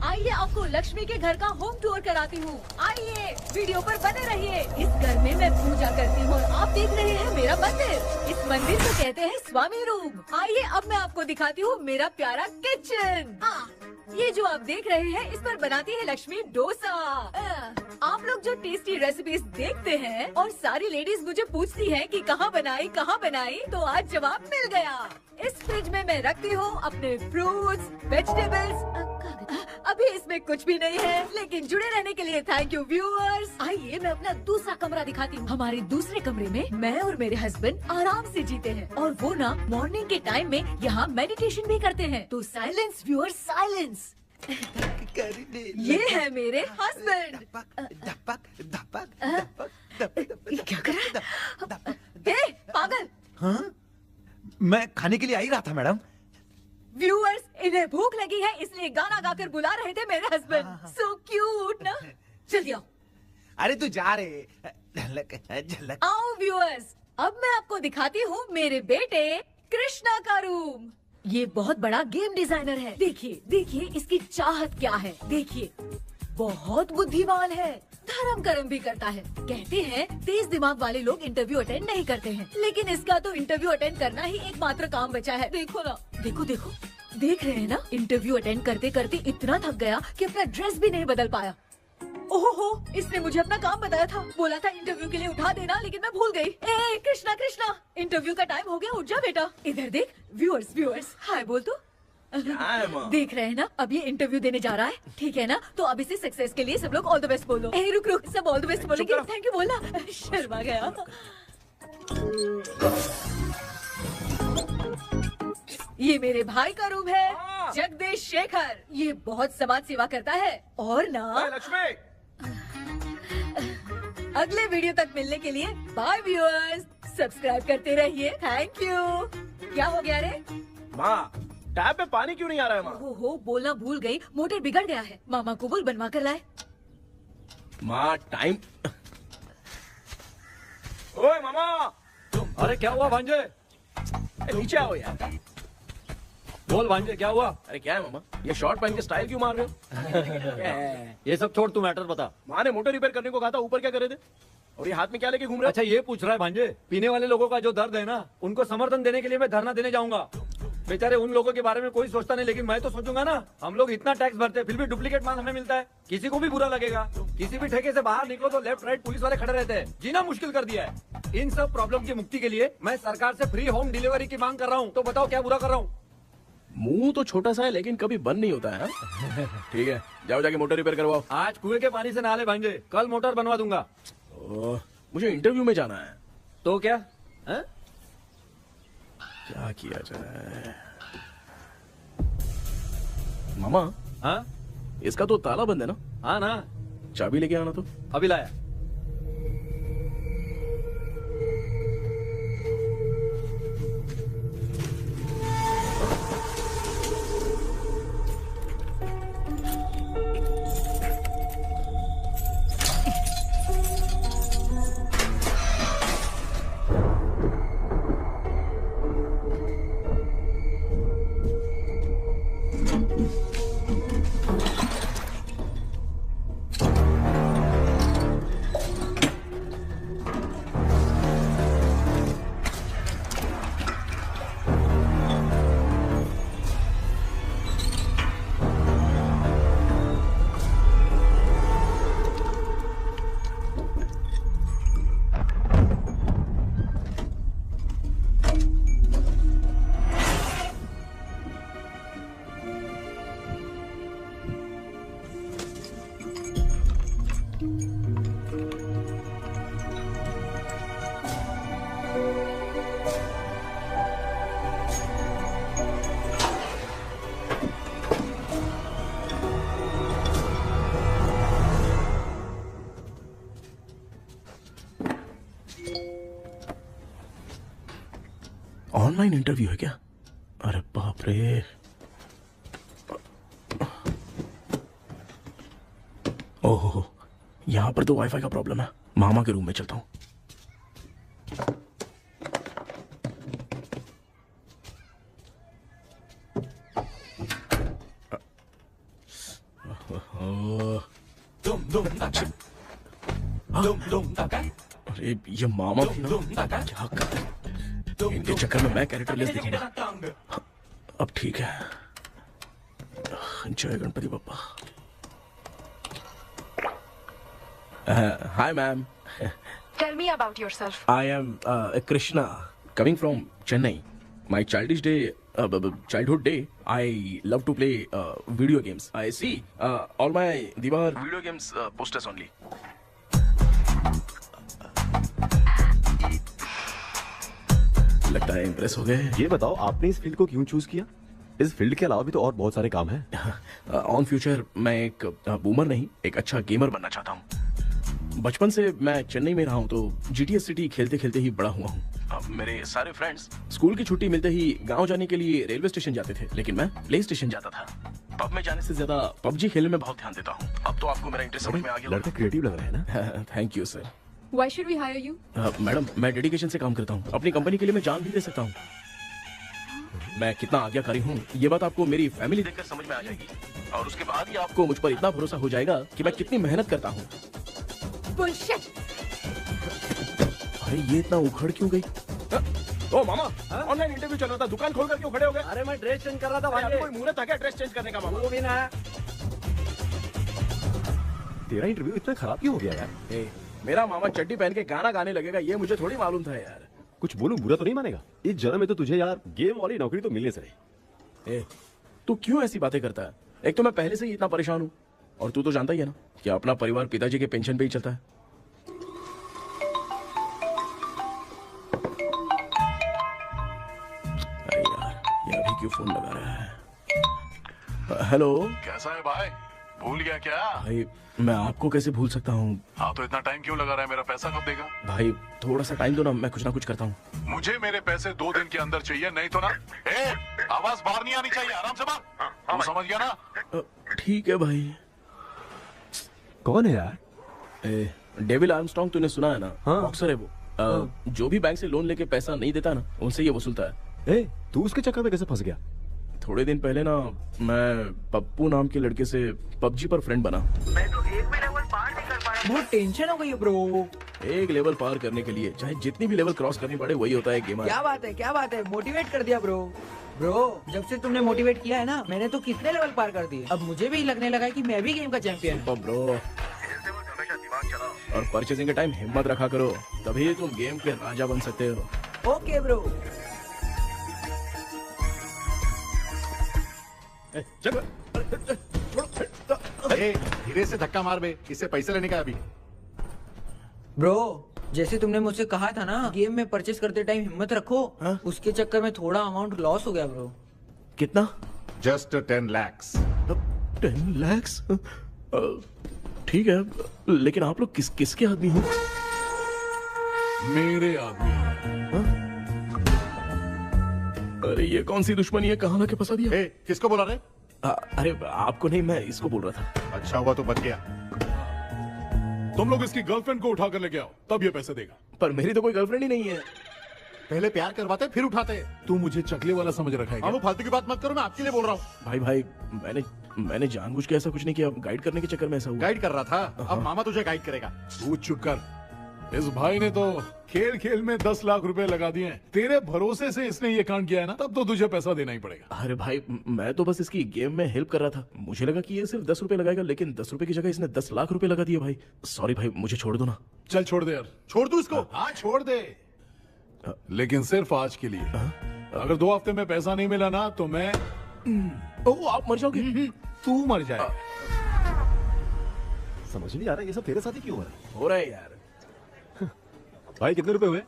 आइए आपको लक्ष्मी के घर का होम टूर कराती हूँ। आइए वीडियो पर बने रहिए। इस घर में मैं पूजा करती हूँ और आप देख रहे हैं मेरा मंदिर। इस मंदिर को कहते हैं स्वामी रूम। आइए अब मैं आपको दिखाती हूँ मेरा प्यारा किचन। ये जो आप देख रहे हैं इस पर बनाती है लक्ष्मी डोसा। आप लोग जो टेस्टी रेसिपीज देखते हैं और सारी लेडीज मुझे पूछती हैं कि कहाँ बनाई, तो आज जवाब मिल गया। इस फ्रिज में मैं रखती हूँ अपने फ्रूट्स, वेजिटेबल्स। अभी इसमें कुछ भी नहीं है, लेकिन जुड़े रहने के लिए थैंक यू व्यूअर्स। आइए मैं अपना दूसरा कमरा दिखाती हूँ। हमारे दूसरे कमरे में मैं और मेरे हस्बैंड आराम से जीते हैं और वो ना मॉर्निंग के टाइम में यहाँ मेडिटेशन भी करते हैं। तो साइलेंस व्यूअर्स, साइलेंस। ये है मेरे हस्बैंड। क्या कर रहा है? पागल। हाँ? मैं खाने के लिए आ ही रहा था मैडम। व्यूअर्स, इन्हें भूख लगी है इसलिए गाना गाकर बुला रहे थे मेरे हस्बैंड। सो क्यूट ना। जल्दी आओ। अरे तू जा रे। झलक। आओ व्यूअर्स, अब मैं आपको दिखाती हूँ मेरे बेटे कृष्णा का रूम। ये बहुत बड़ा गेम डिजाइनर है। देखिए देखिए इसकी चाहत क्या है। देखिए बहुत बुद्धिमान है, धर्म कर्म भी करता है। कहते हैं तेज दिमाग वाले लोग इंटरव्यू अटेंड नहीं करते हैं, लेकिन इसका तो इंटरव्यू अटेंड करना ही एकमात्र काम बचा है। देखो ना, देखो देखो, देख रहे हैं ना, इंटरव्यू अटेंड करते करते इतना थक गया कि अपना ड्रेस भी नहीं बदल पाया। ओहो, इसने मुझे अपना काम बताया था। बोला था इंटरव्यू के लिए उठा देना, लेकिन मैं भूल गई। ए कृष्णा कृष्णा, इंटरव्यू का टाइम हो गया, उठ जा बेटा। इधर देख। व्यूअर्स हाय बोल तो। देख रहे हैं ना, अब ये इंटरव्यू देने जा रहा है, ठीक है ना? तो अब इसे सक्सेस के लिए सब लोग ऑल द बेस्ट बोलो। ए रुक रुक, सब ऑल द बेस्ट बोलेंगे। थैंक यू बोलना। शर्मा गया। ये मेरे भाई का रूम है, जगदीश शेखर। ये बहुत समाज सेवा करता है और ना लक्ष्मी। अगले वीडियो तक मिलने के लिए बाय व्यूअर्स। सब्सक्राइब करते रहिए। Thank you. क्या हो गया रे? माँ, टैप में पानी क्यों नहीं आ रहा है माँ? हो बोलना भूल गई, मोटर बिगड़ गया है। मामा को बोल बनवा कर लाए। माँ टाइम। ओए मामा। अरे क्या हुआ भांजे? नीचे आओ यार। बोल भांजे क्या हुआ? अरे क्या है मामा, ये शॉर्ट पहन के स्टाइल क्यों मार रहे हो? ये सब छोड़, तू मैटर बता। माँ ने मोटर रिपेयर करने को कहा था, ऊपर क्या करे थे? और ये हाथ में क्या लेके घूम रहे हो? अच्छा ये पूछ रहा है भांजे, पीने वाले लोगों का जो दर्द है ना, उनको समर्थन देने के लिए मैं धरना देने जाऊंगा। बेचारे उन लोगों के बारे में कोई सोचता नहीं, लेकिन मैं तो सोचूंगा ना। हम लोग इतना टैक्स भरते हैं, फिर भी डुप्लीकेट माल हमें मिलता है। किसी को भी बुरा लगेगा। किसी भी ठेके से बाहर निकलो तो लेफ्ट राइट पुलिस वाले खड़े रहते हैं। जीना मुश्किल कर दिया है। इन सब प्रॉब्लम की मुक्ति के लिए मैं सरकार से फ्री होम डिलीवरी की मांग कर रहा हूँ। तो बताओ क्या बुरा कर रहा हूँ? मुंह तो छोटा सा है लेकिन कभी बंद नहीं होता है। ठीक है, जाओ जाके मोटर रिपेयर करवाओ। आज कुएं के पानी से नहा ले भांजे, कल मोटर बनवा दूंगा। मुझे इंटरव्यू में जाना है। तो क्या है? क्या किया जाए? मामा। हाँ इसका तो ताला बंद है ना? हाँ ना। चाबी लेके आना तो। अभी लाया। ऑनलाइन इंटरव्यू है क्या? अरे बाप रे। ओहो, यहाँ पर तो वाईफाई का प्रॉब्लम है। मामा के रूम में चलता हूँ। अरे ये मामा भी ना क्या कर, इनके चक्कर में मैं कैरेक्टरलेस दिखूंगा। अब ठीक है। जय Ganpati Bappa. Hi ma'am. Tell me about yourself. I am Krishna, coming from Chennai. My childhood day, I love to play video games. I see all my Diwar video games posters only. लगता है impress हो गए। ये बताओ आपने इस field को क्यों चूज किया? इस फील्ड के अलावा भी तो और बहुत सारे काम हैं। ऑन फ्यूचर मैं एक बूमर नहीं, एक अच्छा गेमर बनना चाहता हूँ। बचपन से मैं चेन्नई में रहा हूँ तो जीटीएस सिटी खेलते खेलते ही बड़ा हुआ हूँ। मेरे सारे फ्रेंड्स स्कूल की छुट्टी मिलते ही गांव जाने के लिए रेलवे स्टेशन जाते थे, लेकिन मैं प्ले स्टेशन जाता था। पब में जाने से ज्यादा पबजी खेलने में बहुत ध्यान देता हूँ। अब तो आपको मेरा इंटरेस्ट समझ में आ गया। लड़का क्रिएटिव लग रहा है ना। Thank you sir. Why should we hire you? Madam मैं डेडिकेशन से काम करता हूँ, अपनी कंपनी के लिए मैं जान भी दे सकता हूँ। मैं कितना आज्ञाकारी हूँ ये बात आपको मेरी फैमिली देखकर समझ में आ जाएगी, और उसके बाद ही आपको मुझ पर इतना भरोसा हो जाएगा कि मैं कितनी मेहनत करता हूँ। Bullshit! अरे ये इतना उखड़ क्यों गई? ओ मामा, ऑनलाइन इंटरव्यू चल रहा था, दुकान खोल कर क्यों खड़े हो गए? अरे मैं ड्रेस चेंज कर रहा था भाई भाई। कोई मुहूर्त था क्या ड्रेस चेंज करने का मामा? वो भी ना। तेरा इंटरव्यू इतना खराब क्यों हो गया यार? ए, मेरा मामा चड्डी पहन के गाना गाने लगेगा ये मुझे थोड़ी मालूम था यार। कुछ बोलूं बुरा तो नहीं मानेगा? इस जन्म में तो तुझे यार गेम वाली नौकरी तो मिलने से रही। ए, तू क्यों ऐसी बातें करता है? एक तो मैं पहले से ही इतना परेशान हूँ, और तू तो जानता ही है ना कि अपना परिवार पिताजी के पेंशन पे ही चलता है। अरे यार ये अभी क्यों फोन लगा रहा है? हेलो कैसा है भाई? भूल गया क्या? भाई, मैं आपको कैसे भूल सकता हूँ? हाँ तो इतना टाइम क्यों लगा रहा है? मेरा पैसा कब देगा? भाई थोड़ा सा टाइम दो ना, मैं कुछ ना कुछ करता हूँ। मुझे मेरे पैसे 2 दिन के अंदर चाहिए, नहीं तो ना आवाज बाहर नहीं आनी चाहिए। आराम से बात, तू समझ गया ना? ठीक है भाई। कौन है यार? डेविल आर्मस्ट्रॉन्ग तूने सुना है ना? हाँ। बॉक्सर है वो। जो भी बैंक से लोन लेके पैसा नहीं देता ना, उनसे ये वसूलता है। तू उसके चक्कर में कैसे फंस गया? थोड़े दिन पहले ना मैं पप्पू नाम के लड़के से पबजी पर फ्रेंड बना। बहुत टेंशन हो गई है ब्रो। एक लेवल पार करने के लिए चाहे जितनी भी लेवल क्रॉस करनी पड़े वही होता है गेमर। क्या बात है, मोटिवेट कर दिया ब्रो। जब से तुमने मोटिवेट किया है ना, मैंने तो कितने लेवल पार कर दिए। अब मुझे भी लगने लगा है कि मैं भी गेम का चैंपियन हूँ। ब्रो, और परचेजिंग के टाइम हिम्मत रखा करो, तभी तुम गेम के राजा बन सकते हो। Okay bro. धीरे से धक्का मार बे, इससे पैसे लेने का अभी। ब्रो जैसे तुमने मुझसे कहा था ना, गेम में परचेस करते टाइम हिम्मत रखो। हाँ? उसके चक्कर में थोड़ा अमाउंट लॉस हो गया ब्रो। कितना? Just 10 lakhs। 10 lakhs? ठीक है, लेकिन आप लोग किसके आदमी हो? मेरे आदमी। अरे ये कौन सी दुश्मनी है, कहाँ लाके फंसा दिया? किसको बोला रे? अरे आपको नहीं, मैं इसको बोल रहा था। अच्छा हुआ तो बच गया। तुम लोग इसकी गर्लफ्रेंड को उठा कर लेके आओ, तब ये पैसे देगा। पर मेरी तो कोई गर्लफ्रेंड ही नहीं है। पहले प्यार करवाते फिर उठाते। तू मुझे चकले वाला समझ रखा है क्या? वो फालतू की बात मत करो, मैं आपके लिए बोल रहा हूँ। भाई मैंने जानबूझ के ऐसा कुछ नहीं किया, गाइड करने के चक्कर में ऐसा हुआ। गाइड कर रहा था, अब मामा तुझे गाइड करेगा। तू चुप कर। इस भाई ने तो खेल खेल में 10 लाख रुपए लगा दिए हैं। तेरे भरोसे से इसने ये कांड किया है ना, तब तो तुझे पैसा देना ही पड़ेगा। अरे भाई, मैं तो बस इसकी गेम में हेल्प कर रहा था। मुझे लगा कि ये सिर्फ 10 रुपए लगाएगा, लेकिन 10 रुपए की जगह इसने 10 लाख रुपए लगा दिए। भाई सॉरी भाई, मुझे छोड़ दो ना। चल छोड़ दे यार। छोड़ दू इसको। हाँ छोड़ दे, लेकिन सिर्फ आज के लिए। अगर 2 हफ्ते में पैसा नहीं मिला ना तो मैं ओह, आप मर जाओगे। तू मर जाए। समझ नहीं आ रहा ये सब तेरे साथ ही क्यों हो रहा है यार। भाई कितने रुपए हुए?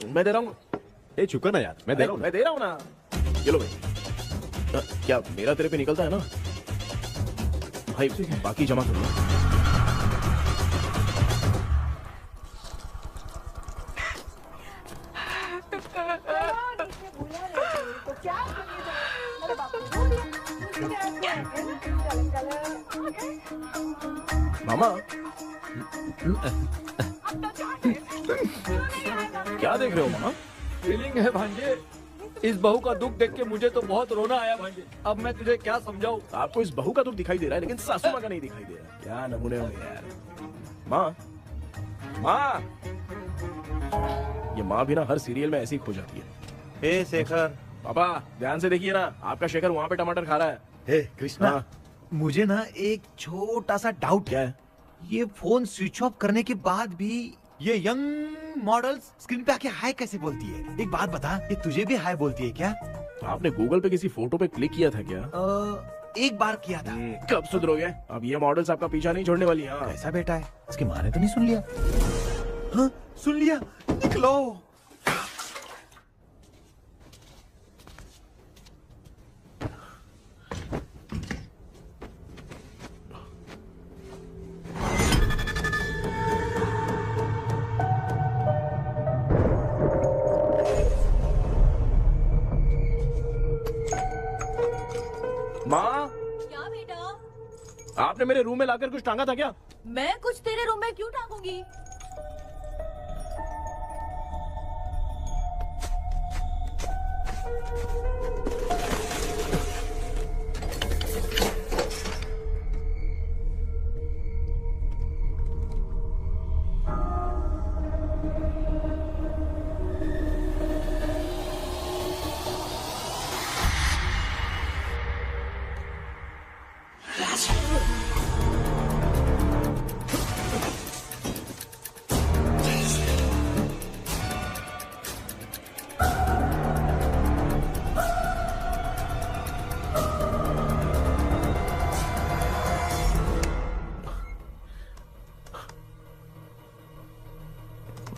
मैं दे रहा हूँ। चुका ना यार, मैं दे रहा हूँ। मैं दे रहा हूँ ना। ये लो भाई। क्या मेरा तेरे पे निकलता है ना भाई? बाकी जमा कर लो। मामा क्या देख रहे हो मामा? फीलिंग है भांजे। इस बहू का दुख देख के मुझे तो बहुत रोना आया भांजे। अब मैं तुझे क्या समझाऊं? आपको इस बहू का दुख दिखाई दे रहा है लेकिन सासू माँ का नहीं दिखाई दे रहा। क्या नमूने होंगे यार। माँ, माँ, ये माँ भी ना हर सीरियल में ऐसी ही खो जाती है। हे शेखर। पापा ध्यान से देखिए ना, आपका शेखर वहाँ पे टमाटर खा रहा है। हे कृष्णा, हाँ। मुझे ना एक छोटा सा डाउट क्या है। है? ये फोन स्विच ऑफ करने के बाद भी ये यंग मॉडल्स स्क्रीन पे आके हाय कैसे बोलती है? एक बात बता, ये तुझे भी हाय बोलती है क्या? आपने गूगल पे किसी फोटो पे क्लिक किया था क्या? एक बार किया था। कब सुधरोगे? अब ये मॉडल्स आपका पीछा नहीं छोड़ने वाली। हाँ। ऐसा बेटा है, इसकी माँ ने तो नहीं सुन लिया? हाँ, सुन लिया। निकलो। माँ, क्या बेटा? आपने मेरे रूम में लाकर कुछ टांगा था क्या? मैं कुछ तेरे रूम में क्यों टांगूंगी?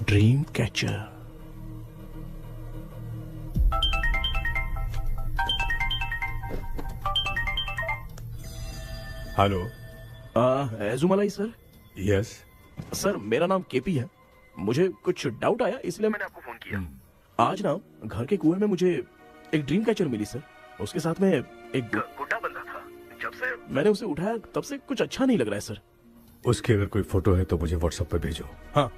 Dream catcher. Hello. Ezhumalai sir. Yes. Sir मेरा नाम केपी है। मुझे कुछ डाउट आया इसलिए मैंने आपको फोन किया। आज ना घर के कुएं में मुझे एक ड्रीम कैचर मिली सर। उसके साथ में एक गुड्डा बंधा था। जब से मैंने उसे उठाया तब से कुछ अच्छा नहीं लग रहा है सर। उसकी अगर कोई फोटो है तो मुझे व्हाट्सएप पे भेजो। हाँ।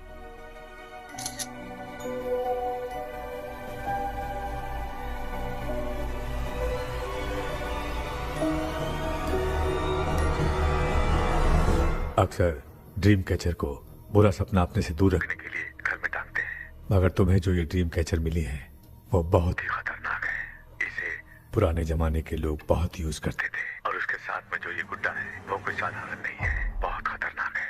अक्सर ड्रीम कैचर को बुरा सपना अपने से दूर रखने के लिए घर में टांगते हैं, मगर तुम्हें जो ये ड्रीम कैचर मिली है वो बहुत ही खतरनाक है। इसे पुराने जमाने के लोग बहुत यूज करते थे और उसके साथ में जो ये गुड्डा है वो कोई साधारण नहीं है, बहुत खतरनाक है।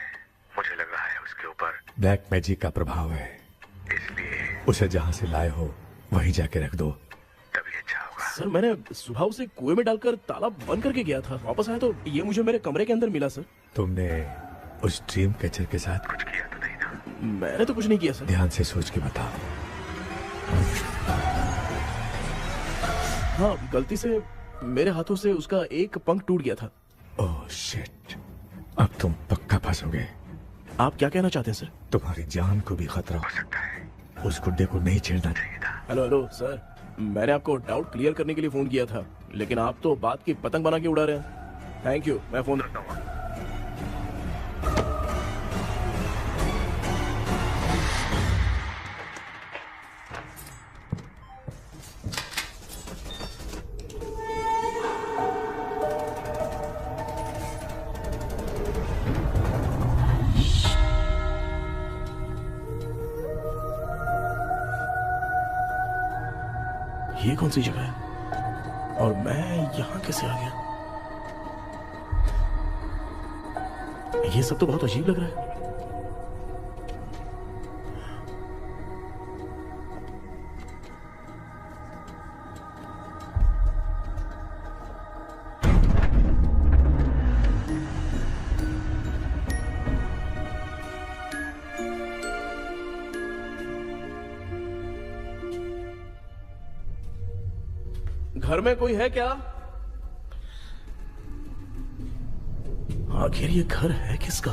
मुझे लग रहा है उसके ऊपर ब्लैक मैजिक का प्रभाव है, इसलिए उसे जहाँ से लाए हो वहीं जाके रख दो, तभी अच्छा होगा। सर मैंने सुबह उसे कुएं में डालकर ताला बंद करके गया था। वापस आया तो ये मुझे मेरे कमरे के अंदर मिला सर। तुमने उस ड्रीम कैचर के साथ कुछ किया तो नहीं ना? मैंने तो कुछ नहीं किया सर। ध्यान से सोच के बताओ। हाँ, गलती से मेरे हाथों से उसका एक पंख टूट गया था। ओह शिट, अब तुम पक्का फंसोगे। आप क्या कहना चाहते हैं सर? तुम्हारी जान को भी खतरा हो सकता है। उस गुड्डे को नहीं छेड़ना चाहिए था। हेलो हेलो सर, मैंने आपको डाउट क्लियर करने के लिए फोन किया था, लेकिन आप तो बात की पतंग बना के उड़ा रहे हैं। थैंक यू, मैं फोन रखता हूँ। ये कौन सी जगह है और मैं यहाँ कैसे आ गया? ये सब तो बहुत अजीब लग रहा है। घर में कोई है क्या? आखिर ये घर है किसका?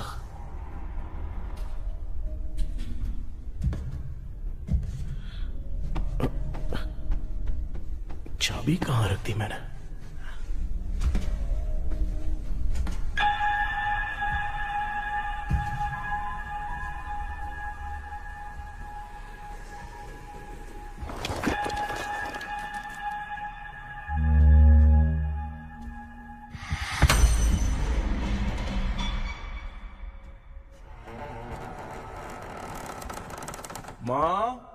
चाबी कहां रख दी मैंने? माँ।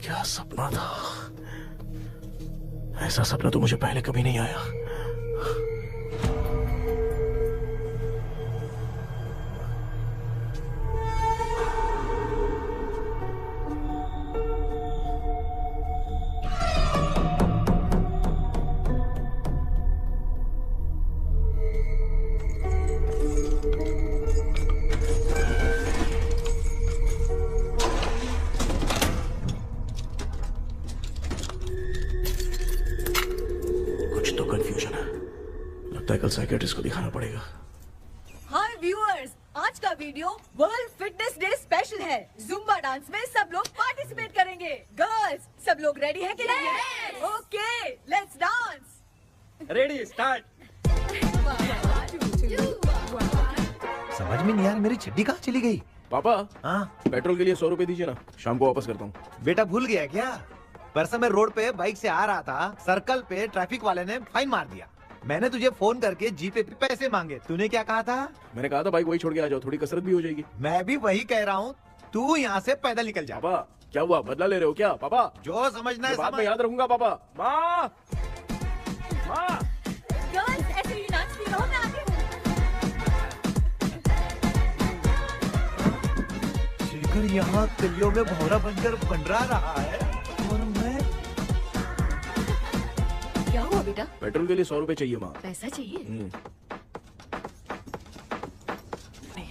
क्या सपना था? ऐसा सपना तो मुझे पहले कभी नहीं आया। कल साइकियाट्रिस्ट को दिखाना पड़ेगा। हाय व्यूअर्स, आज का video world fitness day special है। जुम्बा डांस में सब लोग पार्टिसिपेट करेंगे। गर्ल्स, सब लोग रेडी हैं कि नहीं? Okay, let's dance. Ready, start. समझ में नहीं यार, मेरी चड्डी कहाँ चली गई? पापा, हाँ पेट्रोल के लिए 100 रुपए दीजिए ना, शाम को वापस करता हूँ। बेटा भूल गया क्या? परसों मैं रोड पे बाइक से आ रहा था, सर्कल पे ट्रैफिक वाले ने फाइन मार दिया। मैंने तुझे फोन करके जीपे पे पैसे मांगे, तूने क्या कहा था? मैंने कहा था बाइक वही छोड़ के आ जाओ, थोड़ी कसरत भी हो जाएगी। मैं भी वही कह रहा हूँ, तू यहाँ से पैदल निकल जा। पापा क्या हुआ, बदला ले रहे हो क्या? पापा जो समझना है बात में याद रखूंगा। पापा, माँ माँ। गर्ल्स, ऐसे ही नाचती रहो, मैं आती हूँ। शेखर यहाँ कलियों में भौरा बनकर बंडरा रहा है और मैं। क्या हुआ बेटा? पेट्रोल के लिए 100 रुपए चाहिए माँ। पैसा चाहिए?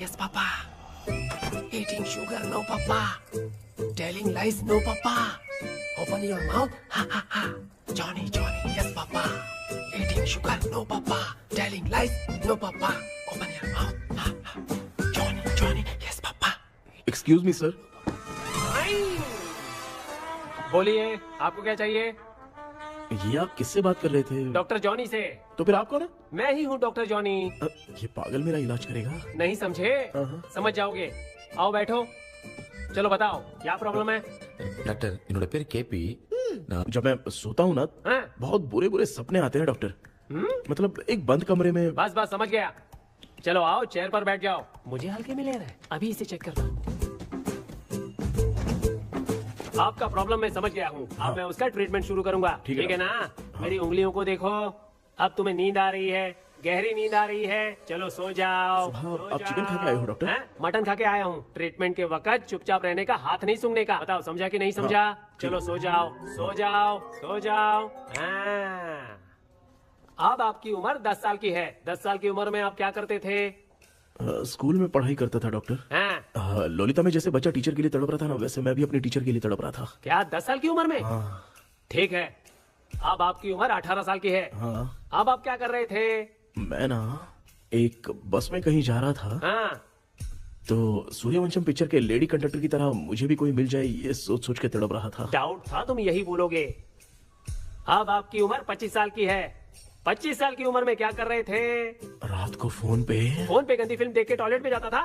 Yes, Papa. Eating sugar, no, Papa. Telling lies, no, Papa. Open your mouth, ha ha ha. Johnny, Johnny, yes, Papa. Eating sugar, no, Papa. Telling lies, no, Papa. Open your mouth, ha ha. Johnny, Johnny, yes, Papa. Excuse me, sir. बोलिए, आपको क्या चाहिए? ये आप किससे बात कर रहे थे? डॉक्टर जॉनी से। तो फिर आप कौन है? मैं ही हूँ डॉक्टर जॉनी। ये पागल मेरा इलाज करेगा? नहीं समझे? समझ जाओगे। आओ बैठो। चलो बताओ क्या प्रॉब्लम है? डॉक्टर, इन्होंने पेर केपी। जब मैं सोता हूँ ना, बहुत बुरे बुरे सपने आते हैं डॉक्टर। मतलब एक बंद कमरे में। बस बस समझ गया। चलो आओ, चेयर पर बैठ जाओ। मुझे हल्के में ले रहा है, अभी इसे चेक कर रहा हूँ। आपका प्रॉब्लम मैं समझ गया हूँ। अब मैं उसका ट्रीटमेंट शुरू करूंगा, ठीक है ना? मेरी उंगलियों को देखो, अब तुम्हें नींद आ रही है, गहरी नींद आ रही है। चलो सो जाओ। आप चिकन खा के आए हो डॉक्टर? मटन खा के आया हूँ। ट्रीटमेंट के वक्त चुपचाप रहने का, हाथ नहीं सूंघने का। बताओ समझा कि नहीं समझा? चलो सो जाओ, सो जाओ, सो जाओ। हाँ। अब आपकी उम्र 10 साल की है। 10 साल की उम्र में आप क्या करते थे? स्कूल में पढ़ाई करता था डॉक्टर। ललिता में जैसे बच्चा टीचर के लिए तड़प रहा था ना, वैसे मैं भी अपने टीचर के लिए तड़प रहा था। क्या 10 साल की उम्र में? ठीक है, अब आपकी उम्र 18 साल की है। अब आप क्या कर रहे थे? मैं ना एक बस में कहीं जा रहा था, तो सूर्यवंशम पिक्चर के लेडी कंडक्टर की तरह मुझे भी कोई मिल जाए, ये सोच सोच के तड़प रहा था। डाउट था तुम यही बोलोगे। अब आपकी उम्र 25 साल की है। 25 साल की उम्र में क्या कर रहे थे? रात को फोन पे गंदी फिल्म देख के टॉयलेट में जाता था।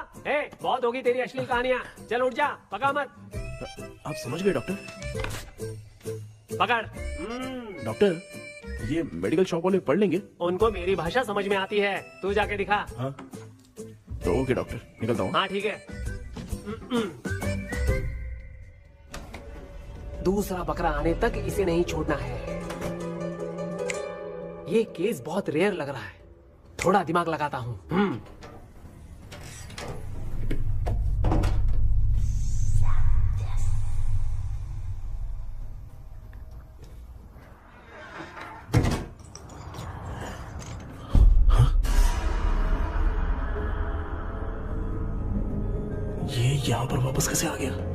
बहुत होगी तेरी अश्लील कहानियां। चल उठ जा, पका मत। आप समझ गए डॉक्टर? पकड़। डॉक्टर, ये मेडिकल शॉप वाले पढ़ लेंगे? उनको मेरी भाषा समझ में आती है, तू जाके दिखा। तो ओके डॉक्टर, निकलता हूँ। हाँ ठीक है। दूसरा बकरा आने तक इसे नहीं छोड़ना है। ये केस बहुत रेयर लग रहा है, थोड़ा दिमाग लगाता हूँ। ये यहाँ पर वापस कैसे आ गया?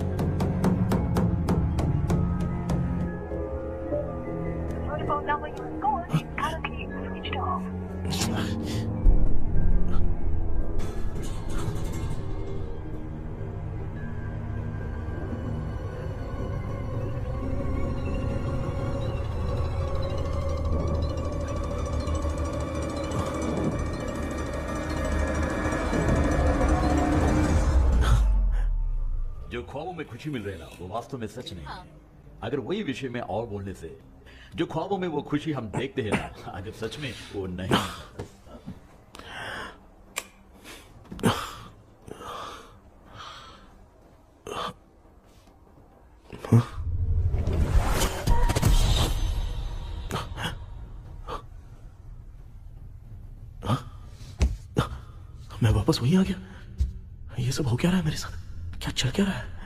जो ख्वाबों में खुशी मिल रही है ना, वो वास्तव में सच नहीं है। अगर वही विषय में और बोलने से, जो ख्वाबों में वो खुशी हम देखते हैं ना, अगर सच में वो नहीं। मैं वापस वहीं आ गया। ये सब हो क्या रहा है मेरे साथ? क्या चल क्या रहा है?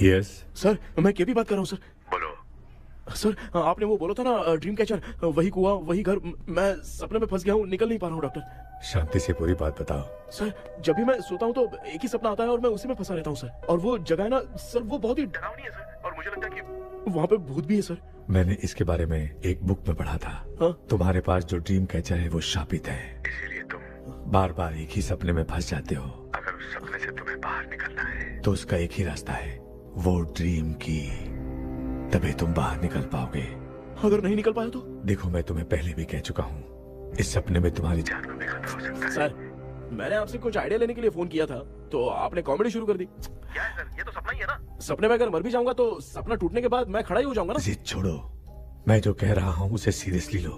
यस सर, मैं केपी बात कर रहा हूँ सर। बोलो सर, आपने वो बोला था ना ड्रीम कैचर, वही कुआं, वही घर, मैं सपने में फंस गया हूँ, निकल नहीं पा रहा हूँ डॉक्टर। शांति से पूरी बात बताओ। सर, जब भी मैं सोता हूँ तो एक ही सपना आता है और मैं उसी में फंसा रहता हूँ सर। और वो जगह है ना सर, वो बहुत ही डरावनी है सर, और मुझे लगता है कि वहाँ पे भूत भी है सर। मैंने इसके बारे में एक बुक में पढ़ा था। हाँ? तुम्हारे पास जो ड्रीम कैचर है वो शापित है, इसीलिए तुम बार बार एक ही सपने में फंस जाते हो। अगर उस सपने से तुम्हें बाहर निकलना है तो उसका एक ही रास्ता है, वो ड्रीम की, तभी तुम बाहर निकल पाओगे। अगर नहीं निकल पाया तो? देखो, मैं तुम्हें पहले भी कह चुका हूँ, इस सपने में तुम्हारी जान में भी खतरा हो सकता है। सर, मैंने आपसे कुछ आइडिया लेने के लिए फोन किया था तो आपने कॉमेडी शुरू कर दी। क्या है सर, ये तो सपना ही है ना। सपने में अगर मर भी जाऊंगा तो सपना टूटने के बाद मैं खड़ा ही हो जाऊंगा ना। जिद छोड़ो, मैं जो कह रहा हूँ उसे सीरियसली लो।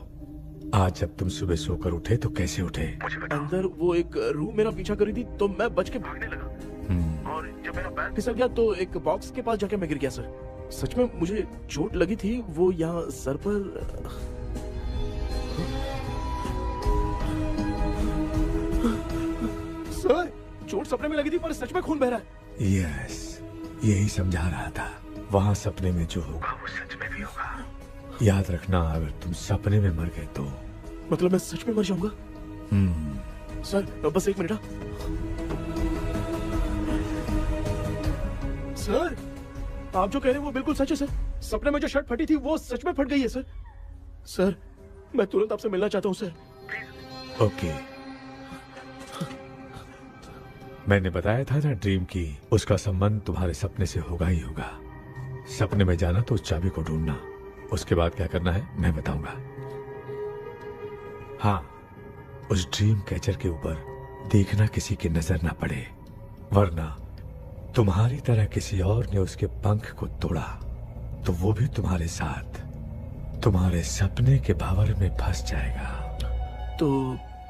आज जब तुम सुबह सोकर उठे तो कैसे उठे? अंदर वो एक रूह मेरा पीछा करी थी तो मैं बच के भागने लगा, और जब मेरा पैर फिसल गया तो एक बॉक्स के पास जाके मैं गिर गया सर। सच में मुझे चोट लगी थी, वो यहाँ सर पर। सर, चोट सपने में लगी थी पर सच में खून बह रहा है। यस, यही समझा रहा था। वहाँ सपने में जो होगा वो सच में भी होगा। याद रखना, अगर तुम सपने में मर गए तो मतलब मैं सच में मर जाऊंगा। सर, बस एक मिनट। सर, आप जो कह रहे हैं वो बिल्कुल सच है सर। सपने में जो शर्ट फटी थी वो सच में फट गई है सर। सर, मैं तुरंत आपसे मिलना चाहता हूँ सर। ओके, मैंने बताया था ना ड्रीम की, उसका संबंध तुम्हारे सपने से होगा ही होगा। सपने में जाना तो उस चाबी को ढूंढना, उसके बाद क्या करना है मैं बताऊंगा। हाँ, उस ड्रीम कैचर के ऊपर देखना किसी की नजर ना पड़े, वरना तुम्हारी तरह किसी और ने उसके पंख को तोड़ा तो वो भी तुम्हारे साथ तुम्हारे सपने के भावर में फंस जाएगा। तो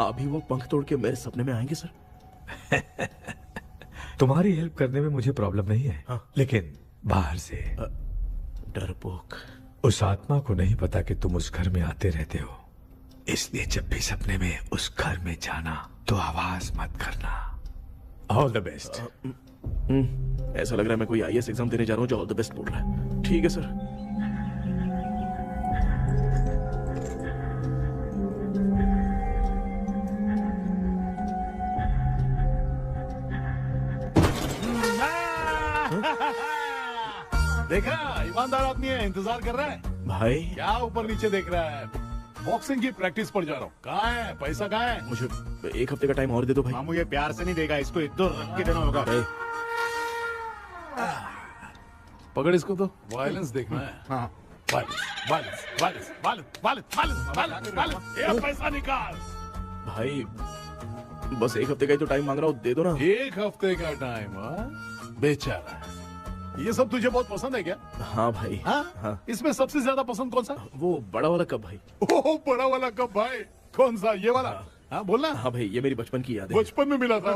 अभी वो पंख तोड़ के मेरे सपने में आएंगे सर? तुम्हारी हेल्प करने में मुझे प्रॉब्लम नहीं है। हाँ। लेकिन बाहर से डरपोक। उस आत्मा को नहीं पता कि तुम उस घर में आते रहते हो, इसलिए जब भी सपने में उस घर में जाना तो आवाज मत करना। All the best. ऐसा लग रहा है मैं कोई आईएएस एग्जाम देने जा रहा हूँ जो ऑल द बेस्ट बोल रहा है। ठीक है सर। देखा, ईमानदार आदमी है, इंतजार कर रहा है। भाई क्या ऊपर नीचे देख रहा है? बॉक्सिंग की प्रैक्टिस पर जा रहा हूँ। कहाँ है पैसा? कहाँ है? मुझे एक हफ्ते का टाइम और दे दो भाई। मामू ये प्यार से नहीं देगा, इसको इधर रख के देना होगा। पकड़ इसको, तो वायलेंस देखना है। हाँ, ये पैसा निकाल। भाई बस एक हफ्ते का ही तो टाइम मांग रहा हूँ, दे दो ना। एक हफ्ते का टाइम? बेचारा, ये सब तुझे बहुत पसंद है क्या? हाँ भाई। हाँ? इसमें सबसे ज्यादा पसंद कौन सा? वो बड़ा वाला कप भाई। ओह, बड़ा वाला कप भाई। कौन सा? ये वाला? हाँ बोलना। हाँ भाई, ये मेरी बचपन की याद है। बचपन में मिला था।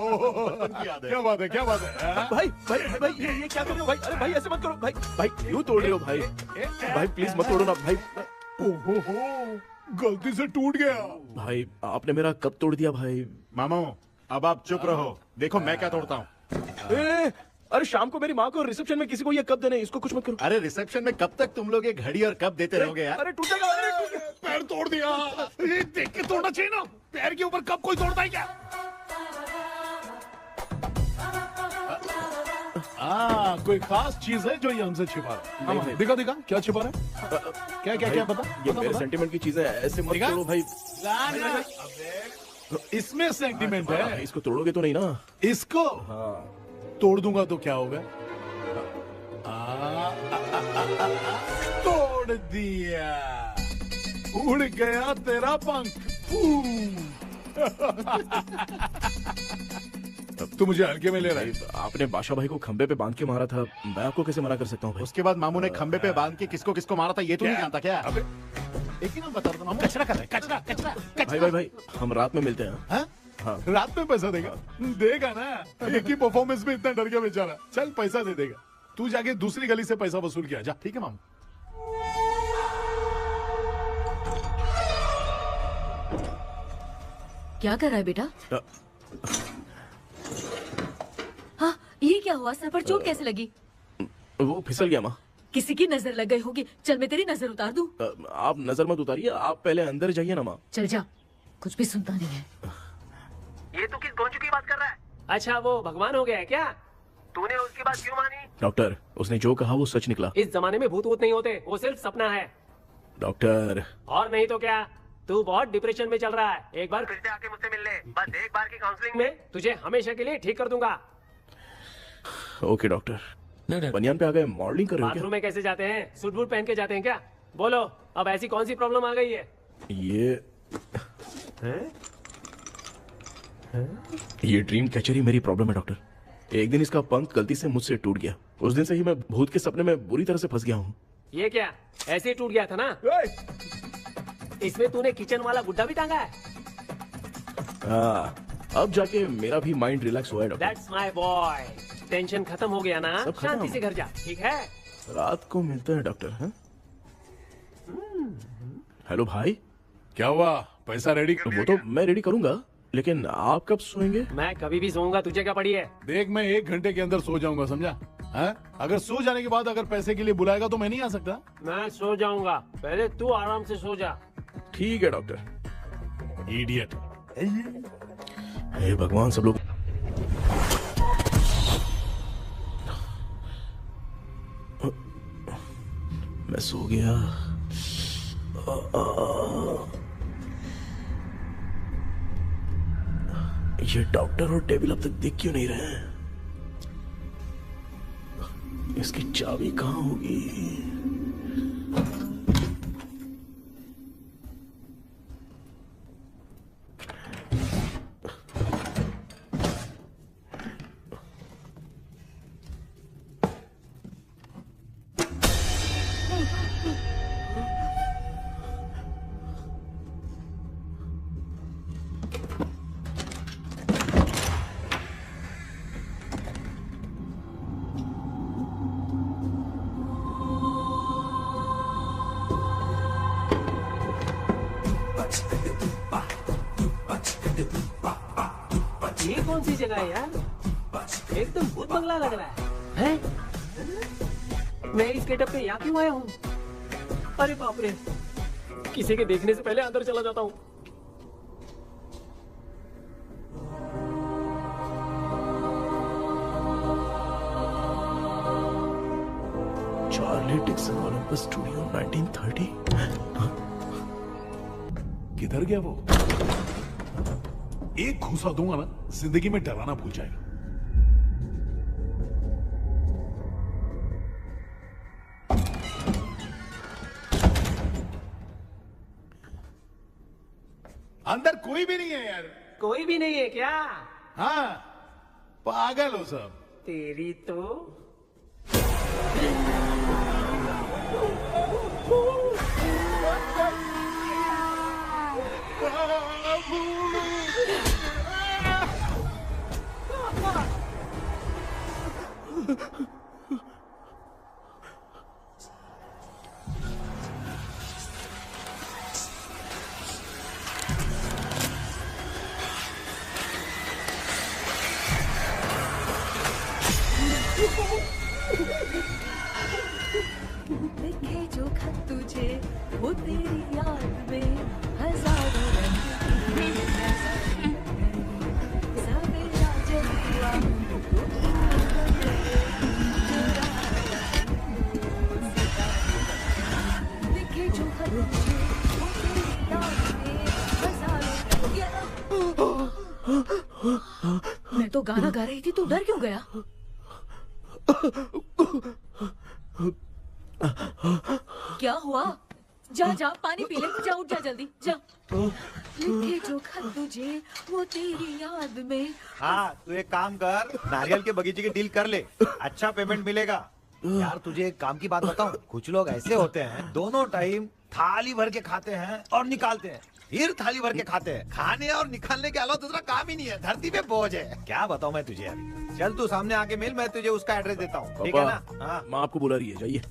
क्या बात है, क्या बात है। भाई भाई भाई ये क्या कर रहे हो भाई? अरे भाई ऐसे मत करो भाई। भाई क्यों तोड़ रहे हो भाई? भाई प्लीज मत तोड़ो ना भाई। ओहो, गलती से टूट गया। भाई आपने मेरा कप तोड़ दिया भाई। मामू अब आप चुप रहो, देखो मैं क्या तोड़ता हूँ। अरे शाम को मेरी माँ को रिसेप्शन में किसी को ये कप देने, इसको कुछ मत करो। अरे रिसेप्शन में कब तक तुम लोग ये घड़ी और कप देते रहोगे यार? अरे टूटेगा। पैर तोड़ दिया। ये देख के तोड़ना चाहिए ना, पैर के ऊपर कप कोई तोड़ता है क्या? कोई खास चीज है जो ये हमसे छिपा रहा है? दिखा दिखा, क्या छिपा रहा है? क्या क्या क्या पता? ये मेरे सेंटिमेंट की चीजें ऐसे मत तोड़ो भाई। इसमें सेंटिमेंट है। इसको तोड़ोगे तो नहीं ना? इसको तोड़ दूंगा तो क्या होगा? तोड़ दिया। उड़ गया तेरा पंख। तू मुझे हल्के में ले रहा है। आपने बादशाह भाई को खंबे पे बांध के मारा था, मैं आपको कैसे मना कर सकता हूँ भाई? उसके बाद मामू ने खंबे पे बांध के किसको किसको मारा था ये तो नहीं जानता क्या? अबे एक ही नाम बता रहा था मामू। कचरा कर रहा है, कचरा कचरा भाई भाई भाई, हम रात में मिलते हैं। हाँ? हाँ। रात में पैसा देगा? देगा ना, एक ही परफॉर्मेंस में इतना डर गया बेचारा। चल पैसा दे देगा, तू जाके दूसरी गली से पैसा वसूल किया जा। ठीक है मामू। क्या कर रहा है बेटा? हाँ, ये क्या हुआ? सर पर चोट कैसे लगी? वो फिसल गया माँ। किसी की नजर लग गई होगी। चल मैं तेरी नजर उतार दूं। आप नजर मत उतारिए, आप पहले अंदर जाइए ना माँ। चल जा, कुछ भी सुनता नहीं है। ये तो किस गोंचू की बात कर रहा है? अच्छा वो भगवान हो गया है क्या? तूने उसकी बात क्यों मानी? डॉक्टर, उसने जो कहा वो सच निकला। इस जमाने में भूत वूत नहीं होते, वो सिर्फ सपना है। डॉक्टर। और नहीं तो क्या, तू बहुत डिप्रेशन में चल रहा है। एक बार फिर से आके मुझसे मिल ले, बस एक बार की काउंसलिंग में तुझे हमेशा के लिए ठीक कर दूंगा। Okay doctor. बनियान पे आ गए, मॉडलिंग कर रहे हो बाथरूम में कैसे जाते हैं? सूट बूट पहन के जाते हैं क्या? बोलो, अब ऐसी कौन सी प्रॉब्लम आ गई है? ये ड्रीम कैचर ही मेरी प्रॉब्लम है डॉक्टर। एक दिन इसका पंख गलती से मुझसे टूट गया। उस दिन से ही मैं भूत के सपने में बुरी तरह से फंस गया हूँ। ये क्या ऐसे ही टूट गया था ना? इसमें तूने किचन वाला गुड्डा भी टांगा है? अब जाके मेरा भी माइंड रिलैक्स हुआ है doctor. That's my boy. Tension खत्म हो गया ना? शांति से घर जा, ठीक है? रात को मिलते हैं डॉक्टर। हैं? हेलो भाई, क्या हुआ? पैसा रेडी कर वो तो मैं रेडी करूंगा, लेकिन आप कब सोएंगे? मैं कभी भी सोऊंगा, तुझे क्या पड़ी है? देख मैं 1 घंटे के अंदर सो जाऊंगा, समझा? अगर सो जाने के बाद अगर पैसे के लिए बुलाएगा तो मैं नहीं आ सकता। मैं सो जाऊंगा, पहले तू आराम से सो जा। ठीक है डॉक्टर। इडियट। हे भगवान, सब लोग मैं सो गया। ये डॉक्टर और टेबल अब तक दिख क्यों नहीं रहे हैं? इसकी चाबी कहाँ होगी? ये कौन सी जगह है यार? एकदम भूत बंगला लग रहा है। मैं इस गेटअप पे यहाँ क्यों आया हूँ? अरे बाप रे, किसी के देखने से पहले अंदर चला जाता हूँ। Charlie Dixon Olympus studio 1930। किधर गया वो? एक घूसा दूंगा ना, जिंदगी में डराना भूल जाएगा। अंदर कोई भी नहीं है यार। कोई भी नहीं है क्या? हाँ, पागल हो सब। तेरी तो लिखे जो खत तुझे वो तेरी याद में हजारों रंग सवेरा जब हुआ लिखे जो खत तुझे वो तेरी याद में हजारों रंग। मैं तो गाना गा रही थी, तू डर क्यों गया? क्या हुआ? जा जा पानी पी ले, जा उठ जा जल्दी जा। लिखे जो खत तुझे वो तेरी याद में। हाँ तू एक काम कर, नारियल के बगीचे की डील कर ले, अच्छा पेमेंट मिलेगा। यार तुझे एक काम की बात बताऊं, कुछ लोग ऐसे होते हैं दोनों टाइम थाली भर के खाते हैं और निकालते हैं, फिर थाली भर के खाते हैं। खाने और निकालने के अलावा दूसरा काम ही नहीं है, धरती पे बोझ है। क्या बताऊं मैं तुझे अभी। चल तू सामने आके मिल, मैं तुझे उसका एड्रेस देता हूँ, ठीक है ना? हाँ माँ आपको बुला रही है, जाइए।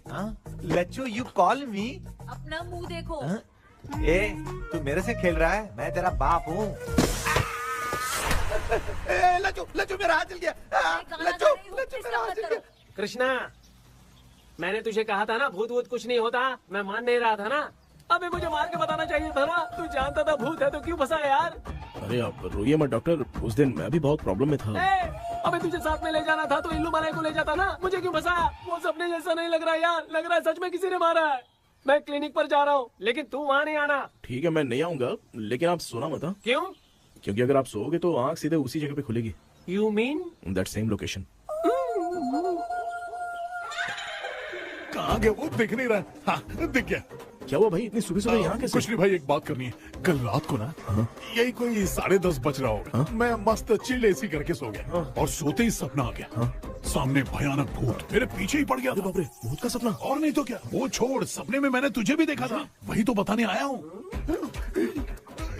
लच्चू यू कॉल मी। अपना मुंह देखो। ए तू मेरे से खेल रहा है, मैं तेरा बाप हूँ। लच्चू लच्चू मेरा हाथ जल गया। लच्चू लच्चू मेरा हाथ जल गया। कृष्णा, मैंने तुझे कहा था ना भूत वूत कुछ नहीं होता, मैं मान नहीं रहा था ना। अबे मुझे मार के बताना चाहिए था ना, तू जानता था भूत है तो क्यों फंसा यार? अरे आप रोइए मत डॉक्टर, उस दिन मैं भी बहुत प्रॉब्लम में था। अबे तुझे साथ में ले जाना था तो इल्लू मलाई को ले जाता ना, मुझे क्यों फंसाया? वो सपने जैसा नहीं लग रहा यार, लग रहा है सच में किसी ने मारा है। मैं क्लिनिक पर जा रहा हूँ, लेकिन तू वहाँ नहीं आना। ठीक है मैं नहीं आऊंगा, लेकिन आप सोना मत। क्यों? क्योंकि अगर आप सोओगे तो आंख सीधे उसी जगह पे खुलेगी। You mean that same location. कहाँ गया वो, दिख नहीं रहा। हाँ दिख गया। क्या हुआ भाई, इतनी सुबह सुबह यहाँ कैसे? कुछ नहीं भाई, एक बात करनी है। कल रात को ना यही कोई 10:30 बज रहा होगा, मैं मस्त चिल एसी करके सो गया और सोते ही सपना आ गया। सामने भयानक भूत मेरे पीछे ही पड़ गया। बाप रे, भूत का सपना? और नहीं तो क्या, वो छोड़, सपने में मैंने तुझे भी देखा था, वही तो बताने आया हूँ।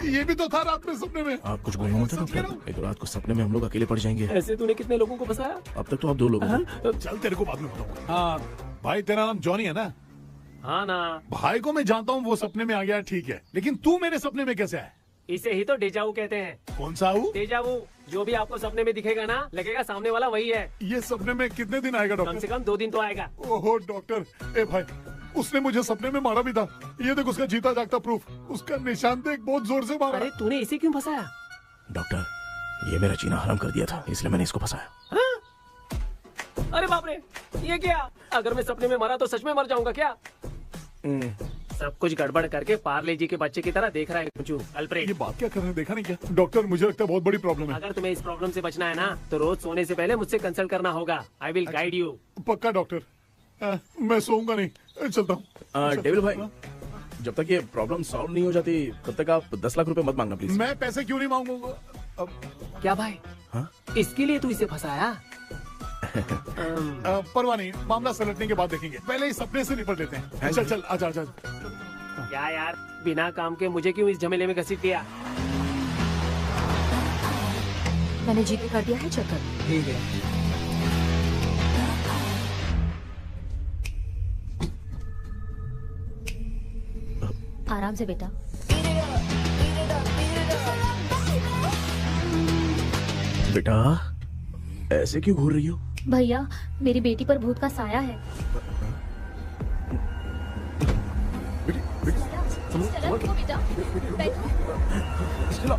ये भी तो था रात में सपने में। आप कुछ बोलो मत डॉक्टर, एक रात को सपने में हम लोग अकेले पड़ जाएंगे। ऐसे तूने कितने लोगों को फंसाया? अब तक तो आप 2 लोग हैं। चल तेरे को बाद में बताऊंगा। हाँ भाई, तेरा नाम जॉनी है ना? हाँ ना। भाई को मैं जानता हूँ, वो सपने में आ गया, ठीक है, लेकिन तू मेरे सपने में कैसे आया? इसे ही तो डेजावू कहते हैं। कौन सा हूँ? डेजावू, जो भी आपको सपने में दिखेगा ना, लगेगा सामने वाला वही है। ये सपने में कितने दिन आएगा डॉक्टर? कम से कम 2 दिन तो आएगा। ओहो डॉक्टर, ए भाई उसने मुझे सपने में मारा भी था, ये देख उसका जीता जागता प्रूफ, उसका निशान देख, बहुत जोर से मारा। अरे तूने इसे क्यों फंसाया? डॉक्टर ये मेरा जीना हराम कर दिया था, इसलिए मैंने इसको फंसाया। अरे बाप रे, ये क्या? अगर मैं सपने में मरा तो सच में मर जाऊंगा क्या? सब कुछ गड़बड़ करके पार्ले जी के बच्चे की तरह देख रहा है कुछ अल्फ्रेड। ये बात क्या कर रहे हैं, देखा नहीं क्या? डॉक्टर मुझे लगता है बहुत बड़ी प्रॉब्लम है। अगर तुम्हें इस प्रॉब्लम से बचना है ना, तो रोज सोने से पहले मुझसे कंसल्ट करना होगा। I will guide you. पक्का डॉक्टर, मैं सोऊंगा नहीं, चलता हूँ। डेविल भाई, जब तक ये प्रॉब्लम सॉल्व नहीं हो जाती तब तक आप 10 लाख रुपए मत मांगना प्लीज। मैं पैसे क्यों नहीं मांगूंगा? क्या भाई? हाँ? इसके लिए तू इसे फंसाया? परवाह नहीं, मामला सलटने के बाद देखेंगे, पहले इस सपने से निपट लेते हैं। चल चल, आजा आजा। क्या यार, बिना काम के मुझे क्यों इस झमेले में घसीट दिया? मैंने जीपे कर दिया है, चेक कर। ठीक है। आराम से बेटा। बेटा ऐसे क्यों घूर रही हो? भैया मेरी बेटी पर भूत का साया है। चलो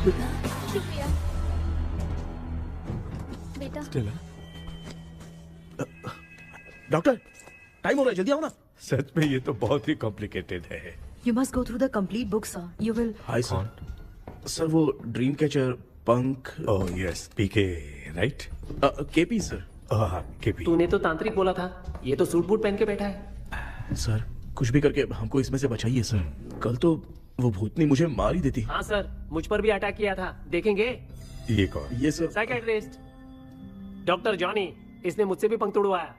बेटा, शुक्रिया बेटा। डॉक्टर टाइम हो रहा है, जल्दी आओ ना। सच में ये तो बहुत ही कॉम्प्लिकेटेड है। You must go through the complete book, sir. You will. Hi sir. Sir वो ड्रीम कैचर, पंख। ओह यस, पीके राइट? KP sir. हाँ केपी। तूने तो तांत्रिक बोला था, ये तो सूट बूट पहन के बैठा है। सर कुछ भी करके हमको इसमें से बचाइए सर, कल तो वो भूतनी मुझे मार ही देती। हाँ सर, मुझ पर भी अटैक किया था, देखेंगे? ये कौन? ये सर साइकियाट्रिस्ट डॉक्टर जॉनी, इसने मुझसे भी पंख तोड़वाया।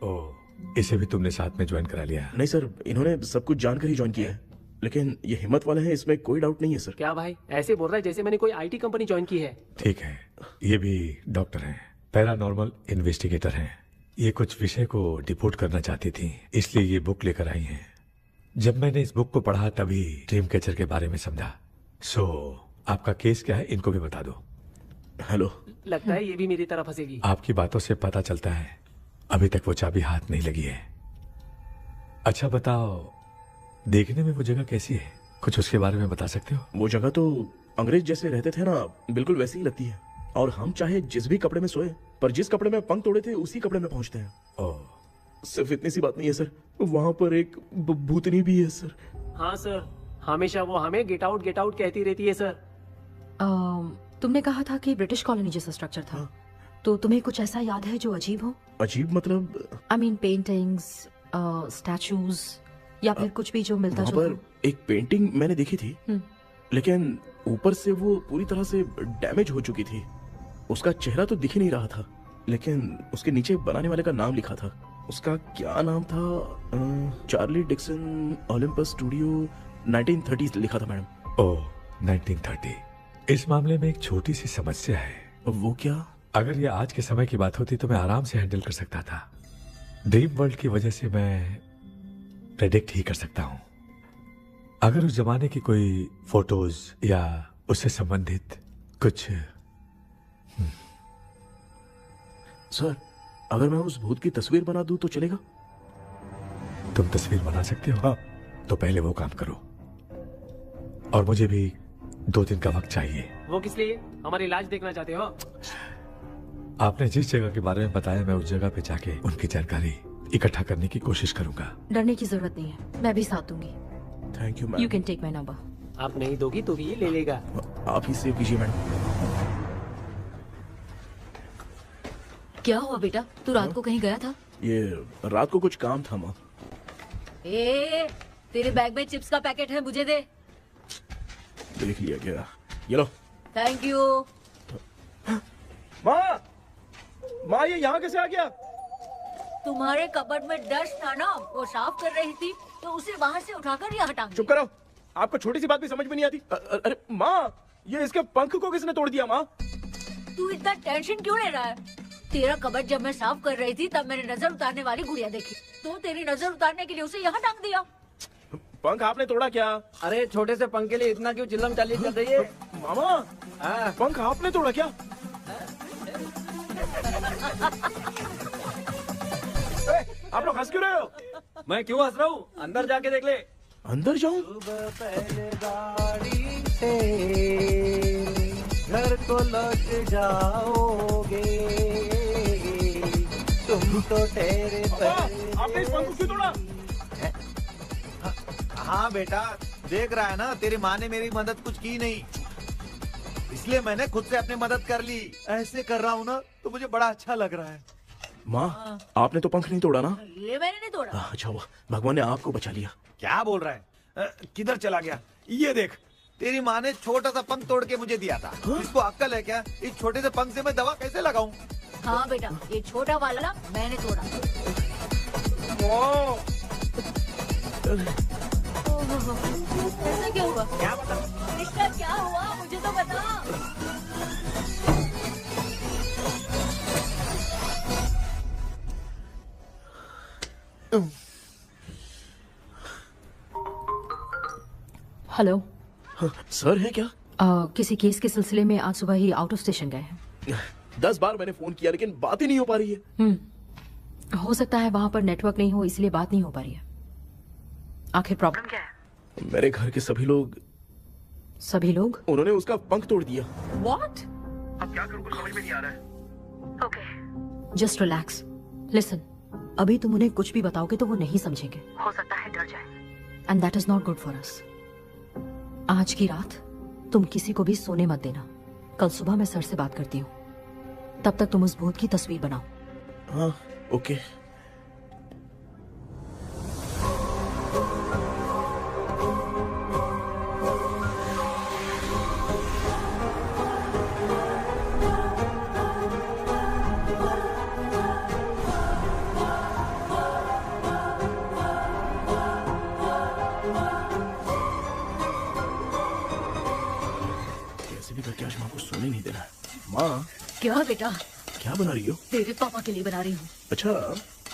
ओह, इसे भी तुमने साथ में ज्वाइन करा लिया? नहीं सर, इन्होंने सब कुछ जानकर ही ज्वाइन किया है, लेकिन ये हिम्मत वाले हैं, इसमें कोई डाउट नहीं है सर। क्या भाई, ऐसे बोल रहा है जैसे मैंने कोई आईटी कंपनी ज्वाइन की है। ठीक है, ये भी डॉक्टर हैं, पैरानॉर्मल इन्वेस्टिगेटर हैं। ये कुछ विषय को डिपोर्ट करना चाहती थी, इसलिए ये बुक लेकर आई हैं। जब मैंने इस बुक को पढ़ा तभी ड्रीम कैचर के बारे में समझा। सो आपका केस क्या है, इनको भी बता दो। हेलो। लगता है ये भी मेरी तरह फंसेगी। आपकी बातों से पता चलता है अभी तक वो चाबी हाथ नहीं लगी है। अच्छा बताओ, देखने में वो जगह कैसी है, कुछ उसके बारे में बता सकते हो? वो जगह तो अंग्रेज जैसे रहते थे ना, बिल्कुल वैसी ही लगती है। और हम चाहे जिस भी कपड़े में सोए, पर जिस कपड़े में पंख तोड़े थे उसी कपड़े में पहुंचते हैं। ओह, सिर्फ इतनी सी बात नहीं है सर, वहां पर एक भूतनी भी है सर। हाँ सर, हमेशा वो हमें गेट आउट कहती रहती है सर। तुमने कहा था कि ब्रिटिश कॉलोनी जैसा स्ट्रक्चर था, तो तुम्हें कुछ ऐसा याद है जो अजीब हो? अजीब मतलब? आई मीन पेंटिंग्स, स्टैचूज या फिर कुछ भी जो मिलता वहाँ जुलता। पर एक पेंटिंग मैंने देखी थी, लेकिन ऊपर से वो पूरी तरह से डैमेज हो चुकी थी। उसका चेहरा तो दिख ही नहीं रहा था, लेकिन उसके नीचे बनाने वाले का नाम लिखा था। उसका क्या नाम था? चार्ली डिक्सन ओलंपस स्टूडियो 1930 लिखा था मैडम। ओह 1930। इस मामले में एक छोटी सी समस्या है। वो क्या? अगर ये आज के समय की बात होती तो मैं आराम से हैंडल कर सकता था। ड्रीम वर्ल्ड की वजह से मैं प्रेडिक्ट ही कर सकता हूँ। अगर उस जमाने की कोई फोटोज या उससे संबंधित कुछ। सर, अगर मैं उस भूत की तस्वीर बना दूं तो चलेगा? तुम तस्वीर बना सकते हो? हाँ। तो पहले वो काम करो, और मुझे भी 2 दिन का वक्त चाहिए। वो किस लिए? हमारी इलाज देखना चाहते हो? आपने जिस जगह के बारे में बताया, मैं उस जगह पे जाके उनकी जानकारी इकट्ठा करने की कोशिश करूंगा। डरने की जरूरत नहीं है, मैं भी साथ दूंगी। Thank you ma'am. You can take my number. आप नहीं दोगी तो भी ये ले लेगा। आप ही सेव कीजिए मैडम। क्या हुआ बेटा, तू रात को कहीं गया था? ये रात को कुछ काम था माँ। ए, तेरे बैग में चिप्स का पैकेट है, मुझे दे। देख लिया क्या? ये लो। Thank you. माँ ये यहाँ कैसे आ गया? तुम्हारे कबर्ड में डस्ट था ना, वो साफ कर रही थी तो उसे वहाँ से उठाकर यहाँ टांग चुप करो, आपको छोटी सी बात भी समझ में नहीं आती। अरे माँ, ये इसके पंख को किसने तोड़ दिया? माँ तू इतना टेंशन क्यों ले रहा है? तेरा कबर्ड जब मैं साफ कर रही थी तब मैंने नजर उतारने वाली गुड़िया देखी, तो तेरी नजर उतारने के लिए उसे यहाँ टांग दिया। पंख आपने तोड़ा क्या? अरे छोटे से पंख के लिए इतना क्यों चिल्लम चाली कर रही है? मामा, पंख आपने तोड़ा क्या? आप लोग हंस क्यों रहे हो? मैं क्यों हंस रहा हूँ? अंदर जाके देख ले। अंदर जाऊं? घर को लौट जाओगे तुम तो ठहरे। आपने इस पंख को क्यों तोड़ा? हाँ बेटा, देख रहा है ना, तेरी माँ ने मेरी मदद कुछ की नहीं, इसलिए मैंने खुद से अपनी मदद कर ली। ऐसे कर रहा हूँ ना तो मुझे बड़ा अच्छा लग रहा है। माँ, आपने तो पंख नहीं तोड़ा ना? ये मैंने नहीं तोड़ा। अच्छा हुआ, भगवान ने आपको बचा लिया। क्या बोल रहा है? किधर चला गया? ये देख, तेरी माँ ने छोटा सा पंख तोड़ के मुझे दिया था। इसको अक्ल है क्या? इस छोटे से पंख से मैं दवा कैसे लगाऊं? हाँ बेटा, ये छोटा वाला मैंने तोड़ा। ऐसा क्या हुआ? क्या बता? रिश्ता क्या हुआ, मुझे तो बता। हेलो सर है क्या? किसी केस के सिलसिले में आज सुबह ही आउट ऑफ स्टेशन गए हैं। 10 बार मैंने फोन किया लेकिन बात ही नहीं हो पा रही है। हो सकता है वहाँ पर नेटवर्क नहीं हो, इसलिए बात नहीं हो पा रही है। आखिर प्रॉब्लम क्या है? मेरे घर के सभी लोग उन्होंने उसका पंख तोड़ दिया। What? अब क्या करूं, कुछ समझ में नहीं आ रहा है। Okay. Just relax. Listen. अभी तुम उन्हें कुछ भी बताओगे तो वो नहीं समझेंगे। हो सकता है डर जाए। And that is not good for us. आज की रात तुम किसी को भी सोने मत देना। कल सुबह मैं सर से बात करती हूँ। तब तक तुम उस भूत की तस्वीर बनाओ। हाँ, ओके। सोने नहीं देना। माँ, क्या बेटा? क्या बना रही हो? तेरे पापा के लिए बना रही हूँ। अच्छा,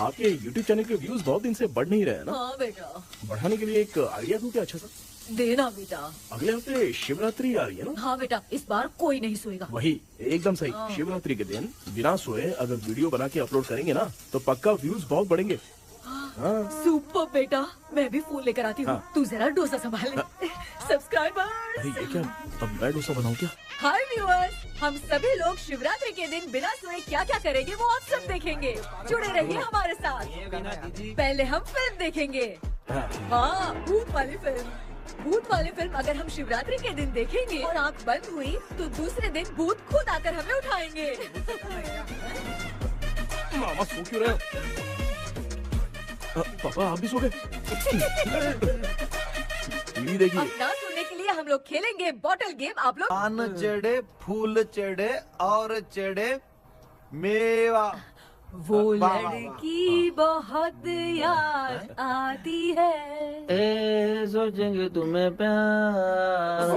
आपके YouTube चैनल के व्यूज बहुत दिन से बढ़ नहीं रहे हैं ना? हाँ बेटा। बढ़ाने के लिए एक आइडिया दूं क्या अच्छा सा? देना बेटा। अगले हफ्ते शिवरात्रि आ रही है ना? हाँ बेटा, इस बार कोई नहीं सोएगा। वही, एकदम सही। हाँ। शिवरात्रि के दिन बिना सोए अगर वीडियो बना के अपलोड करेंगे ना तो पक्का व्यूज बहुत बढ़ेंगे। हाँ। सुपर बेटा, मैं भी फोन लेकर आती हूँ। हाँ। तू जरा डोसा संभाल ले। सब्सक्राइबर। अरे ये क्या, अब मैं डोसा बनाऊं क्या? हाय व्यूअर्स, हम सभी लोग शिवरात्रि के दिन बिना सोए क्या क्या करेंगे वो आप सब देखेंगे। जुड़े रहिए हमारे साथ। पहले हम फिल्म देखेंगे। हाँ, भूत वाली फिल्म। भूत वाली फिल्म अगर हम शिवरात्रि के दिन देखेंगे और आँख बंद हुई तो दूसरे दिन भूत खुद आकर हमें उठाएंगे। मामा सो क्यों रहे हो? पापा आप भी सो गए? देखिए अब ना सोने के लिए हम लोग खेलेंगे बॉटल गेम। आप लोग पान चढ़े, फूल चढ़े और चढ़े मेवा। वो लड़की बहुत याद आती है। सोचेंगे तुम्हें प्यार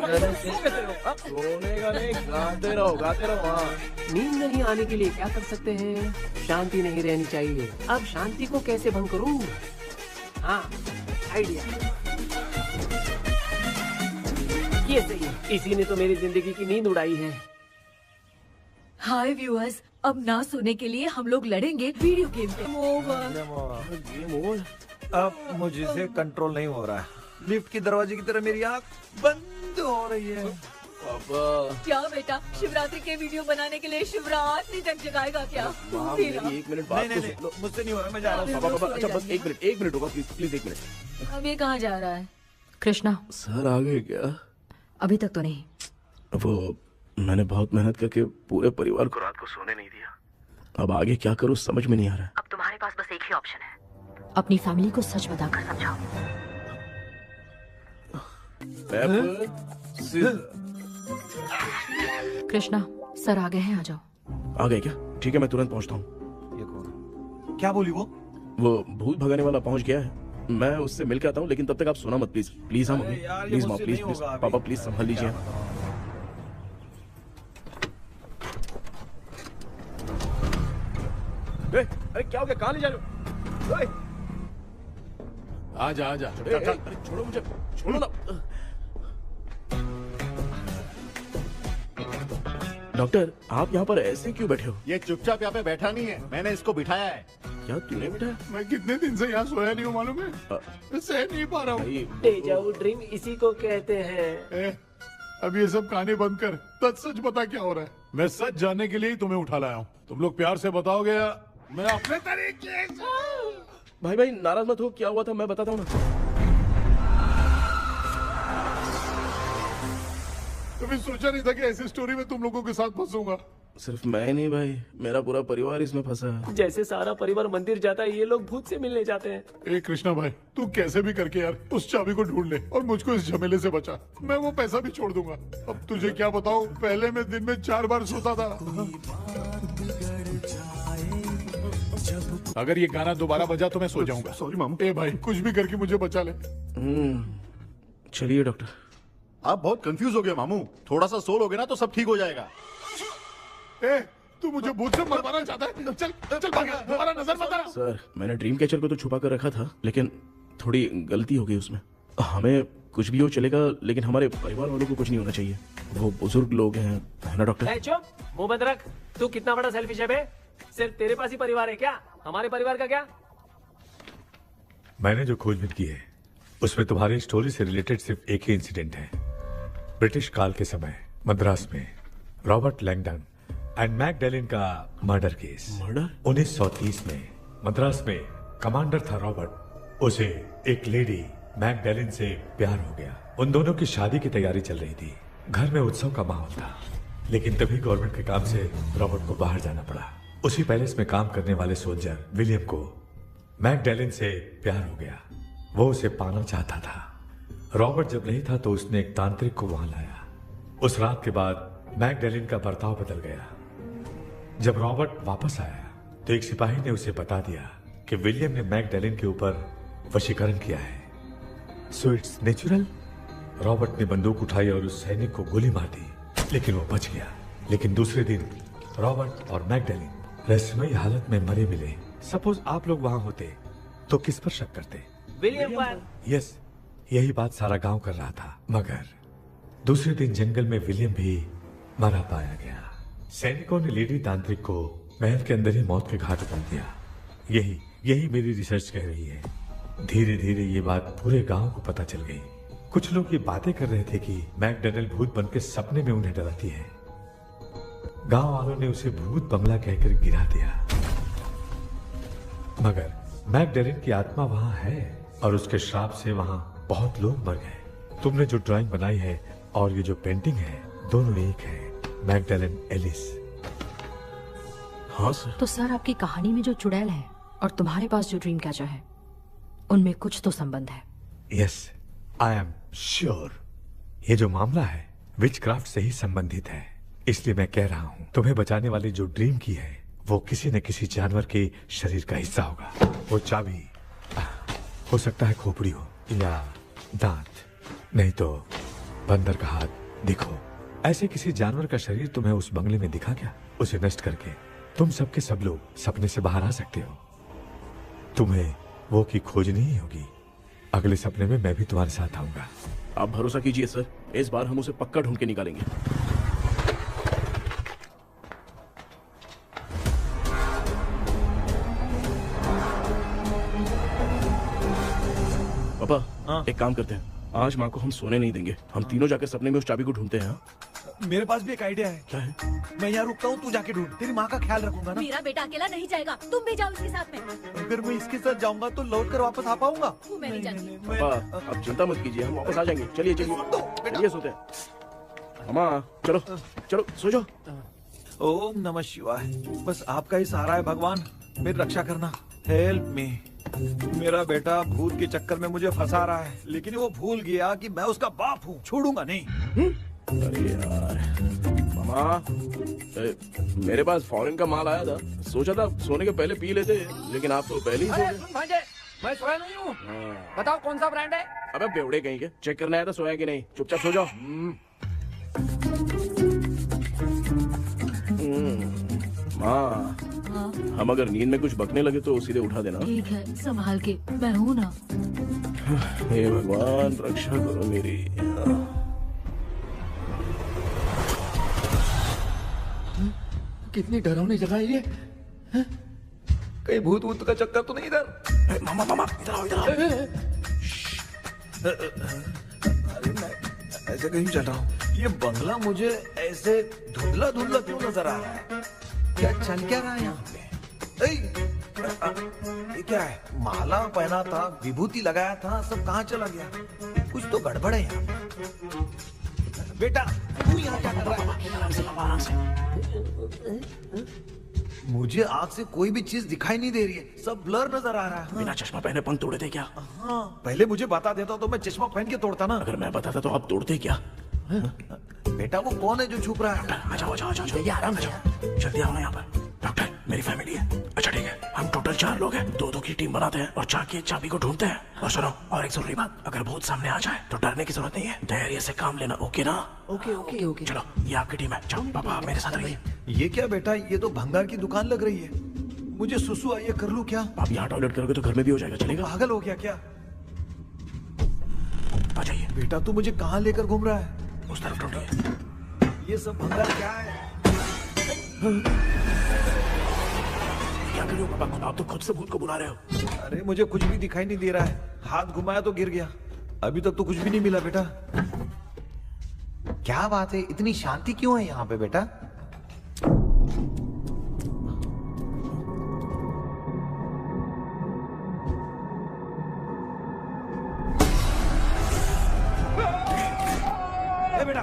सोने का नहीं, गाते रहो हाँ। नींद नहीं आने के लिए क्या कर सकते हैं? शांति नहीं रहनी चाहिए। अब शांति को कैसे भंग करूं? हाँ, आइडिया ये सही है। इसी ने तो मेरी जिंदगी की नींद उड़ाई है। हाय व्यूअर्स, अब ना सोने के लिए हम लोग लड़ेंगे वीडियो गेम पे। अब मुझसे कंट्रोल नहीं हो रहा है। लिफ्ट की दरवाजे की तरह मेरी आँख बंद हो रही है। क्या बेटा, शिवरात्रि के वीडियो बनाने के लिए शिवरात्रि तक जगाएगा क्या? एक मिनट बात नहीं, मुझसे नहीं हो रहा, मैं जा रहा हूँ। पापा अच्छा बस एक मिनट होगा प्लीज एक मिनट। अब ये कहाँ जा रहा है? कृष्णा सर आ गए क्या? अभी तक तो नहीं। वो मैंने बहुत मेहनत करके पूरे परिवार को रात को सोने नहीं दिया। अब आगे क्या करूँ समझ में नहीं आ रहा है। अब तुम्हारे पास बस एक ही ऑप्शन है, अपनी फैमिली को सच बताकर समझाओ। कृष्णा सर आ गए हैं, आ जाओ। आ गए क्या? ठीक है मैं तुरंत पहुंचता हूँ। ये कौन? क्या बोली वो? वो भूत भगाने वाला पहुंच गया है, मैं उससे मिल के आता हूँ, लेकिन तब तक आप सोना मत प्लीज। प्लीज हाँ मम्मी, प्लीज माँ, प्लीज पापा प्लीज संभाल लीजिए। अरे क्या हो गया, कहाँ ले जा रहे हो? आजा आजा। अरे छोड़ो मुझे, छोड़ो ना। डॉक्टर आप यहाँ पर ऐसे क्यों बैठे हो? ये चुपचाप यहाँ पे बैठा नहीं है, मैंने इसको बिठाया है। क्या तूने बिठाया? मैं कितने दिन से यहाँ सोया नहीं हूँ मालूम है, मैं सह नहीं पा रहा हूँ। डेजा वू ड्रीम इसी को कहते हैं। अब ये सब कहानी बंद कर, सच बता क्या हो रहा है। मैं सच जानने के लिए ही तुम्हें उठा लाया हूँ। तुम लोग प्यार से बताओगे या मैं अपने तरीके से? भाई नाराज मत हो, क्या हुआ था मैं बताता हूँ ना। कभी सोचा नहीं था कि ऐसी स्टोरी में तुम लोगों के साथ फंसूंगा। सिर्फ मैं नहीं भाई, मेरा पूरा परिवार इसमें फंसा है। जैसे सारा परिवार मंदिर जाता है, ये लोग भूत से मिलने जाते हैं। ए कृष्णा भाई, तू कैसे भी करके यार उस चाबी को ढूंढ ले और मुझको इस झमेले से बचा। मैं वो पैसा भी छोड़ दूंगा। अब तुझे क्या बताऊं, पहले मैं दिन में 4 बार सोता था। अगर ये गाना दोबारा बजा तो मैं सो जाऊंगा। सॉरी मामू। ए भाई कुछ भी करके मुझे बचा ले। चलिए डॉक्टर। आप बहुत कंफ्यूज हो गए मामू, थोड़ा सा सो लोगे ना तो सब ठीक हो जाएगा। ए तू मुझे भूत से मरवाना चाहता है? चल चल भाग, दोबारा नजर मत आना। सर मैंने ड्रीम कैचर को तो छुपा कर रखा था, लेकिन थोड़ी गलती हो गई उसमें। हमें कुछ भी हो चलेगा, लेकिन हमारे परिवार वालों को कुछ नहीं होना चाहिए। वो बुजुर्ग लोग हैं, है ना डॉक्टर? चुप, मुंह बंद रख। तू कितना बड़ा सेल्फिश है बे? सिर्फ तेरे पास ही परिवार है क्या? हमारे परिवार का क्या? मैंने जो खोजबीन की है उसमें तुम्हारी स्टोरी से रिलेटेड सिर्फ एक ही इंसिडेंट है। ब्रिटिश काल के समय मद्रास में रॉबर्ट लैंगडन एंड मैकडैलिन का मर्डर केस। मर्डर? 1930 में मद्रास में कमांडर था रॉबर्ट, उसे एक लेडी मैकडैलिन से प्यार हो गया। उन दोनों की शादी की तैयारी चल रही थी, घर में उत्सव का माहौल था, लेकिन तभी गवर्नमेंट के काम से रॉबर्ट को बाहर जाना पड़ा। उसी पैलेस में काम करने वाले सोल्जर विलियम को मैकडैलिन से प्यार हो गया, वो उसे पाना चाहता था। रॉबर्ट जब नहीं था तो उसने एक तांत्रिक को वहां लाया। उस रात के बाद मैकडैलिन का बर्ताव बदल गया। जब रॉबर्ट वापस आया तो एक सिपाही ने उसे बता दिया कि विलियम ने मैकडैलिन के ऊपर वशीकरण किया है। So it's natural. रॉबर्ट ने बंदूक उठाई और उस सैनिक को गोली मार दी, लेकिन वो बच गया। लेकिन दूसरे दिन रॉबर्ट और मैकडैलिन रहस्यमयी हालत में मरे मिले। सपोज आप लोग वहां होते तो किस पर शक करते? विलियम पर। यस, यही बात सारा गांव कर रहा था। मगर दूसरे दिन जंगल में विलियम भी मरा पाया गया। सैनिकों ने लेडी तांत्रिक को महल के अंदर ही मौत के घाट उतार दिया। यही मेरी रिसर्च कह रही है। धीरे धीरे ये बात पूरे गांव को पता चल गई। कुछ लोग ये बातें कर रहे थे कि मैकडैलिन भूत बनकर सपने में उन्हें डराती है। गांव वालों ने उसे भूत बंगला कहकर गिरा दिया। मगर मैकडैलिन की आत्मा वहां है और उसके श्राप से वहां बहुत लोग मर गए। तुमने जो ड्राइंग बनाई है और ये जो पेंटिंग है दोनों एक है, मैगडेलेन एलिस। हाँ सर। तो सर आपकी कहानी में जो चुड़ैल है और तुम्हारे पास जो ड्रीम कैचर है उनमें कुछ तो संबंध है। यस, आई एम श्योर ये जो मामला है विचक्राफ्ट से ही संबंधित है। इसलिए मैं कह रहा हूँ तुम्हें बचाने वाली जो ड्रीम की है वो किसी न किसी जानवर के शरीर का हिस्सा होगा। वो चाबी हो सकता है खोपड़ी हो या दांत, नहीं तो बंदर का हाथ। देखो, ऐसे किसी जानवर का शरीर तुम्हें उस बंगले में दिखा क्या? उसे नष्ट करके तुम सबके सब लोग सपने से बाहर आ सकते हो। तुम्हें वो की खोजनी ही होगी। अगले सपने में मैं भी तुम्हारे साथ आऊंगा। आप भरोसा कीजिए सर, इस बार हम उसे पक्का ढूंढ के निकालेंगे। पापा, एक काम करते हैं, आज माँ को हम सोने नहीं देंगे। हम तीनों जाकर सपने में उस चाबी को ढूंढते हैं। मेरे पास भी एक आइडिया है। क्या है? मैं यहाँ रुकता हूँ, तू जाके ढूंढ। तेरी माँ का ख्याल रखूंगा ना। मेरा बेटा अकेला नहीं जाएगा, तुम भी जाओ इसके साथ में। अगर मैं इसके साथ जाऊंगा तो लौट कर वापस आ पाऊंगा? वो मैं नहीं जानती। पापा, आप चिंता मत कीजिए, हम वापस आ जाएंगे। चलिए चलिए चलिए सोते हैं। मामा चलो चलो सो जाओ। ओम नमः शिवाय। बस आपका ही सहारा है भगवान, मेरी रक्षा करना। Help me. मेरा बेटा भूत के चक्कर में मुझे फंसा रहा है, लेकिन वो भूल गया कि मैं उसका बाप हूँ। छोड़ूंगा नहीं। अरे यार मामा, मेरे पास फॉरेन का माल आया था, सोचा था सोने के पहले पी लेते, लेकिन आप तो पहले ही सो गए। भांजे, मैं सोया नहीं हूँ। बताओ कौन सा ब्रांड है? अबे बेवड़े कहीं के, चेक करना आया था सोया कि नहीं। चुपचाप सो जाओ। माँ, हम अगर नींद में कुछ बकने लगे तो सीधे उठा देना। ठीक है, संभाल के, मैं हूँ ना। हे भगवान रक्षा करो मेरी। कितनी डरावनी जगह है ये। कहीं भूत वूत का चक्कर तो नहीं इधर? मामा मामा इधर आओ, इधर आओ। अरे मैं ऐसे कहीं चल रहा हूँ। ये बंगला मुझे ऐसे धुंधला धुंधला क्यों नजर आ रहा है? क्या चल क्या रहा है यहाँ पे? ये क्या है? माला पहना था, विभूति लगाया था, सब कहाँ चला गया? कुछ तो गड़बड़ है यहाँ पे। बेटा तू यहाँ क्या कर रहा है? मुझे आँख से कोई भी चीज दिखाई नहीं दे रही है, सब ब्लर नजर आ रहा है। बिना चश्मा पहने पंख तोड़े थे क्या? हाँ, पहले मुझे बता देता तो मैं चश्मा पहन के तोड़ता ना। अगर मैं बताता तो आप तोड़ते क्या? बेटा वो कौन है जो छुप रहा है? आ जाओ, आराम से जल्दी आओ ना यहाँ पर। डॉक्टर, मेरी फैमिली है। अच्छा ठीक है, हम टोटल 4 लोग हैं, 2-2 की टीम बनाते हैं और जाके चाबी को ढूंढते हैं। और सुनो, और एक जरूरी बात, अगर भूत सामने आ जाए तो डरने की जरूरत नहीं है, धैर्य से काम लेना। ओके ना? ओके। चलो, ये आपकी टीम है। जाओ पापा, आप मेरे साथ रहिए। ये क्या बेटा, ये तो भंगार की दुकान लग रही है। मुझे सुसु आई है, कर लूं क्या? आप यहाँ टॉयलेट करोगे तो घर में भी हो जाएगा, चलेगा? पागल हो गया क्या? आ जाइए। बेटा तू मुझे कहाँ लेकर घूम रहा है? उस तरफ ढूंढिए। ये सब भंगार क्या है? क्या कर रहे हो पापा? आप तो खुद से भूत को बुला रहे हो। अरे मुझे कुछ भी दिखाई नहीं दे रहा है, हाथ घुमाया तो गिर गया। अभी तक तो कुछ भी नहीं मिला बेटा। क्या बात है, इतनी शांति क्यों है यहाँ पे बेटा? बेटा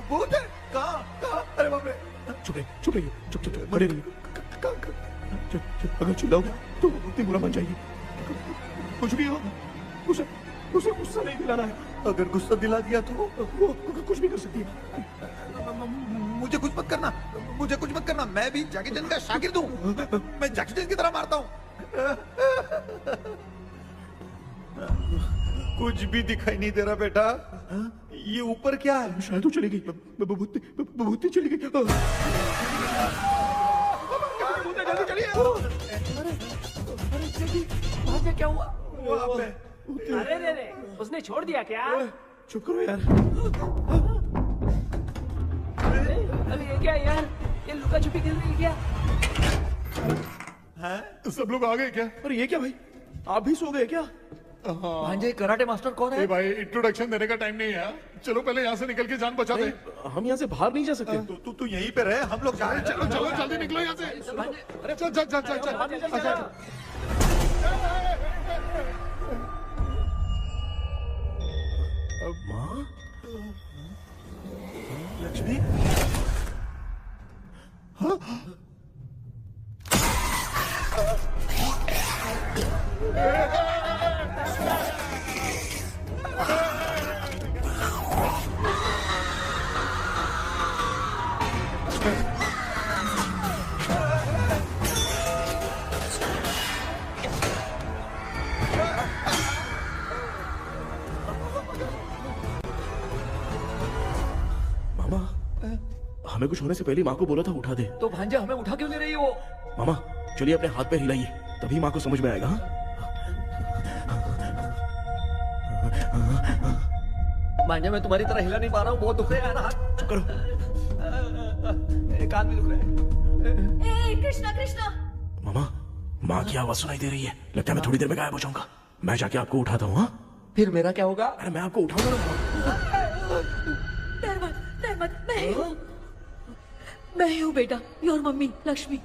भूत है? कहाँ? अरे बाप रे! चुप रहिए, चुप खड़े रहिए। अगर चिल्लाओगे तो बहुत ही बुरा मान जाएगी। कुछ भी हो, उसे गुस्सा नहीं दिलाना है। अगर गुस्सा दिला दिया तो वो कुछ भी कर सकती है। मुझे कुछ मत करना, मैं भी जैकी चैन का शागिर्द हूँ। मैं जैकी चैन की तरह मारता हूँ। कुछ भी दिखाई नहीं दे रहा बेटा। ये ऊपर क्या है? शायद वो चली गई, भूती चली गई। जल्दी चलिए। क्या हुआ? अरे उसने छोड़ दिया क्या? चुप करो यार। अरे ये क्या यार, ये लुका छुपी खेल रही क्या? हैं? सब लोग आ गए क्या? अरे ये क्या भाई, आप भी सो गए क्या? भांजे कराटे मास्टर कौन है? भाई इंट्रोडक्शन देने का टाइम नहीं है। चलो पहले यहाँ से निकल के जान बचा दे। हम यहाँ से बाहर नहीं जा सकते। तू यहीं पे रहे, हम लोग जा रहे हैं। चलो चलो जल्दी निकलो यहाँ से। चल चल चल चल चल। माँ, लक्ष्मी, हमें कुछ होने से पहले माँ को बोला था उठा दे। तो भांजे हमें उठा क्यों ले रही हो? मामा चलिए अपने हाथ पे हिलाइए, तभी माँ को समझ में आएगा। भांजे मैं तुम्हारी तरह हिला नहीं पा रहा हूँ, बहुत दुख रहा है ना हाथ। चुप करो। कान भी दुख रहे हैं। कृष्णा कृष्णा। मामा माँ की आवाज सुनाई दे रही है, लगता है मैं थोड़ी देर में गायब हो जाऊंगा। मैं जाके आपको उठाता हूँ। फिर मेरा क्या होगा? अरे मैं आपको उठाऊंगा। डर मत, मैं हूँ बेटा, योर मम्मी लक्ष्मी।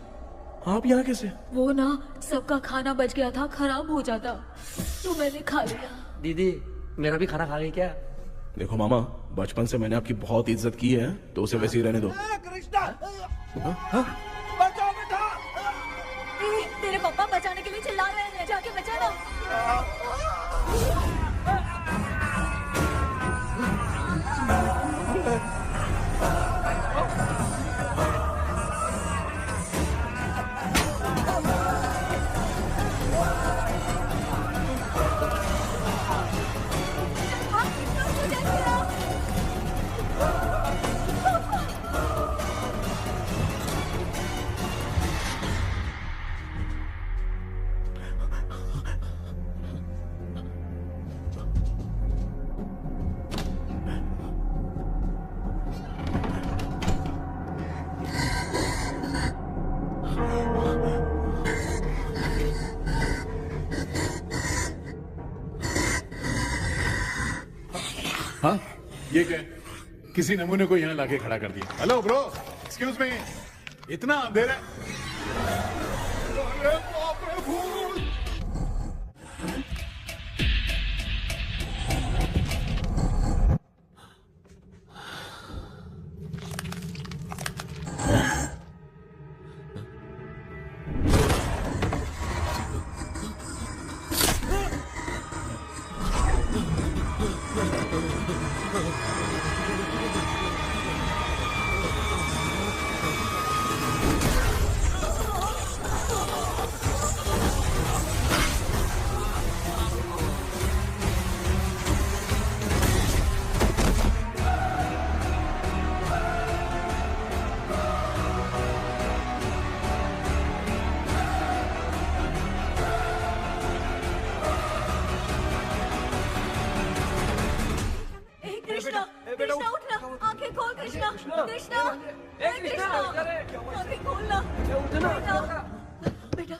आप यहाँ कैसे? वो ना सबका खाना बच गया था, खराब हो जाता तो मैंने खा लिया। दीदी मेरा भी खाना खा गई क्या? देखो मामा, बचपन से मैंने आपकी बहुत इज्जत की है, तो उसे वैसे ही रहने दो। बचाओ बेटा। तेरे पापा बचाने के लिए चिल्ला रहे हैं, जाके बचा ना। हाँ ये क्या? किसी नमूने को यहाँ लाके खड़ा कर दिया। हेलो ब्रो, एक्सक्यूज मी, इतना अंधेरा। अरे बाप रे भूत। कृष्णा उठना, आंखें खोल कृष्णा, कृष्णा, आंखें खोलना। बेटा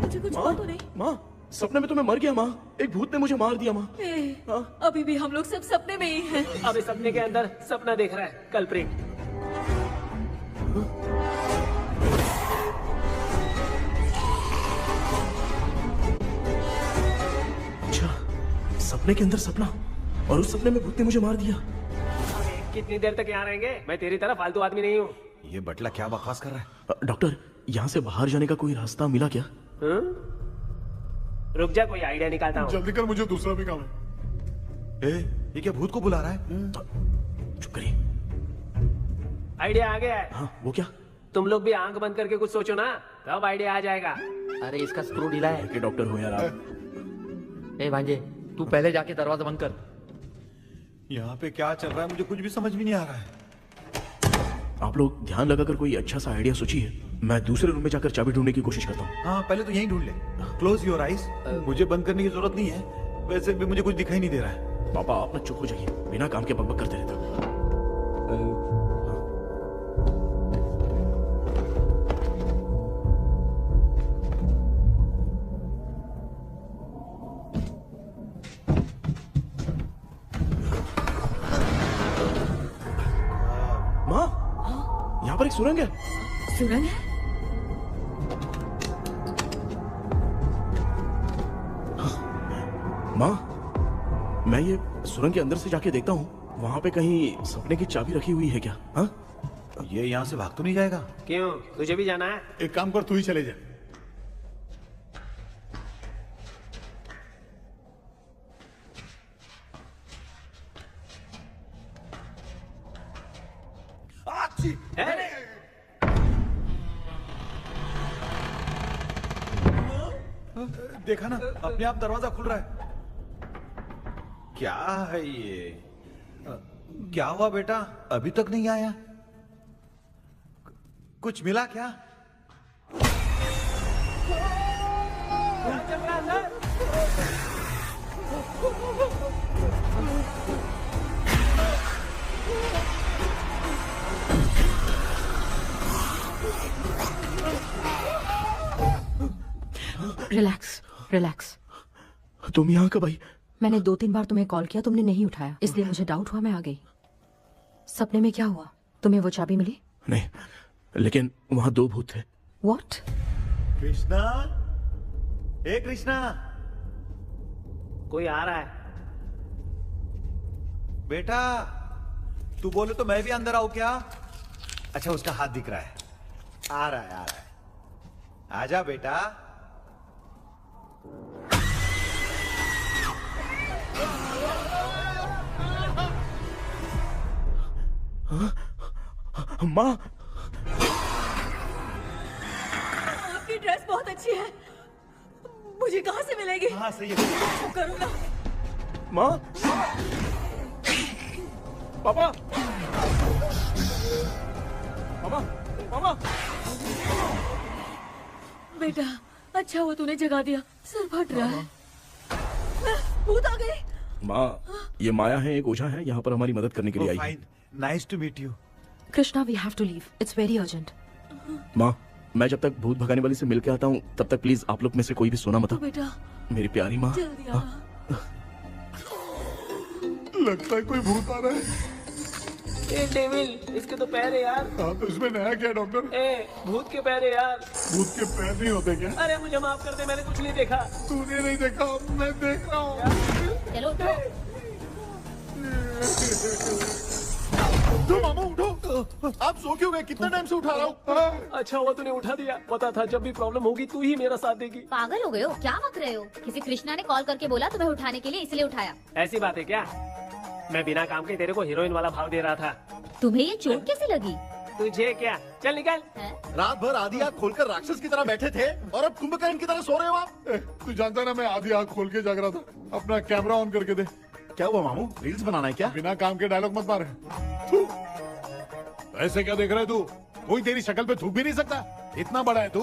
मुझे कुछ हुआ तो नहीं? माँ सपने में तो मैं मर गया माँ, एक भूत ने मुझे मार दिया माँ। अभी भी हम लोग सब सपने में ही हैं। अभी सपने के अंदर सपना देख रहा है कल्प्रिट। अच्छा, सपने के अंदर सपना, और उस सपने में भूत ने मुझे मार दिया। कितनी देर तक यहाँ रहेंगे? मैं तेरी तरह फालतू आदमी नहीं हूँ। ये बटला क्या बकवास कर रहा है? डॉक्टर यहाँ से बाहर जाने का कोई रास्ता मिला क्या? रुक जा, कोई आइडिया निकालता हूँ। जल्दी कर, मुझे दूसरा भी काम है। ये क्या भूत को बुला रहा है? चुप करिए। आइडिया आ गया है। हाँ, वो क्या? तुम लोग भी आंख बंद करके कुछ सोचो ना, तब आइडिया आ जाएगा। अरे इसका स्क्रू ढीला है। कि डॉक्टर हो यार आप। ए भांजे, तू पहले जाके दरवाजा बंद कर। यहाँ पे क्या चल रहा है मुझे कुछ भी समझ में नहीं आ रहा है। आप लोग ध्यान लगाकर कोई अच्छा सा आइडिया सोचिए, मैं दूसरे रूम में जाकर चाबी ढूंढने की कोशिश करता हूँ। हाँ पहले तो यहीं ढूंढ ले। Close your eyes. मुझे बंद करने की जरूरत नहीं है, वैसे भी मुझे कुछ दिखाई नहीं दे रहा है। पापा आप ना चुप हो जाइए, बिना काम के बकबक करते रहते हो। पर एक सुरंग है। सुरंग है? माँ, मैं ये सुरंग के अंदर से जाके देखता हूँ, वहाँ पे कहीं सपने की चाबी रखी हुई है क्या? हाँ? ये यहाँ से भाग तो नहीं जाएगा? क्यों, तुझे भी जाना है? एक काम कर, तू ही चले जा। देखा ना, अपने आप दरवाजा खुल रहा है। क्या है ये? क्या हुआ बेटा, अभी तक नहीं आया? कुछ मिला क्या? Relax relax. तुम यहाँ कब आई? मैंने 2-3 बार तुम्हें कॉल किया, तुमने नहीं उठाया, इसलिए मुझे डाउट हुआ, मैं आ गई। सपने में क्या हुआ? तुम्हें वो चाबी मिली? नहीं, लेकिन वहाँ 2 भूत थे। What? कृष्णा, ए कृष्णा, कोई आ रहा है। बेटा तू बोले तो मैं भी अंदर आऊं क्या? अच्छा, उसका हाथ दिख रहा है, आ रहा है, आ रहा है। आजा बेटा। माँ, आपकी ड्रेस बहुत अच्छी है, मुझे कहाँ से मिलेगी? हाँ सही है। करूँ ना? माँ, पापा, मामा, मामा। बेटा अच्छा हुआ तूने जगा दिया, सर फट रहा है। भूत आ गए। माँ, ये माया है, एक ओझा है, यहाँ पर हमारी मदद करने के लिए आई है। Nice to meet you. Krishna, we have to leave, it's very urgent. माँ, मैं जब तक भूत भगाने वाली से मिल के आता हूँ तब तक प्लीज आप लोग में से कोई भी सोना मत। बेटा मेरी प्यारी माँ। जल्दी आ। लगता है कोई भूत आ रहा है। ए डेविल, इसके तो पैर है यार। हाँ तो इसमें नया क्या डॉक्टर? ए, भूत के पैर है यार। भूत के पैर नहीं होते क्या? अरे मुझे माफ कर दे, मैंने कुछ नहीं देखा। तूने नहीं देखा, मैं देख रहा हूँ। चलो उठो। उठो मामू, उठो। आप सो क्यों गए? कितना टाइम से उठा रहा हूँ। अच्छा हुआ तूने उठा दिया, पता था जब भी प्रॉब्लम होगी तू ही मेरा साथ देगी। पागल हो गए हो क्या? बक रहे हो? किसी कृष्णा ने कॉल करके बोला तुम्हें उठाने के लिए, इसलिए उठाया। ऐसी बात है क्या? मैं बिना काम के तेरे को हीरोइन वाला भाव दे रहा था। तुम्हें ये चोट कैसे लगी? तुझे क्या? चल निकल। रात भर आधी आँख खोलकर राक्षस की तरह बैठे थे और अब कुंभकर्ण की तरह सो रहे हो आप। तू जानता है ना, मैं आधी आँख खोल के जाग रहा था। अपना कैमरा ऑन करके दे। क्या हुआ मामू, रील्स बनाना है क्या? बिना काम के डायलॉग मत मार। ऐसे क्या देख रहा है तू? कोई तेरी शक्ल पे थूक भी नहीं सकता, इतना बड़ा है तू।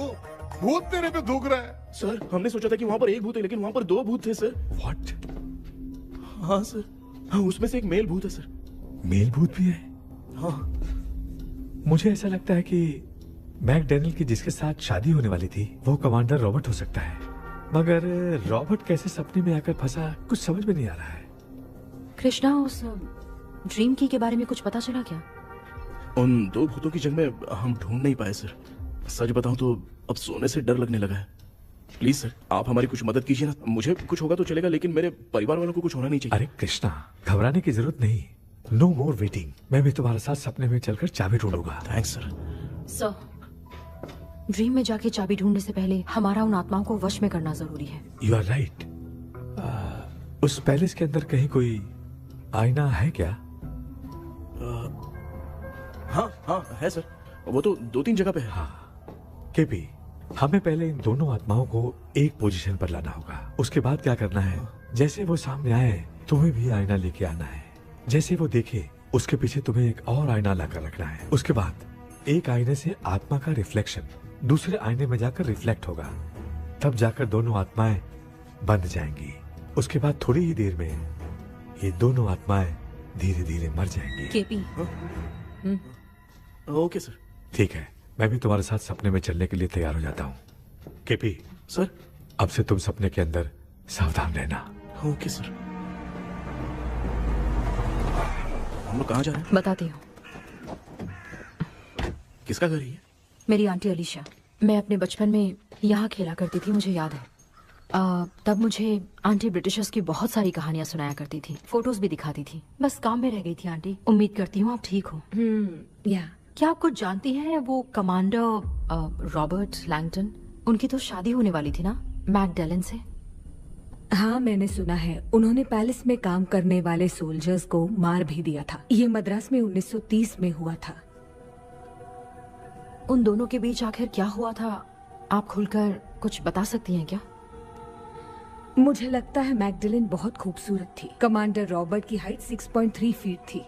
भूत तेरे पे थूक रहा है। सर, हमने सोचा था कि वहाँ पर एक भूत है, लेकिन वहाँ पर 2 भूत थे सर। व्हाट? हाँ सर, हाँ, उसमें से एक मेल भूत है सर। मेल भूत भी है? हाँ। मुझे ऐसा लगता है कि मैकडैनियल की जिसके साथ शादी होने वाली थी वो कमांडर रॉबर्ट हो सकता है, मगर रॉबर्ट कैसे सपने में आकर फंसा कुछ समझ में नहीं आ रहा है। कृष्णा, उस ड्रीम की के बारे में कुछ पता चला क्या? उन 2 भूतों की जगह हम ढूंढ नहीं पाए सर। सच बताऊं तो अब सोने से डर लगने लगा है। प्लीज सर, आप हमारी कुछ मदद कीजिए ना। मुझे कुछ होगा तो चलेगा, लेकिन मेरे परिवार वालों को कुछ होना नहीं चाहिए। अरे कृष्णा, घबराने की जरूरत नहीं। No more waiting. मैं भी तुम्हारे साथ सपने में चलकर चाबी ढूंढूंगा। Thanks sir. सर, ड्रीम में जाके चाबी ढूंढने से पहले हमारा उन आत्माओं को वश में करना जरूरी है। You are right. उस पैलेस के अंदर कहीं कोई आईना है क्या? हाँ हाँ है सर, वो तो 2-3 जगह पे है। हाँ केपी, हमें पहले इन दोनों आत्माओं को एक पोजीशन पर लाना होगा। उसके बाद क्या करना है, जैसे वो सामने आए तुम्हें भी आईना लेके आना है। जैसे वो देखे उसके पीछे तुम्हें एक और आईना लाकर रखना है। उसके बाद एक आईने से आत्मा का रिफ्लेक्शन दूसरे आईने में जाकर रिफ्लेक्ट होगा, तब जाकर दोनों आत्माएं बंद जाएंगी। उसके बाद थोड़ी ही देर में ये दोनों आत्माएं धीरे धीरे मर जाएंगी। KP, okay sir. ठीक है, मैं भी तुम्हारे साथ सपने में चलने के लिए तैयार हो जाता हूँ। केपी सर, अब से तुम सपने के अंदर सावधान रहना। Okay sir. हम लोग कहाँ जा रहे हैं? बताती हूँ। किसका घर है ये? मेरी आंटी अलीशा। मैं अपने बचपन में यहाँ खेला करती थी, मुझे याद है। तब मुझे आंटी ब्रिटिशर्स की बहुत सारी कहानियां सुनाया करती थी, फोटोज भी दिखाती थी। बस काम में रह गई थी आंटी। उम्मीद करती हूँ आप ठीक हो। या क्या आप कुछ जानती हैं वो कमांडर रॉबर्ट लैंगटन? उनकी तो शादी होने वाली थी ना मैकडलेन से। हाँ, मैंने सुना है उन्होंने पैलेस में काम करने वाले सोल्जर्स को मार भी दिया था। ये मद्रास में 1930 में हुआ था। उन दोनों के बीच आखिर क्या हुआ था, आप खुलकर कुछ बता सकती हैं क्या? मुझे लगता है मैकडलेन बहुत खूबसूरत थी। कमांडर रॉबर्ट की हाइट 6.3 फीट थी।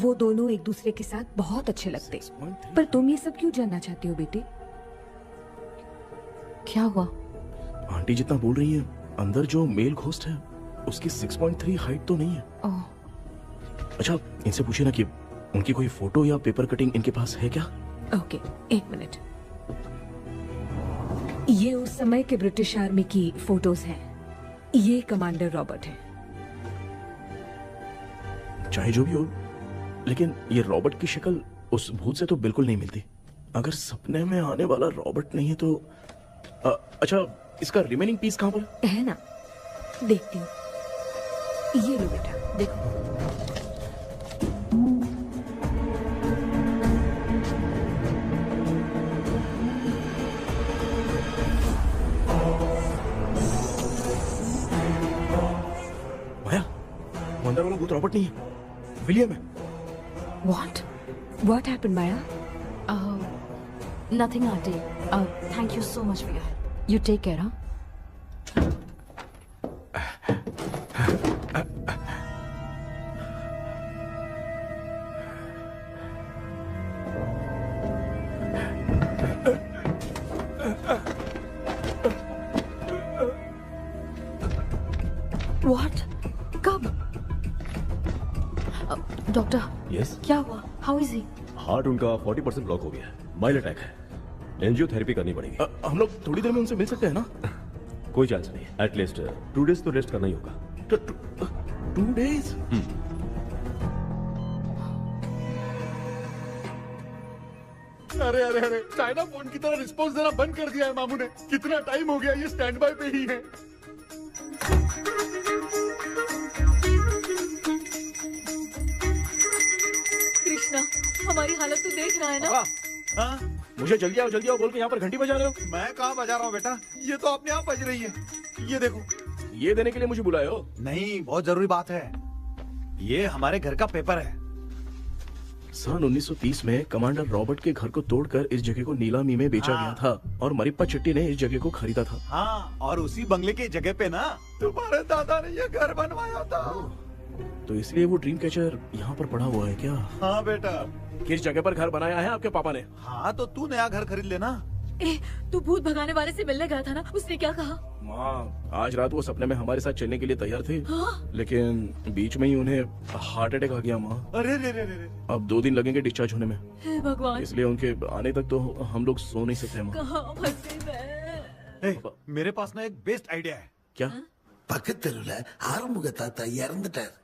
वो दोनों एक दूसरे के साथ बहुत अच्छे लगते। पर तुम ये सब क्यों जानना चाहती हो बेटे? क्या हुआ? आंटी जितना बोल रही है, अंदर जो मेल घोस्ट है उसकी 6.3 हाइट तो नहीं है। ओह। अच्छा, इनसे पूछिए ना कि उनकी कोई फोटो या पेपर कटिंग इनके पास है क्या? ओके, एक मिनट। ये उस समय के ब्रिटिश आर्मी की फोटोज हैं। ये कमांडर रॉबर्ट है। चाहे जो भी हो, लेकिन ये रॉबर्ट की शक्ल उस भूत से तो बिल्कुल नहीं मिलती। अगर सपने में आने वाला रॉबर्ट नहीं है तो अच्छा, इसका रिमेनिंग पीस कहाँ पर है? ना, देखती हूँ। ये लो बेटा, देखो। माया, अंदर वाला भूत रॉबर्ट नहीं है, विलियम है। What happened, Maya? Nothing, auntie. Thank you so much for your help. You take care, huh? What? कब? डॉक्टर। यस। क्या हुआ? How is he? हार्ट उनका 40% ब्लॉक हो गया है। माइल्ड अटैक है। एंजियोथेरेपी करनी पड़ेगी। हम लोग थोड़ी देर में उनसे मिल सकते हैं ना? कोई चांस नहीं। एटलीस्ट 2 डेज तो रेस्ट करना ही होगा। 2 डेज? अरे अरे अरे, चाइना फोन की तरह रिस्पॉन्स देना बंद कर दिया है मामू ने। कितना टाइम हो गया, ये स्टैंड बाय पे ही है। कृष्णा, हमारी हालत तो देख रहा है ना? हाँ? मुझे जल्दी आओ बोल के यहाँ पर घंटी बजा रहे हो। मैं कहाँ बजा रहा हूँ बेटा, ये तो अपने आप बज रही है। ये देखो। ये देने के लिए मुझे बुलाए हो? नहीं, बहुत जरूरी बात है। ये हमारे घर का पेपर है। सन 1930 में कमांडर रॉबर्ट के घर को तोड़कर इस जगह को नीलामी में बेचा गया था और मरिप्पा चिट्टी ने इस जगह को खरीदा था। हाँ, और उसी बंगले की जगह पे ना तुम्हारे दादा ने ये घर बनवाया था। तो इसलिए वो ड्रीम कैचर यहाँ पर पड़ा हुआ है क्या? हाँ बेटा। किस जगह पर घर बनाया है आपके पापा ने? हाँ, तो तू नया घर खरीद लेना। तू भूत भगाने वाले से मिलने गया था ना, उसने क्या कहा? माँ, आज रात वो सपने में हमारे साथ चलने के लिए तैयार थे। हाँ? लेकिन बीच में ही उन्हें हार्ट अटैक आ गया माँ। अरे रे रे रे। अब 2 दिन लगेंगे डिस्चार्ज होने में। हे भगवान। इसलिए उनके आने तक तो हम लोग सो नहीं सकते माँ। कहाँ फंसे मैं? मेरे पास ना एक बेस्ट आइडिया है। क्या? பக்கத்தெருவுல ஆறுமுக தாத்தா இறந்துட்டார்.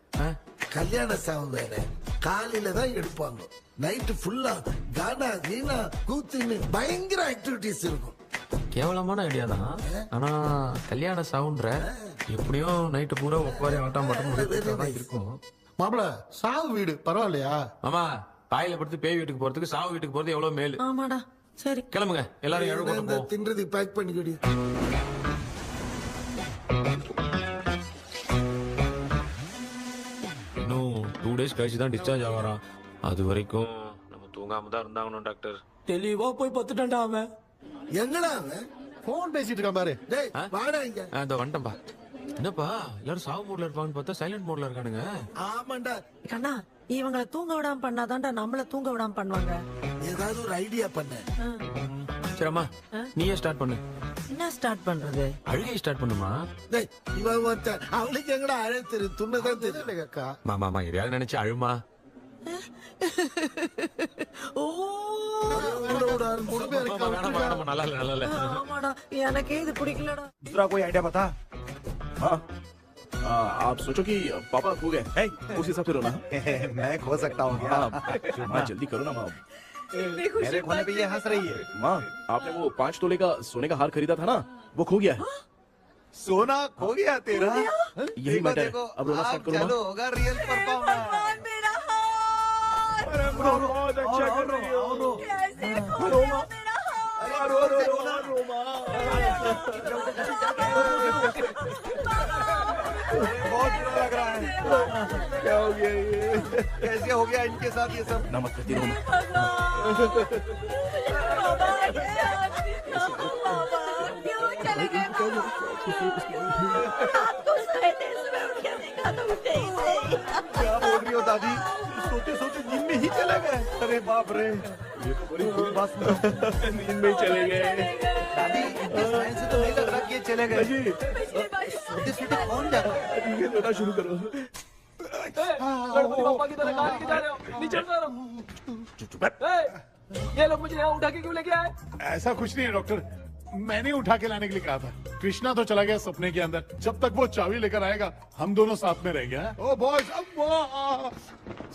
கல்யாண சாவு வேற. காலையில தான் எடுப்பாங்க. நைட் ஃபுல்லா கானா கீனா கூத்துன்னு பயங்கர ஆக்டிவிட்டிஸ் இருக்கும். கேவலமான ஐடியா தான். ஆனா கல்யாண சவுண்ட்ற எப்படியும் நைட்டு பூரா உட்காரி ஆட்டம் பாட்டம் இருக்கும். மாப்பிள, சாவு வீடு பரவாயில்லையா? ஆமா, பாயில படுத்து பேய் வீட்டுக்கு போறதுக்கு சாவு வீட்டுக்கு போறது எவ்வளவு மேலு. ஆமாடா. சரி, கிளம்புங்க, எல்லாரும் எழு கொண்டு போ. தின்றதுக்கு பேக் பண்ணிக்கடி. இன்னும் 2 டேஸ் கழிச்சு தான் டிஸ்சார்ஜ் ஆவாராம். அது வரைக்கும் நம்ம தூங்காம தான் இருந்தாகணும் டாக்டர். தெளிவா போய் பத்துட்டான்டா அவன். எங்கடா அவன்? போன் பேசிட்டு இருக்கான் பாரு. டேய், வாடா இங்க. இதோ வந்துட்டேன்பா. என்னப்பா எல்லாரும் சாவு மோட்ல இருப்பான்னு பார்த்தா சைலண்ட் மோட்ல இருக்கானுங்க. ஆமாண்டா. கண்ணா, இவங்கள தூங்க விடாம பண்ணாதான்டா நம்மள தூங்க விடாம பண்ணுவாங்க. ஏதாவது ஒரு ஐடியா பண்ணு. சரிம்மா, நீயே ஸ்டார்ட் பண்ணு. என்ன ஸ்டார்ட் பண்றது? அழுகை ஸ்டார்ட் பண்ணுமா? டேய், இவன் ஒருத்தன். அவளுக்கு எங்கடா அழ தெரியும்? துண்ணதான் தெரியல அக்கா. மாமா எதையாவது நினைச்சு அழுமா. நல்லா இல்ல. ஆமாடா, எனக்கே இது பிடிக்கலடா. दूसरा कोई आइडिया बता। हाँ, आप सोचो कि पापा खो गए, उस हिसाब से रोना। मैं खो सकता हूँ क्या? माँ जल्दी करो ना माँ। इतनी खुशी मेरे खोने पे ये हंस रही है। माँ, आपने वो 5 तोले का सोने का हार खरीदा था ना, वो खो गया है। सोना खो गया तेरा? यही मैटर है। अब रोना स्टार्ट करो चलो होगा रियल परफॉर्मेंस। बहुत अच्छा कर रही हो। बहुत बुरा लग रहा है। क्या हो गया ये? कैसे हो गया इनके साथ ये सब? ना मत करती रोना। क्या बोल रही हो दादी? सोते सोते नींद में ही चले गए? अरे बाप रे, ये तो बड़ी बुरी बात। नींद में ही चले गए। दादी इस लाइन से तो नहीं लग रहा कि ये चले गए। सोते सोते कौन जाता है? रोना शुरू करो। गणपति बापा की तरह कहाँ लेके जा रहे हो? नीचे उतारो। ये लोग मुझे यहाँ उठा के क्यों लेके आए? ऐसा कुछ नहीं है डॉक्टर, मैंने उठा के लाने के लिए कहा था। कृष्णा तो चला गया सपने के अंदर, जब तक वो चाबी लेकर आएगा हम दोनों साथ में रहेंगे। ओ बॉयज,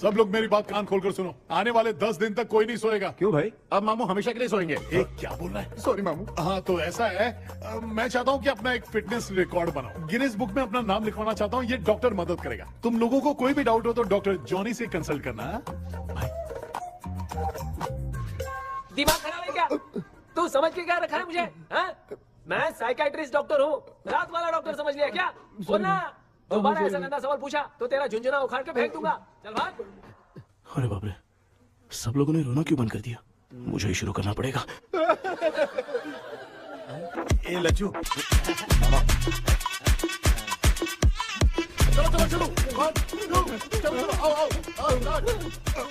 सब लोग मेरी बात कान खोलकर सुनो, आने वाले 10 दिन तक कोई नहीं सोएगा। क्यों भाई? अब मामू हमेशा के लिए सोएंगे। एक क्या बोल रहा है? सॉरी मामू। हाँ तो ऐसा है, मैं चाहता हूँ कि अपना एक फिटनेस रिकॉर्ड बनाओ, गिनीज बुक में अपना नाम लिखवाना चाहता हूँ। ये डॉक्टर मदद करेगा। तुम लोगों को कोई भी डाउट हो तो डॉक्टर जॉनी से कंसल्ट करना। दिमाग खराब है क्या? तू समझ के क्या रखा है मुझे? हाँ? मैं साइकाइट्रिस्ट डॉक्टर हूँ, रात वाला डॉक्टर समझ लिया क्या? बोलना, दोबारा ऐसा गंदा सवाल पूछा तो तेरा झुंझुना उखाड़ के फेंक दूंगा। चल भाग। अरे बाप रे, सब लोगों ने रोना क्यों बंद कर दिया? मुझे ही शुरू करना पड़ेगा। ए लज्जू, चलो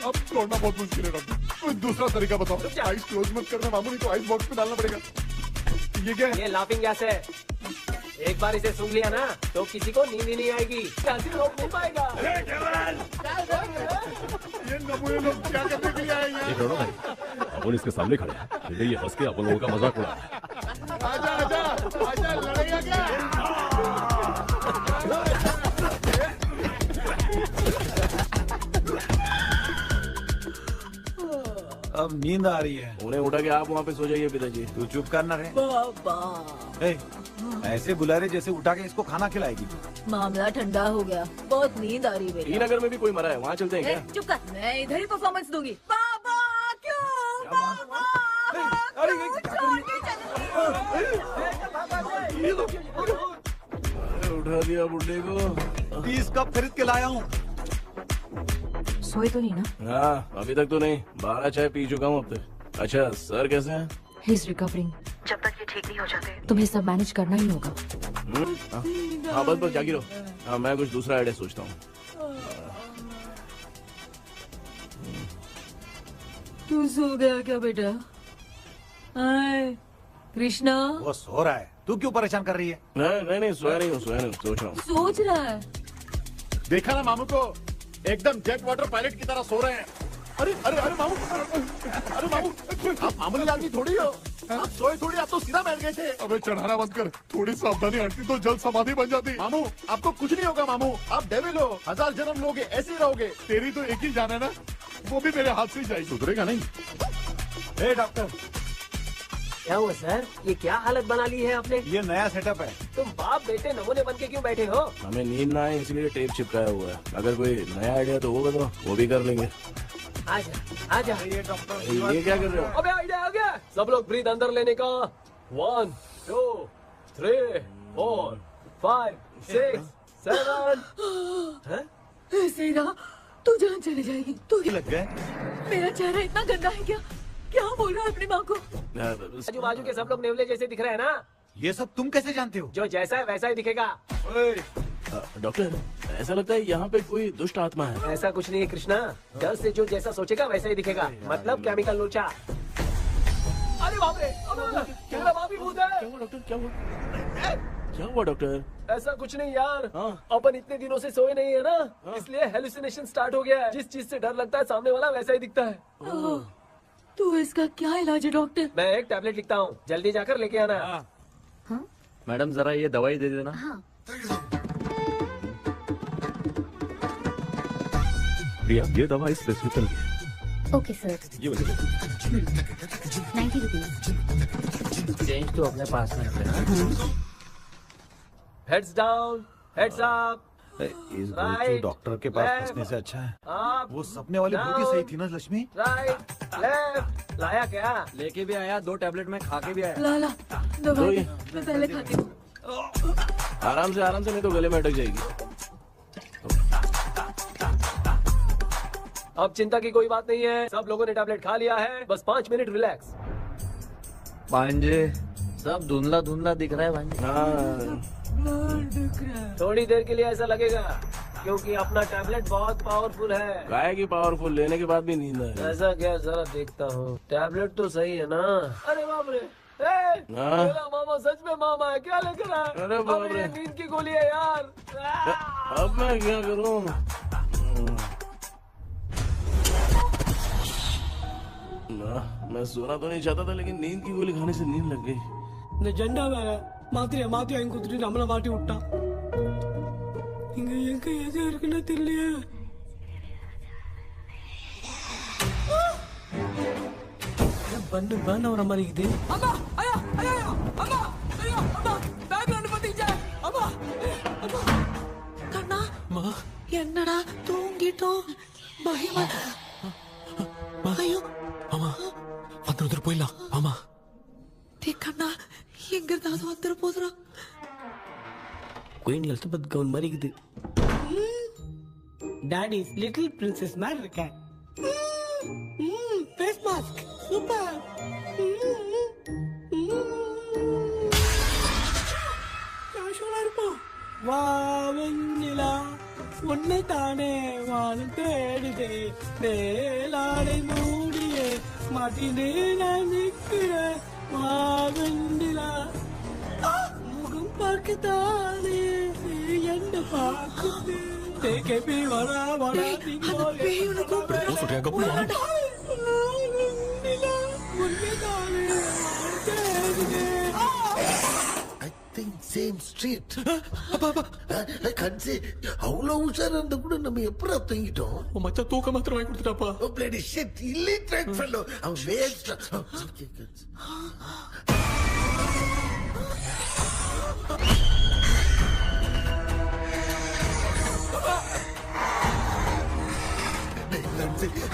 अब छोड़ना बहुत मुश्किल है डॉक्टर, कोई दूसरा तरीका बताओ। आइस क्लोज मत करना मामू, नहीं तो आइस बॉक्स में डालना पड़ेगा। ये क्या है? ये लाफिंग गैस है। एक बार इसे सूंघ लिया ना तो किसी को नींद ही नहीं आएगी, हंसी रोक नहीं पाएगा। ये नमूने लोग क्या करने के लिए आए हैं? छोड़ो भाई, अपन इसके सामने खड़े हैं, फिर ये हंस के अपन लोगों का मजाक उड़ा रहा है। आजा आजा आजा, लड़ेगा क्या? अब नींद आ रही है। उन्हें उठा के आप वहाँ पे सो जाइए पिताजी। तू चुप करना रे। ए, ऐसे बुला रहे जैसे उठा के इसको खाना खिलाएगी। मामला ठंडा हो गया, बहुत नींद आ रही है। श्रीनगर में भी कोई मरा है, वहाँ चलते हैं क्या? चुप कर, मैं इधर ही परफॉर्मेंस दूंगी। पापा क्यों? उठा दिया बुड्ढे को। 20 कप खरीद के लाया हूँ। सोए तो नहीं ना? हाँ, अभी तक तो नहीं, 12 चाय पी चुका हूँ अब तक। अच्छा, सर कैसे हैं? He is recovering. जब तक ये ठीक नहीं हो जाते तुम्हें सब मैनेज करना ही होगा। हाँ बस बस जागी रहो। हाँ, मैं कुछ दूसरा आइडिया सोचता हूँ। तू सो गया क्या बेटा? आए, कृष्णा वो सो रहा है, तू क्यों परेशान कर रही है? नहीं सोया नहीं हूँ, सोच रहा हूँ। सोच रहा है। देखा ना मामू को, एकदम जेट वाटर पायलट की तरह सो रहे हैं। अरे अरे अरे मामू, अरे मामू, आप मामूली आदमी थोड़ी हो, आप सोए थोड़ी, आप तो सीधा बैठ गए थे। अबे चढ़ाना बंद कर, थोड़ी सावधानी हटती तो जल्द समाधि बन जाती। मामू आपको कुछ नहीं होगा मामू, आप डेविल हो, 1000 जन्म लोगे ऐसे ही रहोगे। तेरी तो एक ही जान है ना, वो भी मेरे हाथ से ही जाएगी। सुधरेगा नहीं। ए डॉक्टर, क्या हुआ सर? ये क्या हालत बना ली है आपने? ये नया सेटअप है। तुम बाप बेटे नमूने बन के क्यों बैठे हो? हमें नींद ना आए इसलिए टेप चिपकाया हुआ है। अगर कोई नया आइडिया तो वो बताओ, वो भी कर लेंगे। आजा आजा। ये डॉक्टर, ये क्या कर रहे हो? अबे आइडिया आ गया। सब लोग ब्रीथ अंदर लेने का। 1 2 3 4 5 6 7। ऐसे ना तू जान चली जाएगी। तू लग गए। मेरा चेहरा इतना गंदा है क्या? क्या बोल रहा है अपनी माँ को? आजू बाजू के सब लोग नेवले जैसे दिख रहे हैं ना। ये सब तुम कैसे जानते हो? जो जैसा है वैसा ही दिखेगा। डॉक्टर, ऐसा लगता है यहाँ पे कोई दुष्ट आत्मा है। ऐसा कुछ नहीं है कृष्णा, डर से जो जैसा सोचेगा वैसा ही दिखेगा, मतलब केमिकल लोचा। अरे बाप रे, मेरा बाप ही भूत है। क्या हुआ डॉक्टर, क्या हुआ? क्या हुआ डॉक्टर? ऐसा कुछ नहीं यार, अपन इतने दिनों से सोए नहीं है ना, इसलिए हेलुसिनेशन स्टार्ट हो गया है। जिस चीज से डर लगता है सामने वाला वैसा ही दिखता है। तो इसका क्या इलाज है डॉक्टर? मैं एक टैबलेट लिखता हूँ, जल्दी जाकर लेके आना। मैडम जरा ये दवाई दे देना। प्रिया, ये दवा इस प्रिस्क्रिप्शन की है। Okay sir. ये वाली 90 रुपीज। चेंज तो अपने पास में रखना। Heads down, heads up. इस भूचू डॉक्टर के पास फंसने से अच्छा है वो सपने वाली बूटी सही थी ना लक्ष्मी। Right left. लाया क्या? लेके भी आया, 2 टैबलेट में खा के भी आया। ला दवाई मैं पहले खाती हूँ। आराम से नहीं तो गले में अटक जाएगी। अब चिंता की कोई बात नहीं है, सब लोगों ने टैबलेट खा लिया है, बस 5 मिनट रिलैक्स। भांजे सब धुंधला धुंधला दिख रहा है भांजे। थोड़ी देर के लिए ऐसा लगेगा क्योंकि अपना टैबलेट बहुत पावरफुल है। गाय की पावरफुल लेने के बाद भी नींद है। ऐसा क्या, जरा देखता हूँ। टैबलेट तो सही है ना? अरे बाप रे, मेरा मामा सच में मामा है, क्या लेकर आया? अरे बाप रे, नींद की गोली है यार। अब मैं क्या करूँ? मैं सोना तो नहीं चाहता था, लेकिन नींद की गोली खाने से नींद लग गई। நிஜண்டா வேற மாத்திரையா மாத்தி வாங்கி கொடுத்துட்டு நம்மள மாட்டி விட்டான். இங்க எங்க எது இருக்குன்னு தெரியலையே. பண்ணு வர மாதிரி இருக்குது. அம்மா ஐயா ஐயா அம்மா ஐயா அம்மா பேக்ரவுண்ட் பத்திச்சே அம்மா அம்மா கண்ணா மா என்னடா தூங்கிட்டோம் பயமா ஐயோ ஆமா வந்துட்டு போயிடலாம். ஆமா கண்ணா எங்க இருந்தாவது வந்துட போதுரா. குயின் எலிசபெத் கவுன் மாதிரி இருக்குது. டாடி லிட்டில் பிரின்சஸ் மாதிரி இருக்கேன். Face mask super. காஷுவலா இருப்போம். வா வெண்ணிலா உன்னை தானே வானம் தேடுதே மேலாடை மூடியே மாட்டினே நான் நிற்கிறேன். மாவெண்டிலா முகம் பார்க்கத்தானே என்ன பார்க்குது தேக்கி வரா வரா சேம் ஸ்ட்ரீட் கன்சி அவ்வளவு உஷாரா இருந்த கூட நம்ம எப்படா தூங்கிட்டோம். மச்சா தூக்க மாத்திரம் வாங்கி கொடுத்துட்டாப்பா. பிளடி ஷிட் இல்லிட்ரேட் ஃபெல்லோ அவன் வேஸ்ட்.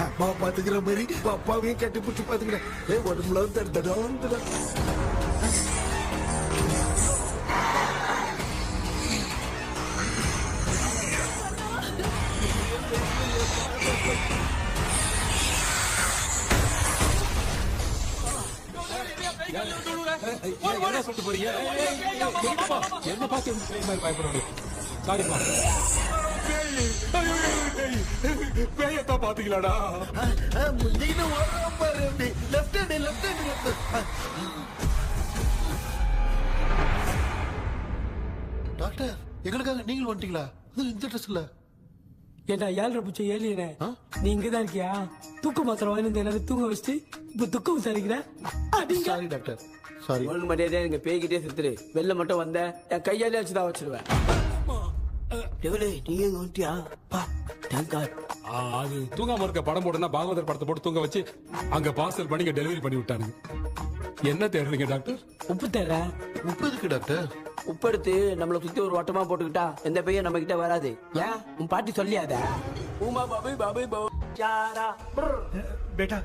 அம்மா பாத்துக்கிற மாதிரி அப்பாவையும் கட்டி பிடிச்சி பாத்துக்கிறேன். உடம்புல தடா என்ன சொல்லிட்டு போறீங்க? என்ன பார்த்து பயப்படுறோம். சாரிப்பா. பேயத்தான் பாத்தீங்களாடா? டாக்டர் எங்களுக்காக நீங்கள் வந்துட்டீங்களா? இந்த ட்ரெஸ் இல்ல ஏண்டா 7 பூச்சி ஏலியனே நீ இங்கதான் இருக்கியா? தூக்க மாத்திரம் வாங்கி எல்லாரும் தூங்க வச்சுட்டு இப்ப துக்கம் விசாரிக்கிற. Sorry doctor sorry. ஒழுங்கு மரியாதை எங்க பேய்கிட்டே செத்துரு. வெளில மட்டும் வந்த என் கையாலே வச்சுதான் வச்சிருவேன். நீ எங்க வந்துட்டியா? அது தூங்காம இருக்க படம் போடுனா பாகவதர் படத்தை போட்டு தூங்க வச்சு அங்க பார்சல் பண்ணி டெலிவரி பண்ணி விட்டானுங்க. என்ன தேடுறீங்க டாக்டர்? உப்பு தேடுற. உப்பு எதுக்கு டாக்டர்? உப்பு எடுத்து நம்மளை சுத்தி ஒரு வட்டமா போட்டுக்கிட்டா எந்த பையன் நம்ம கிட்ட வராது. ஏன் உன் பாட்டி சொல்லியாத? உமா பாபு பாபு चारा बेटा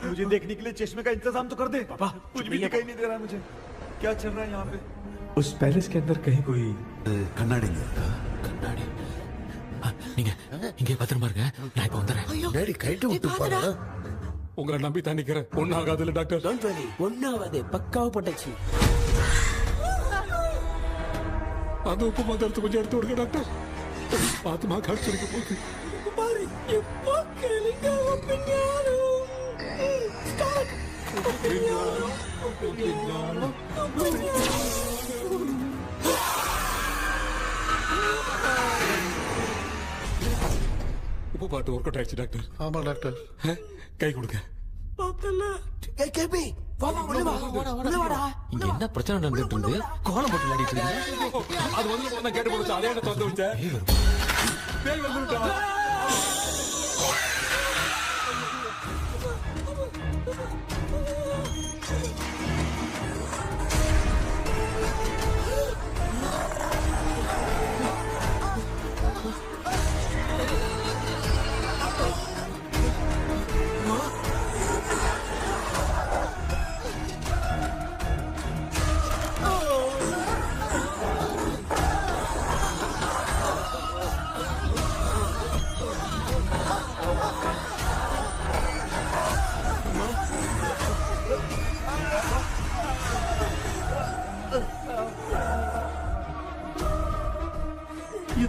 मुझे देखने के लिए चश्मे का इंतजाम तो कर दे। पापा कुछ भी दिखाई नहीं दे रहा मुझे, क्या चल रहा है यहाँ पे? उस पैलेस के अंदर कहीं कोई கண்ணாடி கண்ணாடி நீங்க இங்கே பத்திரமா இருங்க, நான் இப்ப வந்துடுறேன். டேடி கைட்டு விட்டு பாரு. உங்களை நம்பி தான் நிக்கிறேன். ஒன்னாகாதுல டாக்டர்? ஒன்னாவது பக்காவ பட்டுச்சு. அந்த உப்பு மாத்திரத்தை கொஞ்சம் எடுத்து விடுங்க டாக்டர். பாத்துமா கடிச்சிருக்க போகுது. பாரு எப்போ கேளுங்க ஒப்பினியாரும் ஸ்டார்ட். உப்பு பாட்டு ஒர்க் அவுட் ஆயிடுச்சு டாக்டர். ஆமா டாக்டர். கை கொடுங்க. பார்த்தல கேபி வாடா வாடா. இங்க என்ன பிரச்சனை நடந்துட்டு இருந்து கோலம் போட்டு விளையாடிட்டு இருக்கீங்க? அது வந்து போனா கேட்டு போச்சு. அதே என்ன தந்து வச்ச பேய் வந்துட்டா.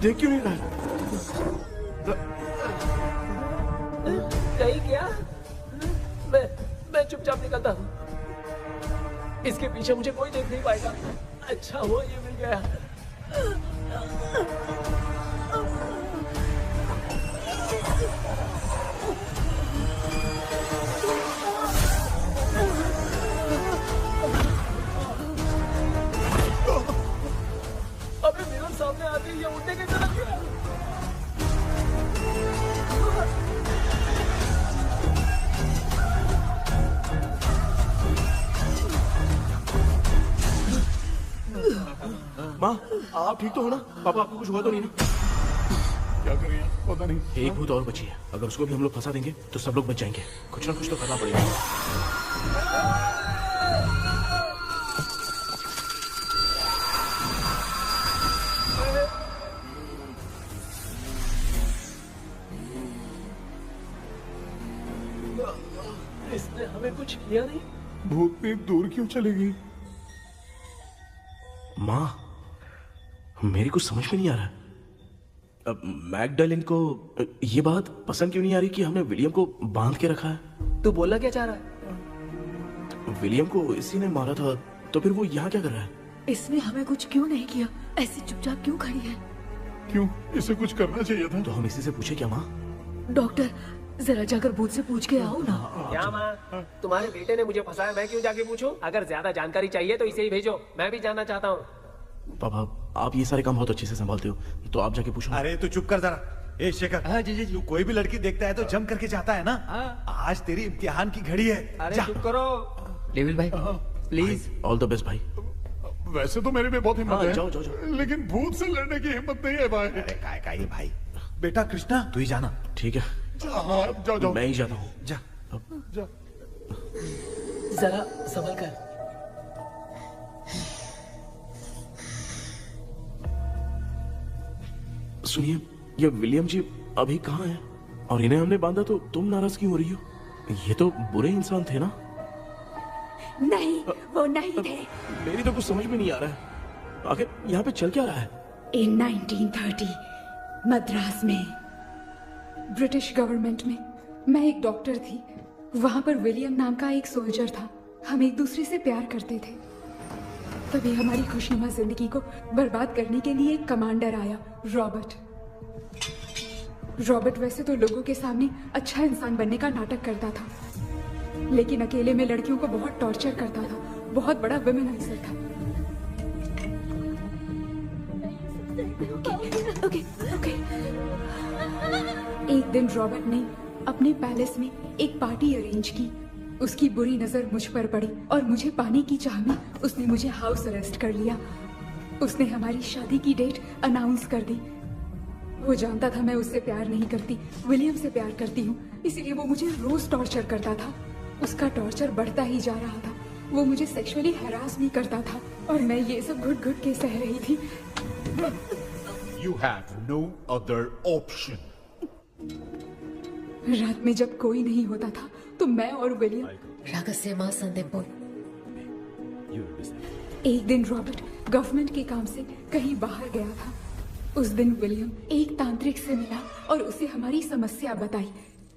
देख क्यों नहीं रहा है? नहीं क्या? मैं चुपचाप निकलता हूँ। इसके पीछे मुझे कोई देख नहीं पाएगा। अच्छा हुआ ये मिल गया। अबे मिरर सामने आते ही ये उड़ने कैसे लग गया? माँ, आप ठीक तो हो ना? पापा आपको कुछ हुआ तो नहीं ना? क्या करें? पता नहीं। एक भूत और बची है, अगर उसको भी हम लोग फंसा देंगे तो सब लोग बच जाएंगे। कुछ ना कुछ तो करना पड़ेगा। इसने हमें कुछ किया नहीं। भूतनी दूर क्यों चली गई? माँ, मेरी कुछ समझ में नहीं आ रहा। अब मैगडालिन को ये बात पसंद क्यों नहीं आ रही कि हमने विलियम को बांध के रखा है? तू बोलना क्या चाह रहा है? विलियम को इसी ने मारा था, तो फिर वो यहाँ क्या कर रहा है? इसने हमें कुछ क्यों नहीं किया? ऐसी चुपचाप क्यों खड़ी है? क्यों? इसे कुछ करना चाहिए था। तो हम इसी से पूछे क्या माँ? डॉक्टर, जरा जाकर भूत से पूछ के आओ ना। क्या माँ? तुम्हारे बेटे ने मुझे फंसाया, मैं क्यों जाके पूछूं? अगर ज्यादा जानकारी चाहिए तो इसे ही भेजो, मैं भी जानना चाहता हूँ। पापा, आप ये सारे काम बहुत अच्छे से संभालते हो, तो आप जाके पूछो। अरे तू चुप कर जरा। ए शेखर, हाँ जी जी जी। तू कोई भी लड़की देखता है तो जम करके जाता है ना? आज तेरी इम्तिहान की घड़ी है। अरे जा। चुप करो। लेविल भाई, प्लीज। ऑल द बेस्ट भाई। वैसे तो मेरे में बहुत हिम्मत है, जाओ जाओ जाओ। लेकिन भूत से लड़ने की हिम्मत नहीं है भाई। अरे काय ये भाई। बेटा कृष्णा, तू ही जाना। ठीक है, हाँ, जाओ जाओ। मैं ही जाता हूँ। जा। जा। जरा संभल कर। सुनिए, ये विलियम जी अभी कहाँ हैं? और इन्हें हमने बांधा तो तुम नाराज क्यों हो रही हो? ये तो बुरे इंसान थे ना? नहीं, वो नहीं थे। मेरी तो कुछ समझ में नहीं आ रहा है, आखिर यहाँ पे चल क्या रहा है? इन 1930 मद्रास में ब्रिटिश गवर्नमेंट में मैं एक डॉक्टर थी। वहां पर विलियम नाम का एक सोल्जर था। हम एक दूसरे से प्यार करते थे। तभी हमारी खुशनुमा जिंदगी को बर्बाद करने के लिए एक कमांडर आया, रॉबर्ट। रॉबर्ट वैसे तो लोगों के सामने अच्छा इंसान बनने का नाटक करता था, लेकिन अकेले में लड़कियों को बहुत टॉर्चर करता था। बहुत बड़ा वुमेनाइजर था। ओके। एक दिन रॉबर्ट ने अपने पैलेस में एक पार्टी अरेंज की। उसकी बुरी नजर मुझ पर पड़ी और मुझे पाने की चाह में उसने मुझे हाउस अरेस्ट कर लिया। उसने हमारी शादी की डेट अनाउंस कर दी। वो जानता था मैं उससे प्यार नहीं करती, विलियम से प्यार करती हूँ, इसीलिए वो मुझे रोज टॉर्चर करता था। उसका टॉर्चर बढ़ता ही जा रहा था। वो मुझे सेक्सुअली हैरास भी करता था और मैं ये सब घुट घुट के सह रही थी। You have no other option. रात में जब कोई नहीं होता था तो मैं और विलियम एक दिन रॉबर्ट गवर्नमेंट के काम से कहीं बाहर गया था। उस दिन विलियम एक तांत्रिक से मिला और उसे हमारी समस्या बताई।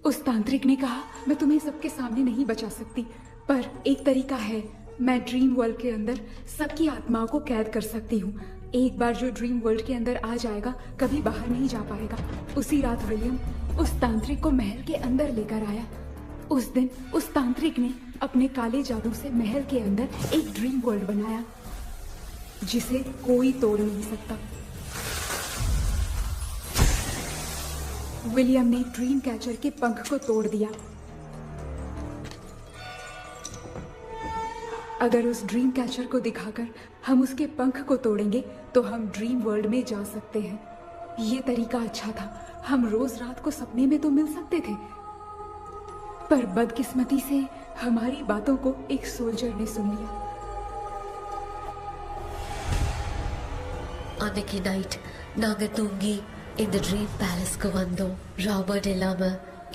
उस तांत्रिक ने कहा, मैं तुम्हें सबके सामने नहीं बचा सकती, पर एक तरीका है। मैं ड्रीम वर्ल्ड के अंदर सबकी आत्माओं को कैद कर सकती हूँ। एक बार जो ड्रीम वर्ल्ड के अंदर आ जाएगा कभी बाहर नहीं जा पाएगा। उसी रात विलियम उस तांत्रिक को महल के अंदर लेकर आया। उस दिन उस तांत्रिक ने अपने काले जादू से महल के अंदर एक ड्रीम वर्ल्ड बनाया जिसे कोई तोड़ नहीं सकता। विलियम ने ड्रीम कैचर के पंख को तोड़ दिया। अगर उस ड्रीम कैचर को दिखाकर हम उसके पंख को तोड़ेंगे तो हम ड्रीम वर्ल्ड में जा सकते हैं। ये तरीका अच्छा था। हम रोज रात को सपने में तो मिल सकते थे, पर बदकिस्मती से हमारी बातों को एक सोल्जर ने सुन लिया। அன்னைக்கு நைட் நாங்க தூங்கி இந்த ட்ரீம் பேலஸ்க்கு வந்தோம். ராபர்ட் இல்லாம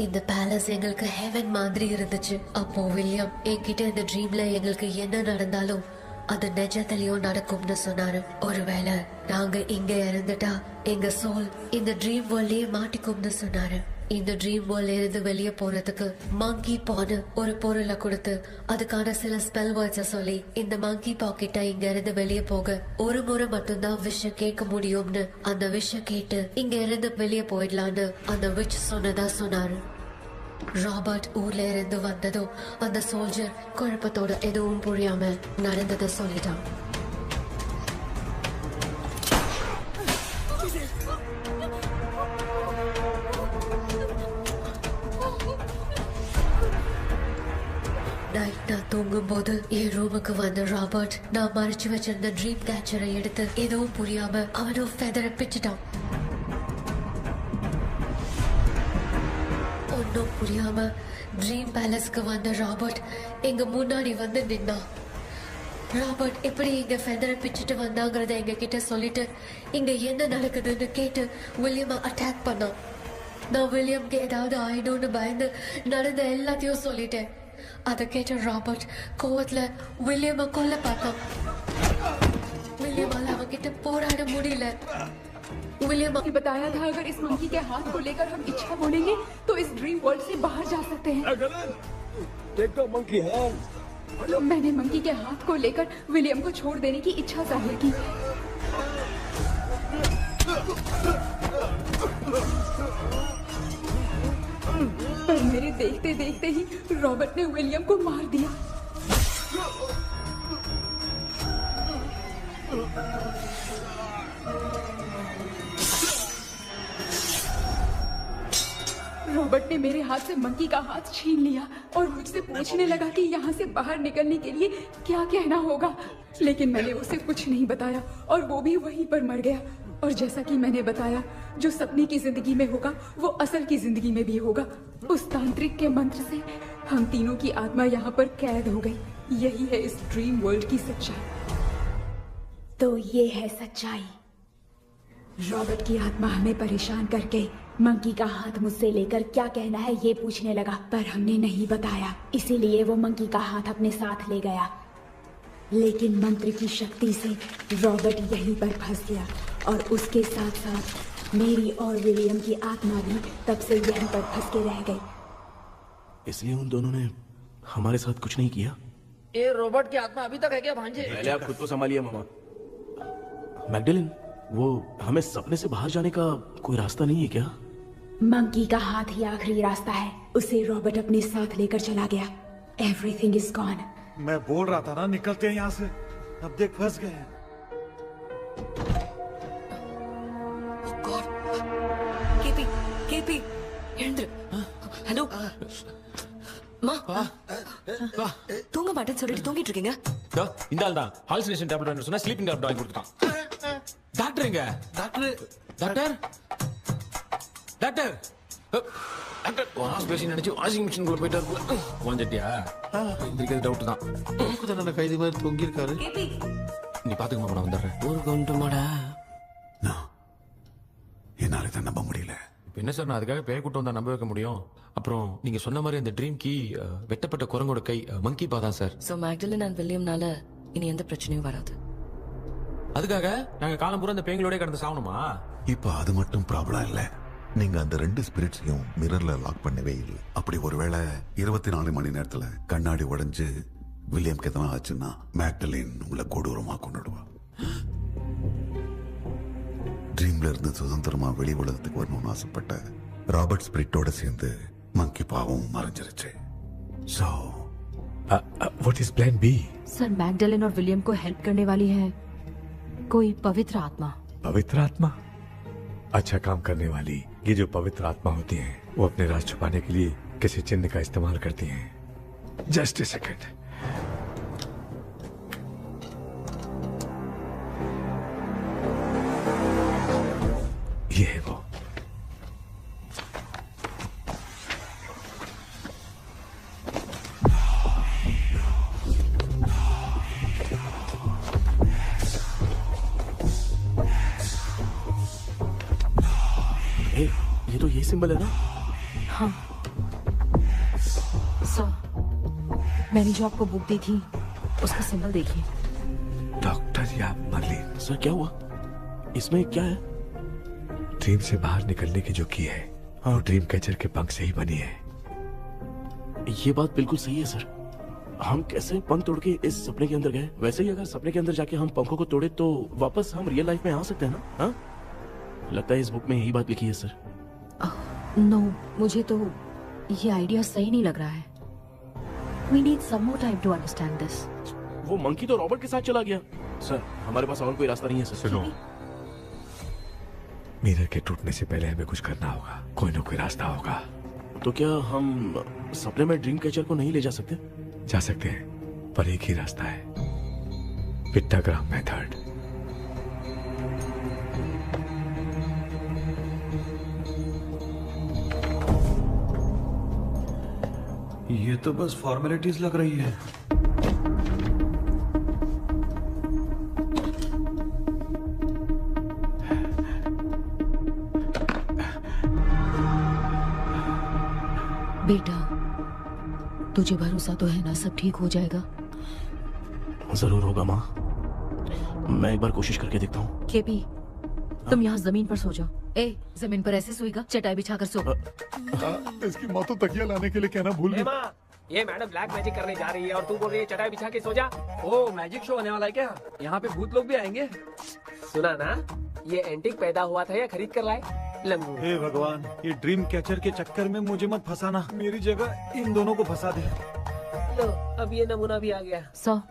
இந்த பேலஸ் எங்களுக்கு ஹெவன் மாதிரி இருந்துச்சு. அப்போ வில்லியம் என்கிட்ட இந்த ட்ரீம்ல எங்களுக்கு என்ன நடந்தாலும் அது நிஜத்திலேயோ நடக்கும்னு சொன்னாரு. ஒருவேளை நாங்க இங்க இறந்துட்டா எங்க சோல் இந்த ட்ரீம் வேர்ல்ட்லயே மாட்டிக்கும்னு சொன்னாரு. இந்த ட்ரீம் வேர்ல்ட்ல இருந்து வெளியே போறதுக்கு மங்கி பான்னு ஒரு பொருளை கொடுத்து அதுக்கான சில ஸ்பெல் வேர்ட்ஸ சொல்லி இந்த மங்கி பாக்கிட்ட இங்க இருந்து வெளியே போக ஒரு முறை மட்டும்தான் விஷயம் கேட்க முடியும்னு அந்த விஷயம் கேட்டு இங்க இருந்து வெளியே போயிடலான்னு அந்த விச் சொன்னதா சொன்னாரு. ராபர்ட் ஊர்ல இருந்து வந்ததும் அந்த சோல்ஜர் குழப்பத்தோட எதுவும் புரியாம நடந்ததை சொல்லிட்டான். நைட் நான் தூங்கும் போது என் ரூமுக்கு வந்த ராபர்ட் நான் மறைச்சு வச்சிருந்த ட்ரீம் கேச்சரை எடுத்து எதுவும் புரியாம அவனும் ஃபெதரை பிச்சுட்டான். ஒன்னும் புரியாம ட்ரீம் பேலஸ்க்கு வந்த ராபர்ட் எங்க முன்னாடி வந்து நின்னான். ராபர்ட் எப்படி இங்க ஃபெதரை பிச்சுட்டு வந்தாங்கிறத எங்க கிட்ட சொல்லிட்டு இங்க என்ன நடக்குதுன்னு கேட்டு வில்லியமை அட்டாக் பண்ணான். நான் வில்லியம்க்கு ஏதாவது ஆயிடும்னு பயந்து நடந்த எல்லாத்தையும் சொல்லிட்டேன். அதை கேட்ட ராபர்ட் கோவத்துல வில்லியமை கொல்ல பார்த்தான். வில்லியமால அவன்கிட்ட போராட முடியல. विलियम ने बताया था अगर इस मंकी के हाथ को लेकर हम इच्छा बोलेंगे तो इस ड्रीम वर्ल्ड से बाहर जा सकते हैं. मैंने मंकी के हाथ को लेकर विलियम को छोड़ देने की इच्छा जाहिर की. पर मेरे देखते देखते ही रॉबर्ट ने विलियम को मार दिया. रॉबर्ट ने मेरे हाथ से मंकी का हाथ छीन लिया और मुझसे पूछने लगा कि यहाँ से बाहर निकलने के लिए क्या कहना होगा. लेकिन मैंने उसे कुछ नहीं बताया और वो भी वहीं पर मर गया. और जैसा कि मैंने बताया जो सपने की जिंदगी में होगा वो असल की जिंदगी में भी होगा. उस तांत्रिक के मंत्र से हम तीनों की आत्मा यहाँ पर कैद हो गई. यही है इस ड्रीम वर्ल्ड की सच्चाई. तो ये है सच्चाई. रॉबर्ट की आत्मा हमें परेशान करके मंकी का हाथ मुझसे लेकर क्या कहना है ये पूछने लगा, पर हमने नहीं बताया. इसीलिए वो मंकी का हाथ अपने साथ ले गया. लेकिन मंत्र की शक्ति से रॉबर्ट यहीं पर फंस गया और उसके साथ साथ मेरी और विलियम की आत्मा भी तब से यहीं पर फंस के रह गई. इसलिए उन दोनों ने हमारे साथ कुछ नहीं किया. ये रॉबर्ट की आत्मा अभी तक है क्या भांजे? पहले आप खुद को संभालिए मामा. मैगडेलिन, वो हमें सपने से बाहर जाने का कोई रास्ता नहीं है क्या? मंकी का हाथ ही आखिरी रास्ता है. उसे रॉबर्ट अपने साथ लेकर चला गया. Everything is gone. मैं बोल रहा था ना निकलते हैं यहाँ से. अब देख फंस गए हैं. केपी ஹலோ மா தூங்க மாட்டேன்னு சொல்லிட்டு தூங்கிட்டு இருக்கீங்க. இந்த ஆள் தான் ஹாலுசினேஷன் டேப்லெட் வாங்கி சொன்னா ஸ்லீப்பிங் டேப்லெட் வாங்கி கொடுத்துட்டான். டாக்டர் எங்க? Doctor doctor doctor wash basin நினைச்சு வாஷிங் மிஷின் குள்ள போயிட்டாரு. வந்துட்டியா? எந்திரிக்கிறது டவுட் தான். தான கைதி மாதிரி தொங்கி இருக்காரு. நீ பாத்துக்க மாமா, நான் வந்துடுறேன். ஊருக்கு வந்துட்டுமாடா? என்னால இதை நம்ப முடியல. இப்போ என்ன சார், நான் அதுக்காக பேய் கூட்டம் வந்தா நம்ப வைக்க முடியும்? அப்புறம் நீங்க சொன்ன மாதிரி அந்த ட்ரீம் கீ வெட்டப்பட்ட குரங்கோட கை மங்கி பா தான் சார். சோ மேக்டலின் அண்ட் வில்லியம்னால இனி எந்த பிரச்சனையும் வராது. அதுக்காக நாங்க காலம் பூரா அந்த பேய்களோட கடந்து சாவணுமா? இப்ப அது மட்டும் ப்ராப்ளம் இல்ல. நீங்க அந்த ரெண்டு ஸ்பிரிட்ஸையும் மிரர்ல லாக் பண்ணவே இல்லை. அப்படி ஒருவேளை 24 மணி நேரத்துல கண்ணாடி உடைஞ்சு வில்லியம்க்கு எதனா ஆச்சுன்னா மேக்டலின் உங்களை கொடூரமா கொண்டுடுவா. ட்ரீம்ல இருந்து சுதந்திரமா வெளி உலகத்துக்கு வரணும்னு ஆசைப்பட்ட ராபர்ட் ஸ்பிரிட்டோட சேர்ந்து மங்கி பாவம் மறைஞ்சிருச்சு. So, what is plan B? Sir Magdalene और विलियम को हेल्प करने वाली है कोई पवित्र आत्मा. पवित्र आत्मा? अच्छा काम करने वाली ये जो पवित्र आत्मा होती हैं, वो अपने राज छुपाने के लिए किसी चिन्ह का इस्तेमाल करती हैं. Just a second. ये है वो. ये तो ये सिंबल है ना? हाँ सर, मैंने जो आपको बुक दी थी उसका सिंबल देखिए. डॉक्टर या मर्लिन। सर क्या हुआ? इसमें क्या है? ड्रीम से बाहर निकलने की जो की है वो ड्रीम कैचर के पंख से ही बनी है। ये बात बिल्कुल सही है सर। हम कैसे पंख तोड़ के इस सपने के अंदर गए, वैसे ही अगर सपने के अंदर जाके हम पंखों को तोड़े तो वापस हम रियल लाइफ में आ सकते हैं ना? हाँ, लगता है इस बुक में यही बात लिखी है सर। नो, मुझे तो ये आइडिया सही नहीं लग रहा है। We need some more time to understand this. वो मंकी तो रॉबर्ट के साथ चला गया। सर हमारे पास और कोई रास्ता नहीं है सर। सुनो, मिरर के टूटने से पहले हमें कुछ करना होगा। कोई ना कोई रास्ता होगा। तो क्या हम सपने में ड्रीम कैचर को नहीं ले जा सकते? जा सकते हैं, पर एक ही रास्ता है, पिट्टाग्राम मेथड। ये तो बस फॉर्मेलिटीज लग रही है। बेटा, तुझे भरोसा तो है ना सब ठीक हो जाएगा? जरूर होगा माँ, मैं एक बार कोशिश करके देखता हूँ। केपी, तुम यहाँ जमीन पर सो जाओ। ए, जमीन पर ऐसे सोएगा? चटाई बिछाकर सो। इसकी माँ तो तकिया लाने के लिए कहना भूल गई। माँ, ये मैडम ब्लैक मैजिक करने जा रही है और तू बोल रही है चटाई बिछा के सो जा। ओ, मैजिक शो होने वाला है क्या? यहाँ पे भूत लोग भी आएंगे? सुना ना, ये एंटीक पैदा हुआ था या खरीद कर लाए? लंगू। हे भगवान, ये ड्रीम कैचर के चक्कर में मुझे मत फंसाना। मेरी जगह इन दोनों को फंसा दे। लो, अब ये नमूना भी आ गया। So,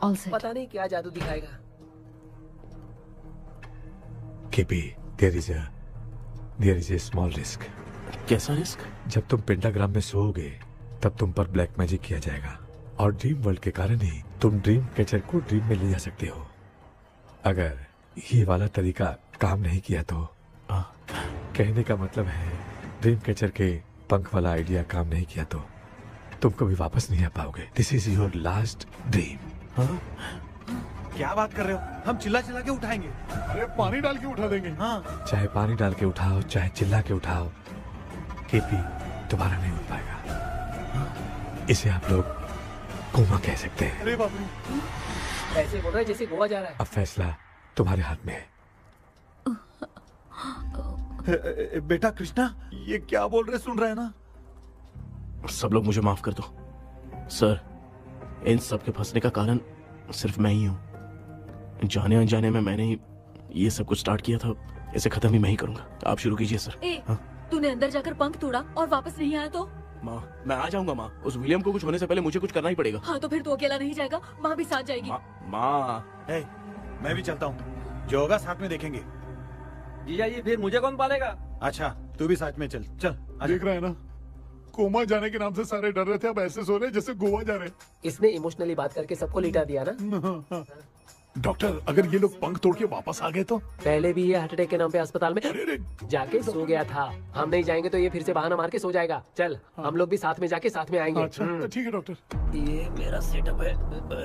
all set. पता नहीं क्या जादू दिखाएगा। KP, there is a small risk. कैसा रिस्क? जब तुम पेंटाग्राम में सोओगे तब तुम पर ब्लैक मैजिक किया जाएगा और ड्रीम वर्ल्ड के कारण ही तुम ड्रीम कैचर को ड्रीम में ले जा सकते हो। अगर ये वाला तरीका काम नहीं किया तो कहने का मतलब है ड्रीम कैचर के पंख वाला आइडिया काम नहीं किया तो तुम कभी वापस नहीं आ पाओगे। This is your last dream. क्या बात कर रहे हो? हम चिल्ला चिल्ला के उठाएंगे। अरे पानी डाल के उठा देंगे। हाँ, चाहे पानी डाल के उठाओ, चाहे चिल्ला के उठाओ, केपी दोबारा नहीं उठ पाएगा। इसे आप लोग कोमा कह सकते हैं। अरे बाप रे, ऐसे बोल रहा है जैसे गोवा जा रहा है। अब फैसला तुम्हारे हाथ में है। बेटा कृष्णा, ये क्या बोल रहे, सुन रहे हैं ना? सब लोग मुझे माफ कर दो सर। इन सब के फंसने का कारण सिर्फ मैं ही हूँ। जाने अनजाने में मैंने ही ये सब कुछ स्टार्ट किया था। इसे खत्म भी मैं ही करूंगा। आप शुरू कीजिए सर। तूने अंदर जाकर पंख तोड़ा और वापस नहीं आया तो? माँ, मैं आ जाऊंगा माँ। उस विलियम को कुछ होने से पहले मुझे कुछ करना ही पड़ेगा। हाँ, तो फिर तू अकेला नहीं जाएगा, माँ भी साथ जाएगी। माँ, मैं भी चलता हूँ, जो होगा साथ में देखेंगे। जीजा जी, फिर मुझे कौन पालेगा? अच्छा, तू भी साथ में चल। देख रहा है ना, कोमा जाने के नाम से सारे डर रहे थे, अब ऐसे सो रहे जैसे गोवा जा रहे। इसने इमोशनली बात करके सबको लिटा दिया ना। डॉक्टर, अगर ये लोग पंख तोड़ के वापस आ गए तो? पहले भी ये हार्ट अटैक के नाम पे अस्पताल में जाके सो गया था। हम नहीं जाएंगे तो ये फिर से बहाना मार के सो जाएगा। चल, हम लोग भी साथ में जाके साथ में आएंगे। अच्छा, ठीक है डॉक्टर। ये मेरा सेटअप है,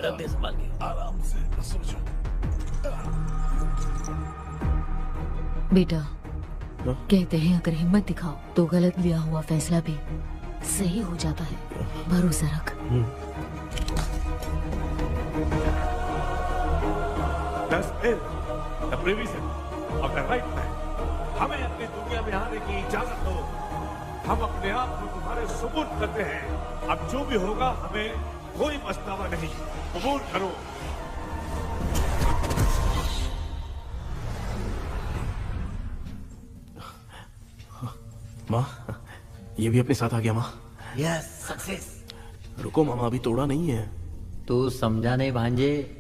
रख दे संभाल के। आराम से सो जाओ। बेटा, कहते हैं अगर हिम्मत दिखाओ तो गलत लिया हुआ फैसला भी सही हो जाता है। भरोसा रख। हमें अपनी दुनिया में आने की इजाजत दो। हम अपने आप को तुम्हारे सुपुर्द करते हैं। अब जो भी होगा हमें कोई पछतावा नहीं। कबूल करो। माँ, ये भी अपने साथ आ गया। माँ, यस, सक्सेस। रुको मामा, अभी तोड़ा नहीं है। तू समझा नहीं भांजे।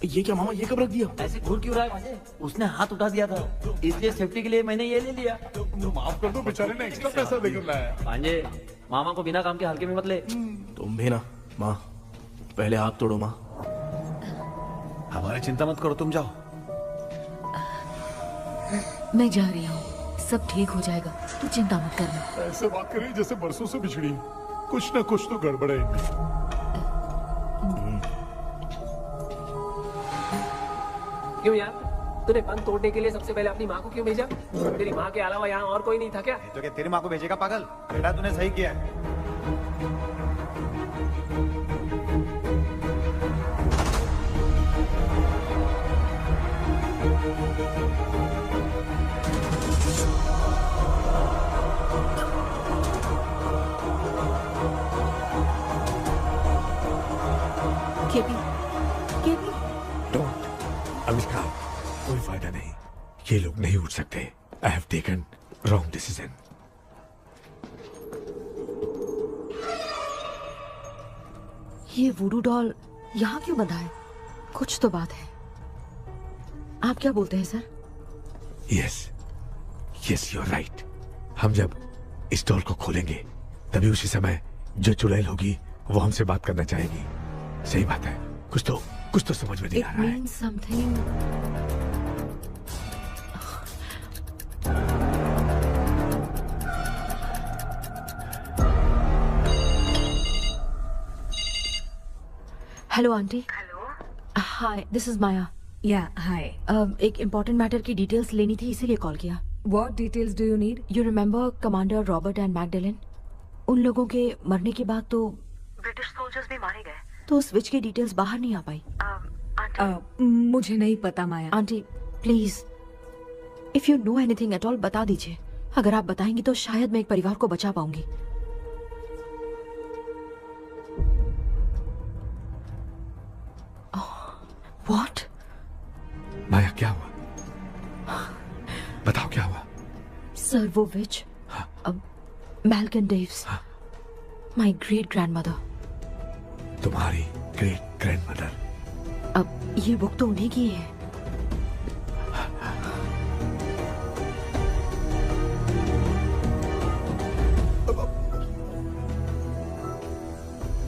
ये क्या मामा, ये कब रख दिया? ऐसे घूर क्यों रहा है भांजे? उसने हाथ उठा दिया था, इसलिए सेफ्टी के लिए मैंने ये ले लिया। माफ कर दो, बेचारे ने एक्स्ट्रा पैसा देकर लाया। भांजे, मामा को बिना काम के हल्के में मत ले। तुम भी ना। माँ, पहले हाथ तोड़ो। माँ, हमारी चिंता मत करो, तुम जाओ। मैं जा रही हूँ, सब ठीक हो जाएगा, तू चिंता मत करना। ऐसे बात कर रही है जैसे बरसों से बिछड़ी। कुछ न कुछ तो गड़बड़ है इनमें। क्यों यार, तूने पंख तोड़ने के लिए सबसे पहले अपनी माँ को क्यों भेजा? तेरी माँ के अलावा यहाँ और कोई नहीं था क्या? तो क्या तेरी माँ को भेजेगा पागल? बेटा तूने सही किया है। केबी, केबी। डोंट अनुष्का, कोई फायदा नहीं, ये लोग नहीं उठ सकते। I have taken wrong decision. ये वुडू डॉल यहाँ क्यों बंधा है? कुछ तो बात है। आप क्या बोलते हैं sir? Yes yes, you are right. हम जब इस डॉल को खोलेंगे तभी उसी समय जो चुड़ैल होगी वो हमसे बात करना चाहेगी। सही बात है। कुछ तो समझ में नहीं आ रहा है। It means something. Hello aunty. Hello, hi, this is Maya. Yeah hi. एक इम्पोर्टेंट मैटर की डिटेल्स लेनी थी, इसीलिए कॉल किया। What details do you need? You remember commander Robert and Magdalene? उन लोगों के मरने के बाद तो ब्रिटिश सोल्जर्स भी मारे गए। तो स्विच की डिटेल्स बाहर नहीं आ पाई। मुझे नहीं पता Maya. Aunty please, if you know anything at all बता दीजिए। अगर आप बताएंगी तो शायद मैं एक परिवार को बचा पाऊंगी। व्हाट? माया क्या हुआ? बताओ क्या हुआ? सर वो विच, मैल्कन डेव्स, माय ग्रेट ग्रैंडमदर। तुम्हारी ग्रेट ग्रैंडमदर? अब ये बुक तो उन्हीं की है।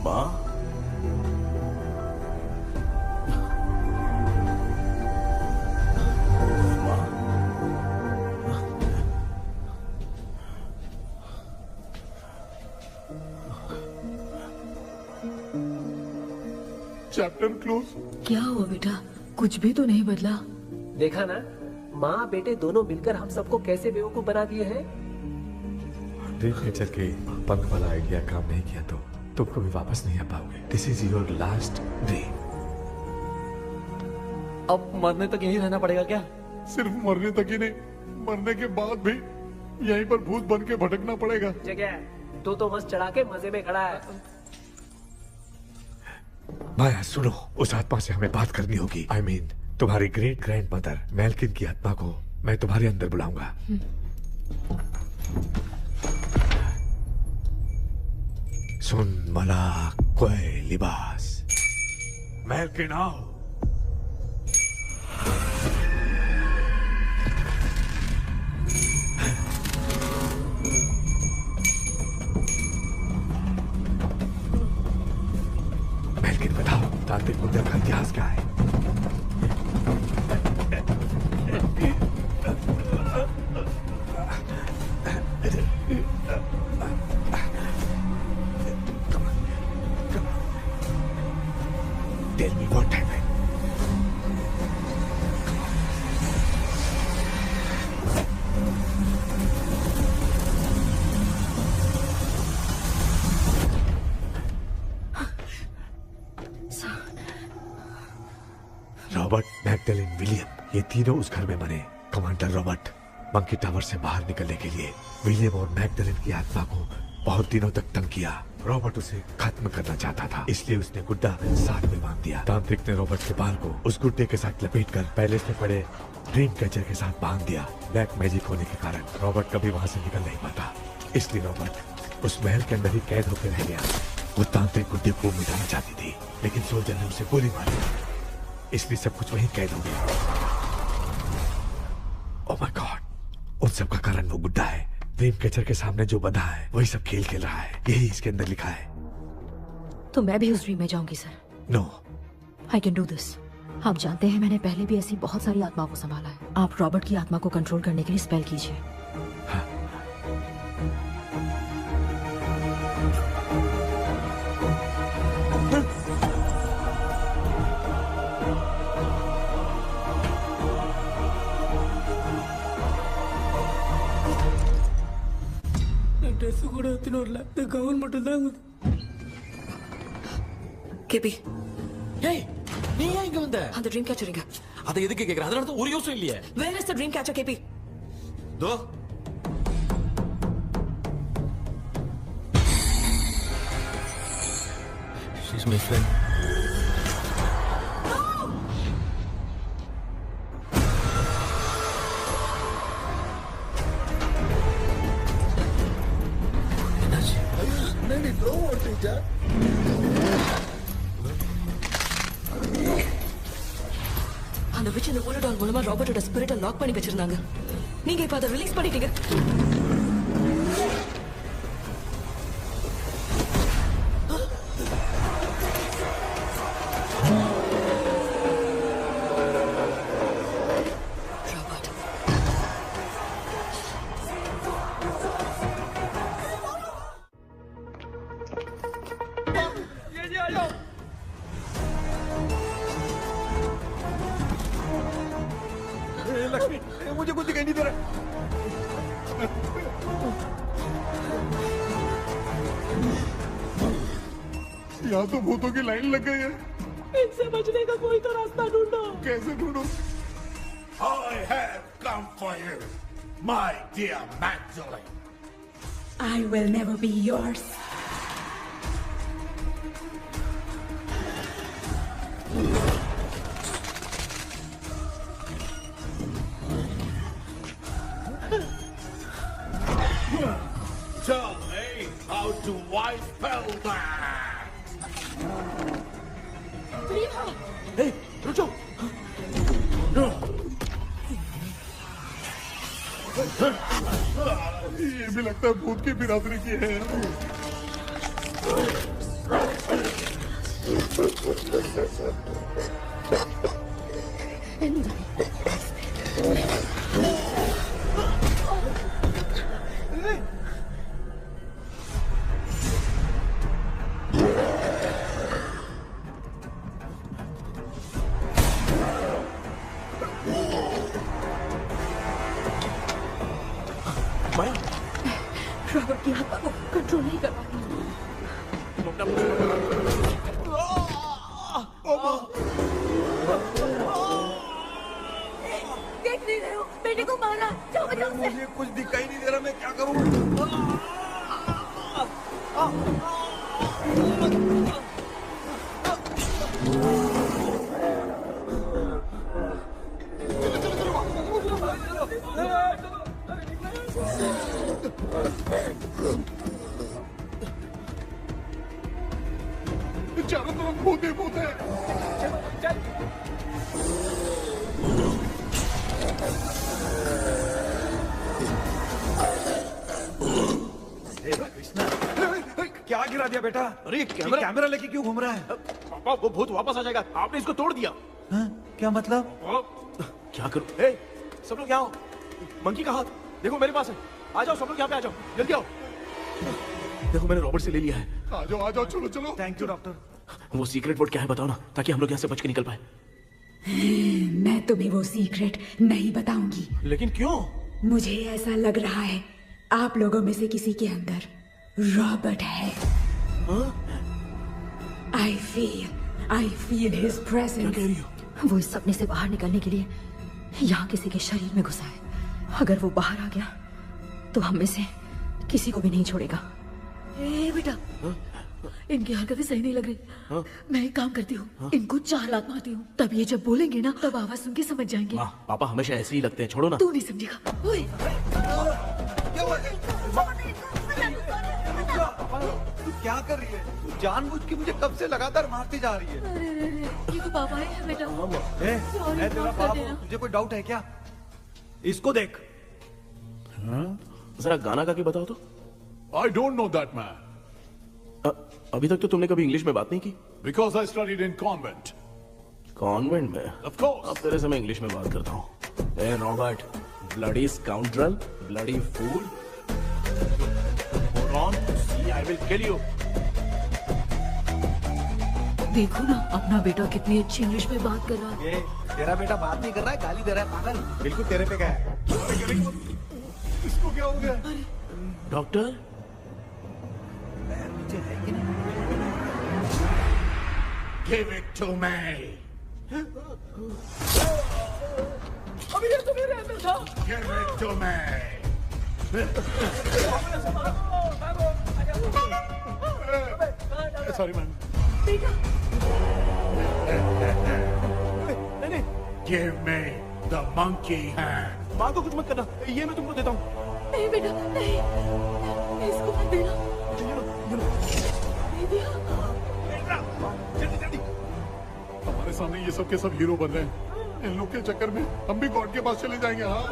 माँ, चैप्टर क्लोज। क्या हुआ बेटा? कुछ भी तो नहीं बदला। देखा ना, माँ बेटे दोनों मिलकर हम सबको कैसे बेवकूफ बना दिए हैं। ड्रीम कैचर के पंख वाला आइडिया काम नहीं किया तो तुम कभी वापस नहीं आ पाओगे। This is your last dream. अब मरने तक यहीं रहना पड़ेगा क्या? सिर्फ मरने तक ही नहीं, मरने के बाद भी यहीं पर भूत बन के भटकना पड़ेगा। जगह तो बस चढ़ा के मजे में खड़ा है। माया सुनो, उस आत्मा से हमें बात करनी होगी। आई मीन तुम्हारी ग्रेट ग्रैंड मदर मैल्किन की आत्मा को मैं तुम्हारे अंदर बुलाऊंगा। सुन मला कोई लिबास, मैल्किन आओ। मैल्किन बताओ, तांत्रिक मुद्रा का इतिहास क्या है? Tell me what happened. Robert, Magdalene, William, ये तीनों उस घर में मरे। कमांडर रॉबर्ट मंकी टावर से बाहर निकलने के लिए विलियम और मैगडेलिन की आत्मा को बहुत दिनों तक तंग किया। रॉबर्ट उसे खत्म करना चाहता था, इसलिए उसने गुड्डा साथ में बांध दिया। तांत्रिक ने रॉबर्ट के बाल को उस गुड्डे के साथ लपेटकर पैलेस में पड़े ड्रीम कैचर के साथ बांध दिया। ब्लैक मैजिक होने के कारण रॉबर्ट कभी वहां से निकल नहीं पाता, इसलिए रॉबर्ट उस महल के अंदर ही कैद होकर रह गया। वो तांत्रिक गुड्डे को मिटाना चाहती थी, लेकिन सोल्जर ने उसे गोली मारी, इसलिए सब कुछ वहीं कैद हो गया। ओह माय गॉड, उन सब का कारण वो गुड्डा है। ड्रीम कैचर के सामने जो बंधा है वही सब खेल खेल रहा है, यही इसके अंदर लिखा है। तो मैं भी उस ड्रीम में जाऊंगी sir? No, I can do this. आप जानते हैं मैंने पहले भी ऐसी बहुत सारी आत्माओं को संभाला है। आप रॉबर्ट की आत्मा को कंट्रोल करने के लिए स्पेल कीजिए। ட்ரெஸ் கூட எடுத்துன்னு வரல, இந்த கவுன் மட்டும் தான். கேபி, ஏய் நீ ஏன் இங்க வந்த? அந்த ட்ரீம் கேச்சர் எங்க? அது எதுக்கு கேக்குற? அதனால தான் ஒரு யூஸும் இல்லையே. Where is the dream catcher, KP? தோ she's my friend. नहीं थ्रो टीचर அந்த விட்ச் இந்த ஊலடால் மூலமா ராபர்ட்டோட ஸ்பிரிட்டை லாக் பண்ணி வச்சிருந்தாங்க. நீங்க இப்ப அதை ரிலீஸ் பண்ணிட்டீங்க. लक्ष्मी मुझे कुछ दिखाई नहीं दे रहा। यहाँ तो भूतों की लाइन लग गई है। इनसे बचने का कोई तो रास्ता ढूंढो। कैसे ढूंढो? I have come for you, my dear Magdalene. I will never be yours. Tell me how to wipe spell that. Hey, रुको। ये भी लगता है भूत की बिरादरी की है। रॉबर्ट की आत्मा को कंट्रोल नहीं कर पाती। देख नहीं रहे हो बेटे को मारा। जाओ बचाओ उसे। मुझे कुछ दिखाई नहीं दे रहा, मैं क्या करूं? चारों तरफ भूत ही भूत है। क्या गिरा दिया बेटा? अरे कैमरा लेके क्यों घूम रहा है? पापा वो भूत वापस आ जाएगा। आपने इसको तोड़ दिया। क्या मतलब? क्या करूं? सब लोग यहाँ आओ। मंकी का हाथ देखो मेरे पास है। आ जाओ सब लोग यहाँ पे आ जाओ, जल्दी आओ। देखो मैंने रॉबर्ट से ले लिया है। आ जाओ चलो चलो। Thank you doctor. वो सीक्रेट वर्ड क्या है बताओ ना, ताकि हम लोग यहाँ से बच के निकल पाए। मैं तुम्हें वो सीक्रेट नहीं बताऊंगी। लेकिन क्यों? मुझे ऐसा लग रहा है आप लोगों में से किसी के अंदर रॉबर्ट है। I feel his presence. वो इस सपने से बाहर निकलने के लिए यहाँ किसी के शरीर में घुसा है। अगर वो बाहर आ गया तो हम में से किसी को भी नहीं छोड़ेगा। ए बेटा, इनकी हरकतें सही नहीं लग रही। मैं एक काम करती हूँ, इनको 4 लात मारती हूँ, तब ये जब बोलेंगे ना तब आवाज सुन के समझ जाएंगे। पापा हमेशा ऐसे ही लगते हैं, छोड़ो ना। तू नहीं समझेगा। ओए, तू क्या कर रही है? तू जानबूझ के मुझे कब से लगातार मारती जा रही है। अरे ये तो पापा है बेटा। मैं तेरा बाप हूँ, तुझे कोई डाउट है क्या? इसको देख। जरा गाना गा के बताओ तो। I don't know that man. अभी तक तो तुमने कभी इंग्लिश में बात नहीं की। Because I studied in convent. Convent में? Of course. अब तेरे से मैं इंग्लिश में बात करता हूँ। ए Robert, bloody scoundrel, bloody fool. Hold on, see I will kill you. देखो ना अपना बेटा कितनी अच्छी इंग्लिश में बात कर रहा है। ये तेरा बेटा बात नहीं कर रहा है, गाली दे रहा है पागल। बिल्कुल तेरे पे क्या है? इसको क्या हो गया? डॉक्टर? मुझे है कि नहीं? Give it to me. अभी ये तो मेरे अंदर था। Give it to me. Sorry, man. नहीं, Give me the monkey hand. माँ को कुछ मत करना, ये मैं तुमको देता हूँ। नहीं बेटा, नहीं, इसको मत देना। जल्दी। हमारे सामने ये सब के सब हीरो बन रहे हैं। इन लोग के चक्कर में हम भी गॉड के पास चले जाएंगे। हाँ।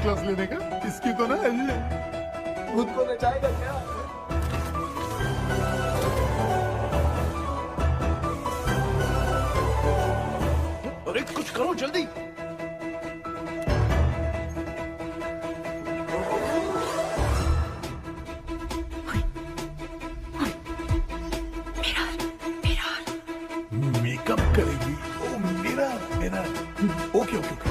क्लास लेने का इसकी तो ना खुद को नचाएगा क्या? अरे कुछ करो जल्दी। मेकअप करेगी। ओ मेरा ओके ओके ओके।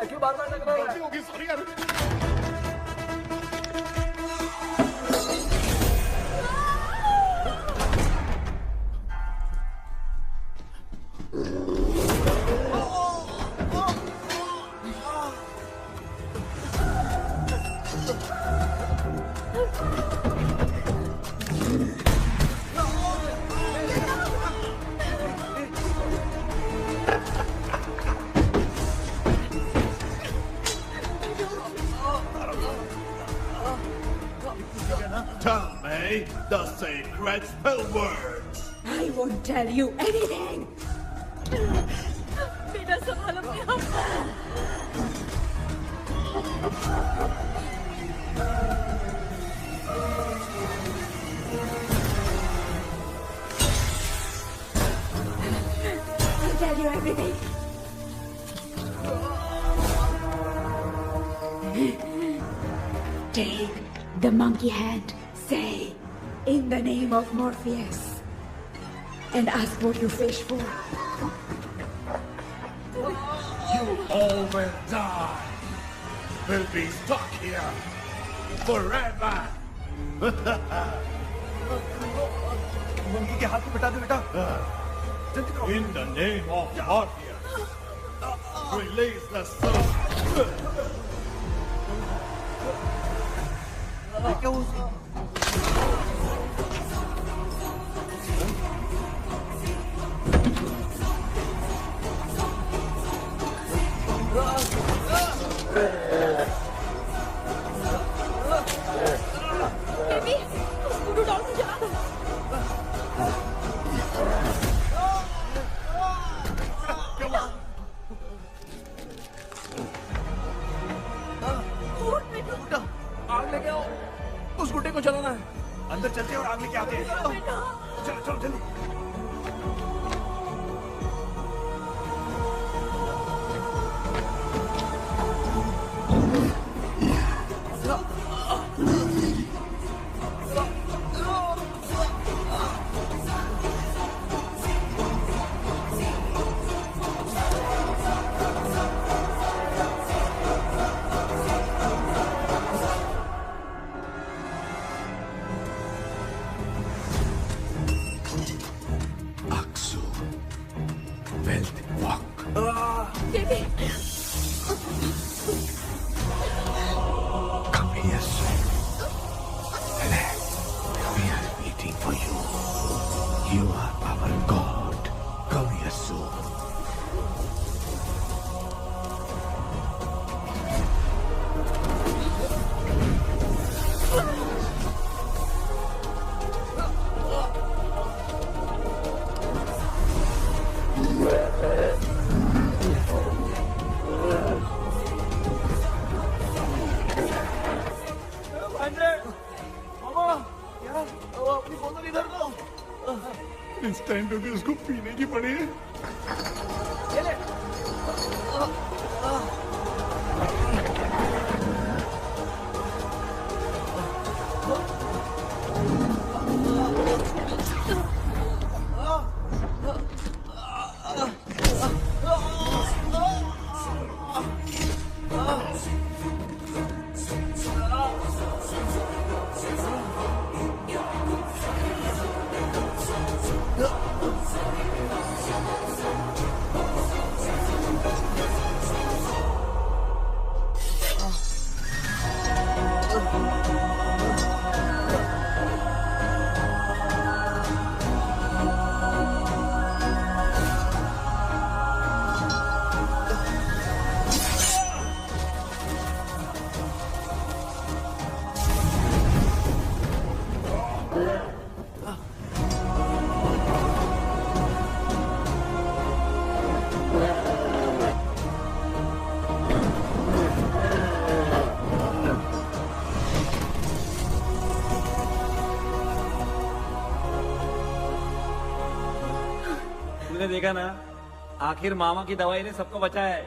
क्यों बार-बार लग रहा है? सॉरी यार। Tell me the sacred spell words. I won't tell you anything. बेटा संभाल अपने आप। I'll tell you everything. Take the monkey hand. Say, in the name of Morpheus, and ask what you wish for. You all will die. Will be stuck here forever. Monkey के हाथ को बिठा दो बेटा। In the name of Morpheus, release the soul. क्या हुआ? Baby, scooter doll को जला दो। आग लेके आओ, उस गुड्डे को जलाना है। अंदर चलते हैं और आग लेके आते हैं। चलो चलो जल्दी। Come here, son. Relax. We are waiting for you. You are our God. Come here soon. बोतल इधर लो। इस टाइम पे भी उसको पीने की पड़ी है। ये ले। तुमने देखा ना, आखिर मामा की दवाई ने सबको बचाया है।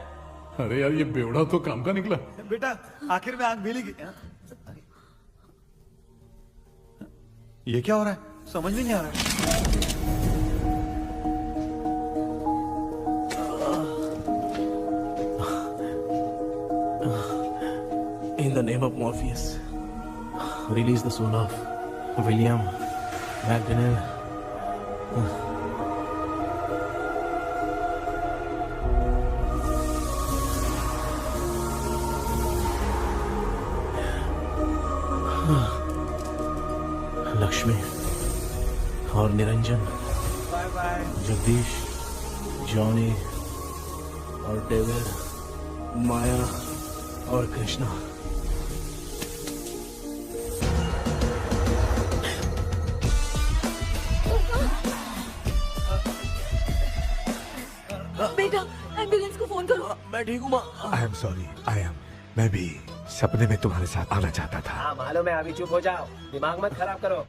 अरे यार, ये बेवड़ा तो काम का निकला। बेटा आखिर में आग मिली गई। ये क्या हो रहा है? समझ में नहीं आ रहा है। In the name of Morpheus, release the soul of William McDonnell. Lakshmi और Niranjan, bye bye. Jagdish, Johnny और डेविड, माया और कृष्णा। बेटा एम्बुलेंस को फोन करो। मैं ठीक हूँ माँ। आई एम सॉरी, मैं भी सपने में तुम्हारे साथ आना चाहता था। हाँ मालूम है, अभी चुप हो जाओ, दिमाग मत खराब करो।